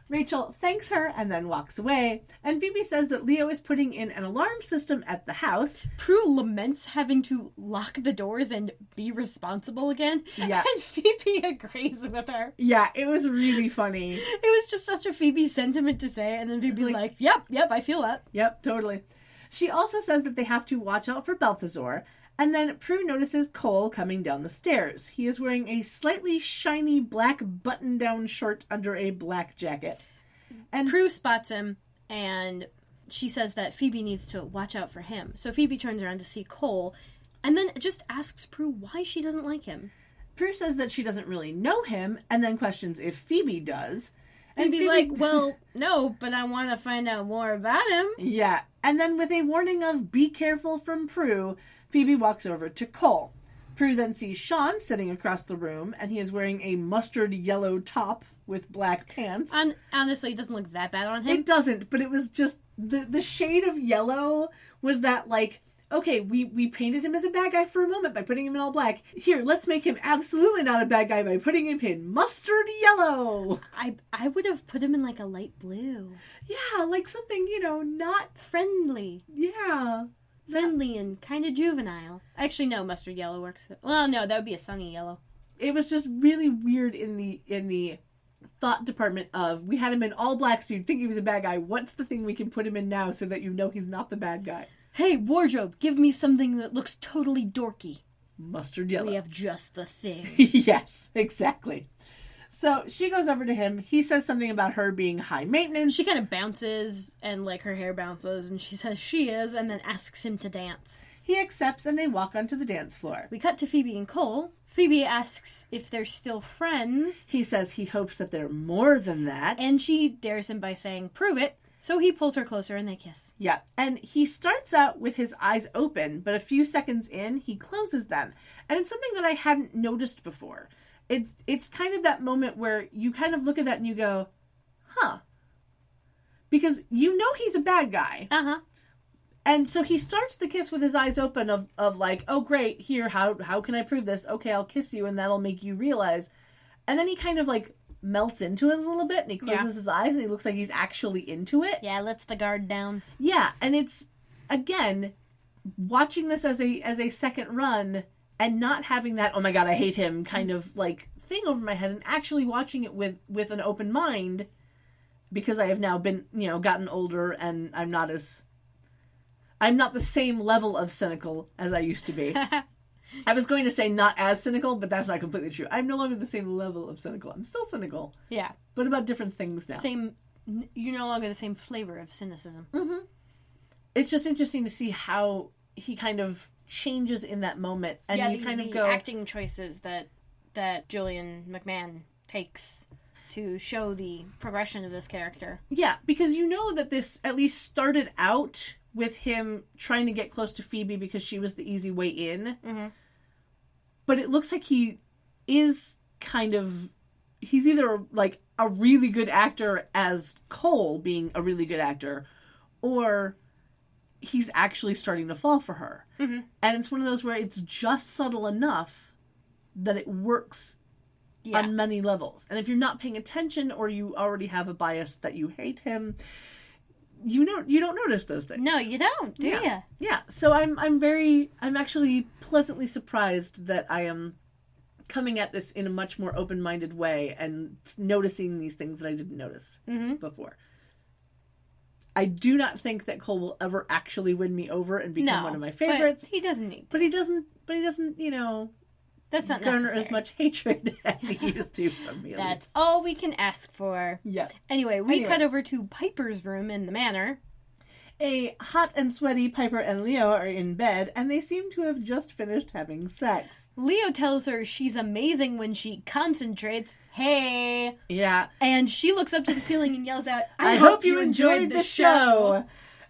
Rachel thanks her and then walks away, and Phoebe says that Leo is putting in an alarm system at the house. Prue laments having to lock the doors and be responsible again. Yeah. And Phoebe agrees with her. Yeah, it was really funny. It was just such a Phoebe sentiment to say, and then Phoebe's like, yep, I feel that. Yep, totally. She also says that they have to watch out for Balthazar, and then Prue notices Cole coming down the stairs. He is wearing a slightly shiny black button-down shirt under a black jacket. And Prue spots him, and she says that Phoebe needs to watch out for him. So Phoebe turns around to see Cole, and then just asks Prue why she doesn't like him. Prue says that she doesn't really know him, and then questions if Phoebe does. And Phoebe's like, well, no, but I want to find out more about him. Yeah, and then with a warning of be careful from Prue, Phoebe walks over to Cole. Prue then sees Sean sitting across the room, and he is wearing a mustard yellow top with black pants. Honestly, it doesn't look that bad on him. It doesn't, but it was just, the shade of yellow was that, like, okay, we painted him as a bad guy for a moment by putting him in all black. Here, let's make him absolutely not a bad guy by putting him in mustard yellow. I would have put him in, like, a light blue. Yeah, like something, not... Friendly. Yeah. Friendly and kind of juvenile. Actually, no, mustard yellow works. Well, no, that would be a sunny yellow. It was just really weird in the thought department of, we had him in all black so you'd think he was a bad guy. What's the thing we can put him in now so that you know he's not the bad guy? Hey, wardrobe, give me something that looks totally dorky. mustard yellow. We have just the thing. Yes, exactly. So she goes over to him. He says something about her being high maintenance. She kind of bounces, and like her hair bounces, and she says she is, and then asks him to dance. He accepts, and they walk onto the dance floor. We cut to Phoebe and Cole. Phoebe asks if they're still friends. He says he hopes that they're more than that. And she dares him by saying, prove it. So he pulls her closer and they kiss. Yeah, and he starts out with his eyes open, but a few seconds in, he closes them. And it's something that I hadn't noticed before. It's kind of that moment where you kind of look at that and you go, huh. Because you know he's a bad guy. Uh-huh. And so he starts the kiss with his eyes open of like, oh great, here, how can I prove this? Okay, I'll kiss you and that'll make you realize. And then he kind of like melts into it a little bit and he closes his eyes and he looks like he's actually into it. Yeah, lets the guard down. Yeah, and it's, again, watching this as a second run and not having that, oh my god, I hate him kind of like thing over my head, and actually watching it with an open mind, because I have now been, gotten older and I'm not the same level of cynical as I used to be. I was going to say not as cynical, but that's not completely true. I'm no longer the same level of cynical. I'm still cynical. Yeah. But about different things now. You're no longer the same flavor of cynicism. Mm-hmm. It's just interesting to see how he kind of changes in that moment. And you kind of go... acting choices that Julian McMahon takes to show the progression of this character. Yeah, because you know that this at least started out with him trying to get close to Phoebe because she was the easy way in. Mm-hmm. But it looks like he is kind of... He's either like a really good actor as Cole being a really good actor, or he's actually starting to fall for her. Mm-hmm. And it's one of those where it's just subtle enough that it works on many levels. And if you're not paying attention, or you already have a bias that you hate him, you don't notice those things. No, you don't, do you? Yeah. So I'm actually pleasantly surprised that I am coming at this in a much more open-minded way and noticing these things that I didn't notice before. I do not think that Cole will ever actually win me over and become one of my favorites. But he doesn't need to. But he doesn't, that's not garner necessary. as much hatred as he used to from me. That's all we can ask for. Yeah. Anyway, we cut over to Piper's room in the manor. A hot and sweaty Piper and Leo are in bed, and they seem to have just finished having sex. Leo tells her she's amazing when she concentrates. Hey! Yeah. And she looks up to the ceiling and yells out, I hope you enjoyed the show!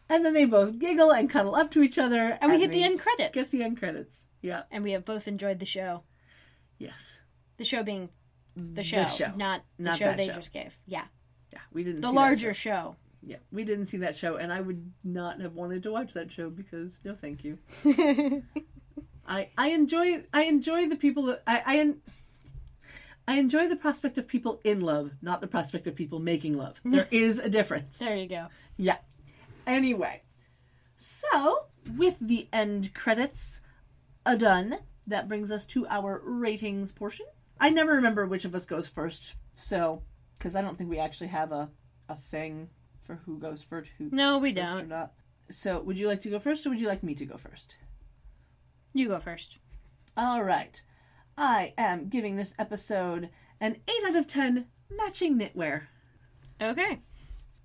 And then they both giggle and cuddle up to each other. And we hit the end credits. Get the end credits. Yeah. And we have both enjoyed the show. Yes. The show being the show. Not the show they just gave. Yeah. Yeah, we didn't see the larger show. Yeah, we didn't see that show, and I would not have wanted to watch that show because no, thank you. I enjoy the people that I enjoy the prospect of people in love, not the prospect of people making love. There is a difference. There you go. Yeah. Anyway, so with the end credits done, that brings us to our ratings portion. I never remember which of us goes first, so because I don't think we actually have a thing for who goes first. No, we don't. Or not. So, would you like to go first, or would you like me to go first? You go first. All right. I am giving this episode an 8 out of 10 matching knitwear. Okay.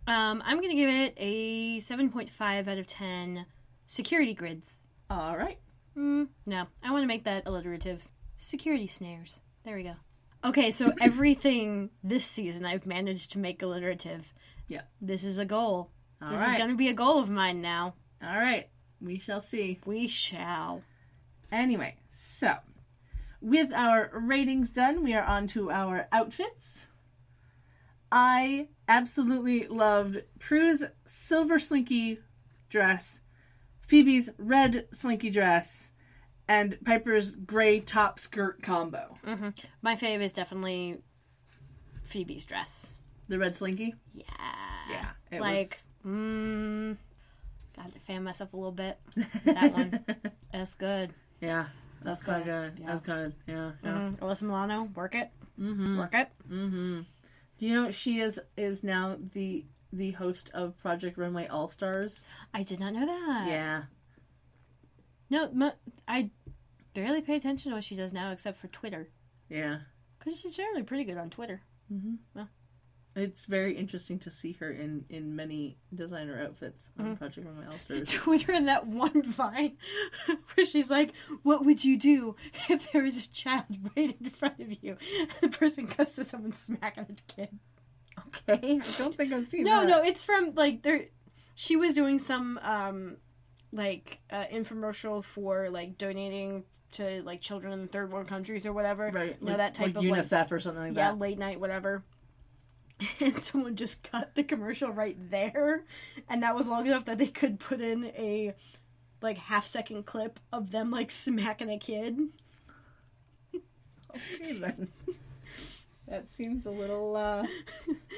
I'm going to give it a 7.5 out of 10 security grids. All right. No, I want to make that alliterative. Security snares. There we go. Okay, so everything this season I've managed to make alliterative. Yeah. This is a goal. All this right. is going to be a goal of mine now. All right. We shall see. We shall. Anyway, so with our ratings done, we are on to our outfits. I absolutely loved Prue's silver slinky dress, Phoebe's red slinky dress, and Piper's gray top skirt combo. Mm-hmm. My fave is definitely Phoebe's dress. The red slinky? Yeah. Yeah. It Got to fan myself a little bit. That one. That's good. Yeah. That's quite good. Yeah. That's good. Yeah. Mm-hmm. Alyssa Milano, work it. Mm-hmm. Work it. Mm-hmm. Do you know she is now the host of Project Runway All-Stars? I did not know that. Yeah. No, barely pay attention to what she does now except for Twitter. Yeah. Because she's generally pretty good on Twitter. Mm-hmm. Well. It's very interesting to see her in many designer outfits on Project Runway All-Stars. Twitter in that one Vine where she's like, what would you do if there was a child right in front of you? The person cuts to someone smacking a kid. Okay, I don't think I've seen that. No, it's from, like, she was doing some, infomercial for, like, donating to, like, children in third world countries or whatever. Right. You know, that type of, UNICEF or something like that. Yeah, late night, whatever. And someone just cut the commercial right there. And that was long enough that they could put in a, like, half-second clip of them, like, smacking a kid. Okay, then. That seems a little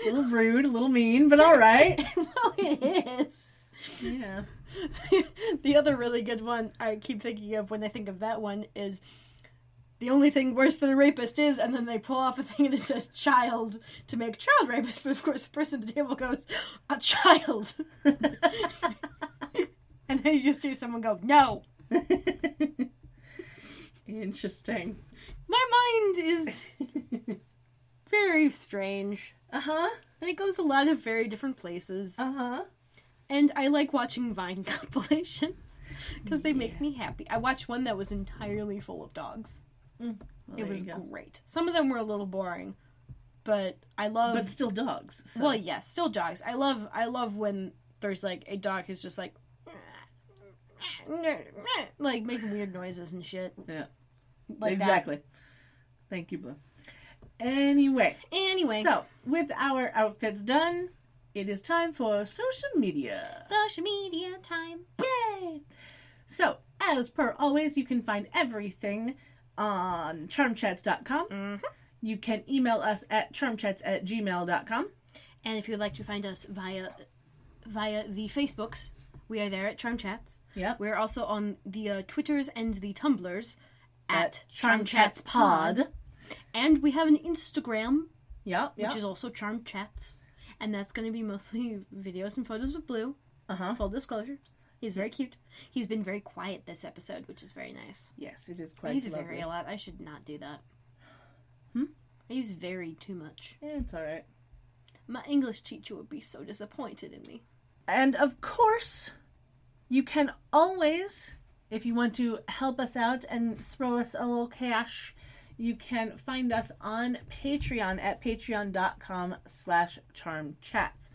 rude, a little mean, but all right. Well, it is. Yeah. The other really good one I keep thinking of when I think of that one is the only thing worse than a rapist is, and then they pull off a thing and it says child to make child rapist, but of course the person at the table goes, a child. And then you just hear someone go, no. Interesting. My mind is very strange. Uh-huh. And it goes a lot of very different places. Uh-huh. And I like watching Vine compilations because they make me happy. I watched one that was entirely full of dogs. Well, it was great. Some of them were a little boring, but I love... But still dogs. So. Well, yes, still dogs. I love when there's, like, a dog who's just, like making weird noises and shit. Yeah. Like exactly. That. Thank you, Blue. Anyway. So, with our outfits done, it is time for social media. Social media time. Yay! So, as per always, you can find everything on charmchats.com. Mm-hmm. You can email us at charmchats@gmail.com. And if you'd like to find us via the Facebooks, we are there at Charmchats. Yep. We're also on the Twitters and the Tumblrs at CharmChatsPod. And we have an Instagram, Yep. which is also Charmchats. And that's going to be mostly videos and photos of Blue. Uh-huh. Full disclosure. He's very cute. He's been very quiet this episode, which is very nice. Yes, it is quite I use lovely. very a lot. I should not do that. I use very too much. Yeah, it's all right. My English teacher would be so disappointed in me. And of course, you can always, if you want to help us out and throw us a little cash, you can find us on Patreon at patreon.com/charmchats.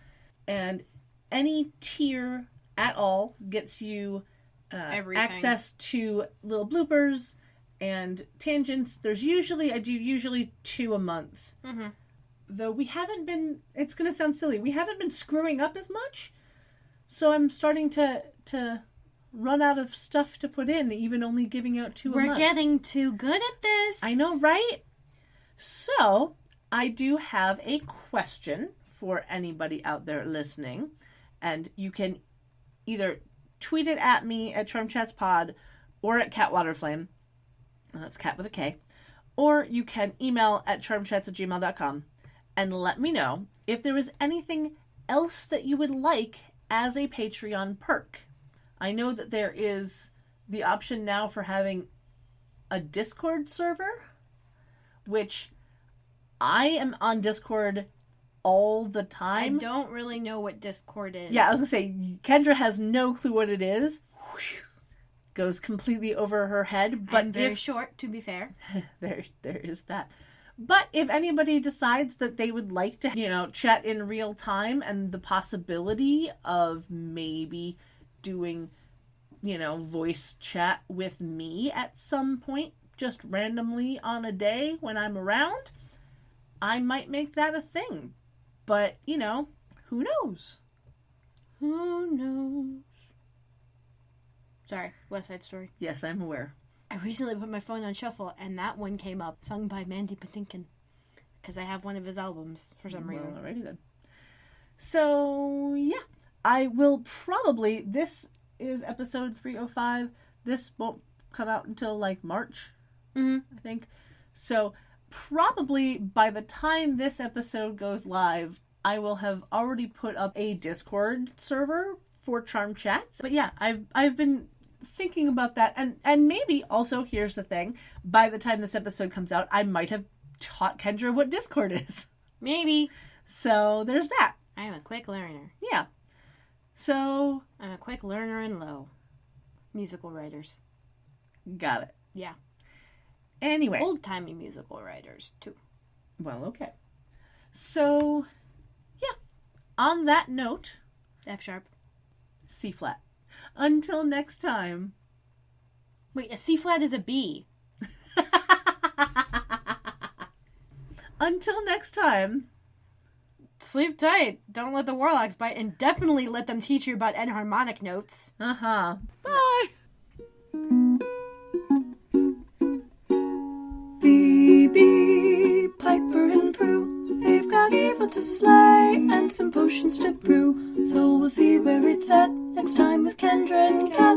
And any tier at all gets you access to little bloopers and tangents. I do usually 2 a month. Mm-hmm. Though we haven't been, it's going to sound silly, we haven't been screwing up as much. So I'm starting to run out of stuff to put in, even only giving out 2 a month. We're getting too good at this. I know, right? So, I do have a question for anybody out there listening. And you can either tweet it at me at CharmChatsPod or at CatWaterFlame. That's cat with a K. Or you can email at charmchats@gmail.com and let me know if there is anything else that you would like as a Patreon perk. I know that there is the option now for having a Discord server, which I am on Discord all the time. I don't really know what Discord is. Yeah, I was going to say, Kendra has no clue what it is. Goes completely over her head. But I'm very short, to be fair. there is that. But if anybody decides that they would like to, chat in real time and the possibility of maybe doing, voice chat with me at some point, just randomly on a day when I'm around, I might make that a thing. But, who knows? Who knows? Sorry, West Side Story. Yes, I'm aware. I recently put my phone on shuffle, and that one came up, sung by Mandy Patinkin. Because I have one of his albums, for some reason. Well, alrighty then. So, yeah. I will probably, this is episode 305. This won't come out until, March, I think. So, probably by the time this episode goes live, I will have already put up a Discord server for Charm Chats. But yeah, I've been thinking about that. And maybe also, here's the thing, by the time this episode comes out, I might have taught Kendra what Discord is. Maybe. So there's that. I am a quick learner. Yeah. So. I'm a quick learner in low. Musical writers. Got it. Yeah. Anyway. Old-timey musical writers, too. Well, okay. So, yeah. On that note. F sharp. C flat. Until next time. Wait, a C flat is a B. Until next time. Sleep tight. Don't let the warlocks bite, and definitely let them teach you about enharmonic notes. Uh-huh. Bye. Phoebe, Piper, and Prue, they've got evil to slay and some potions to brew. So we'll see where it's at next time with Kendra and Kat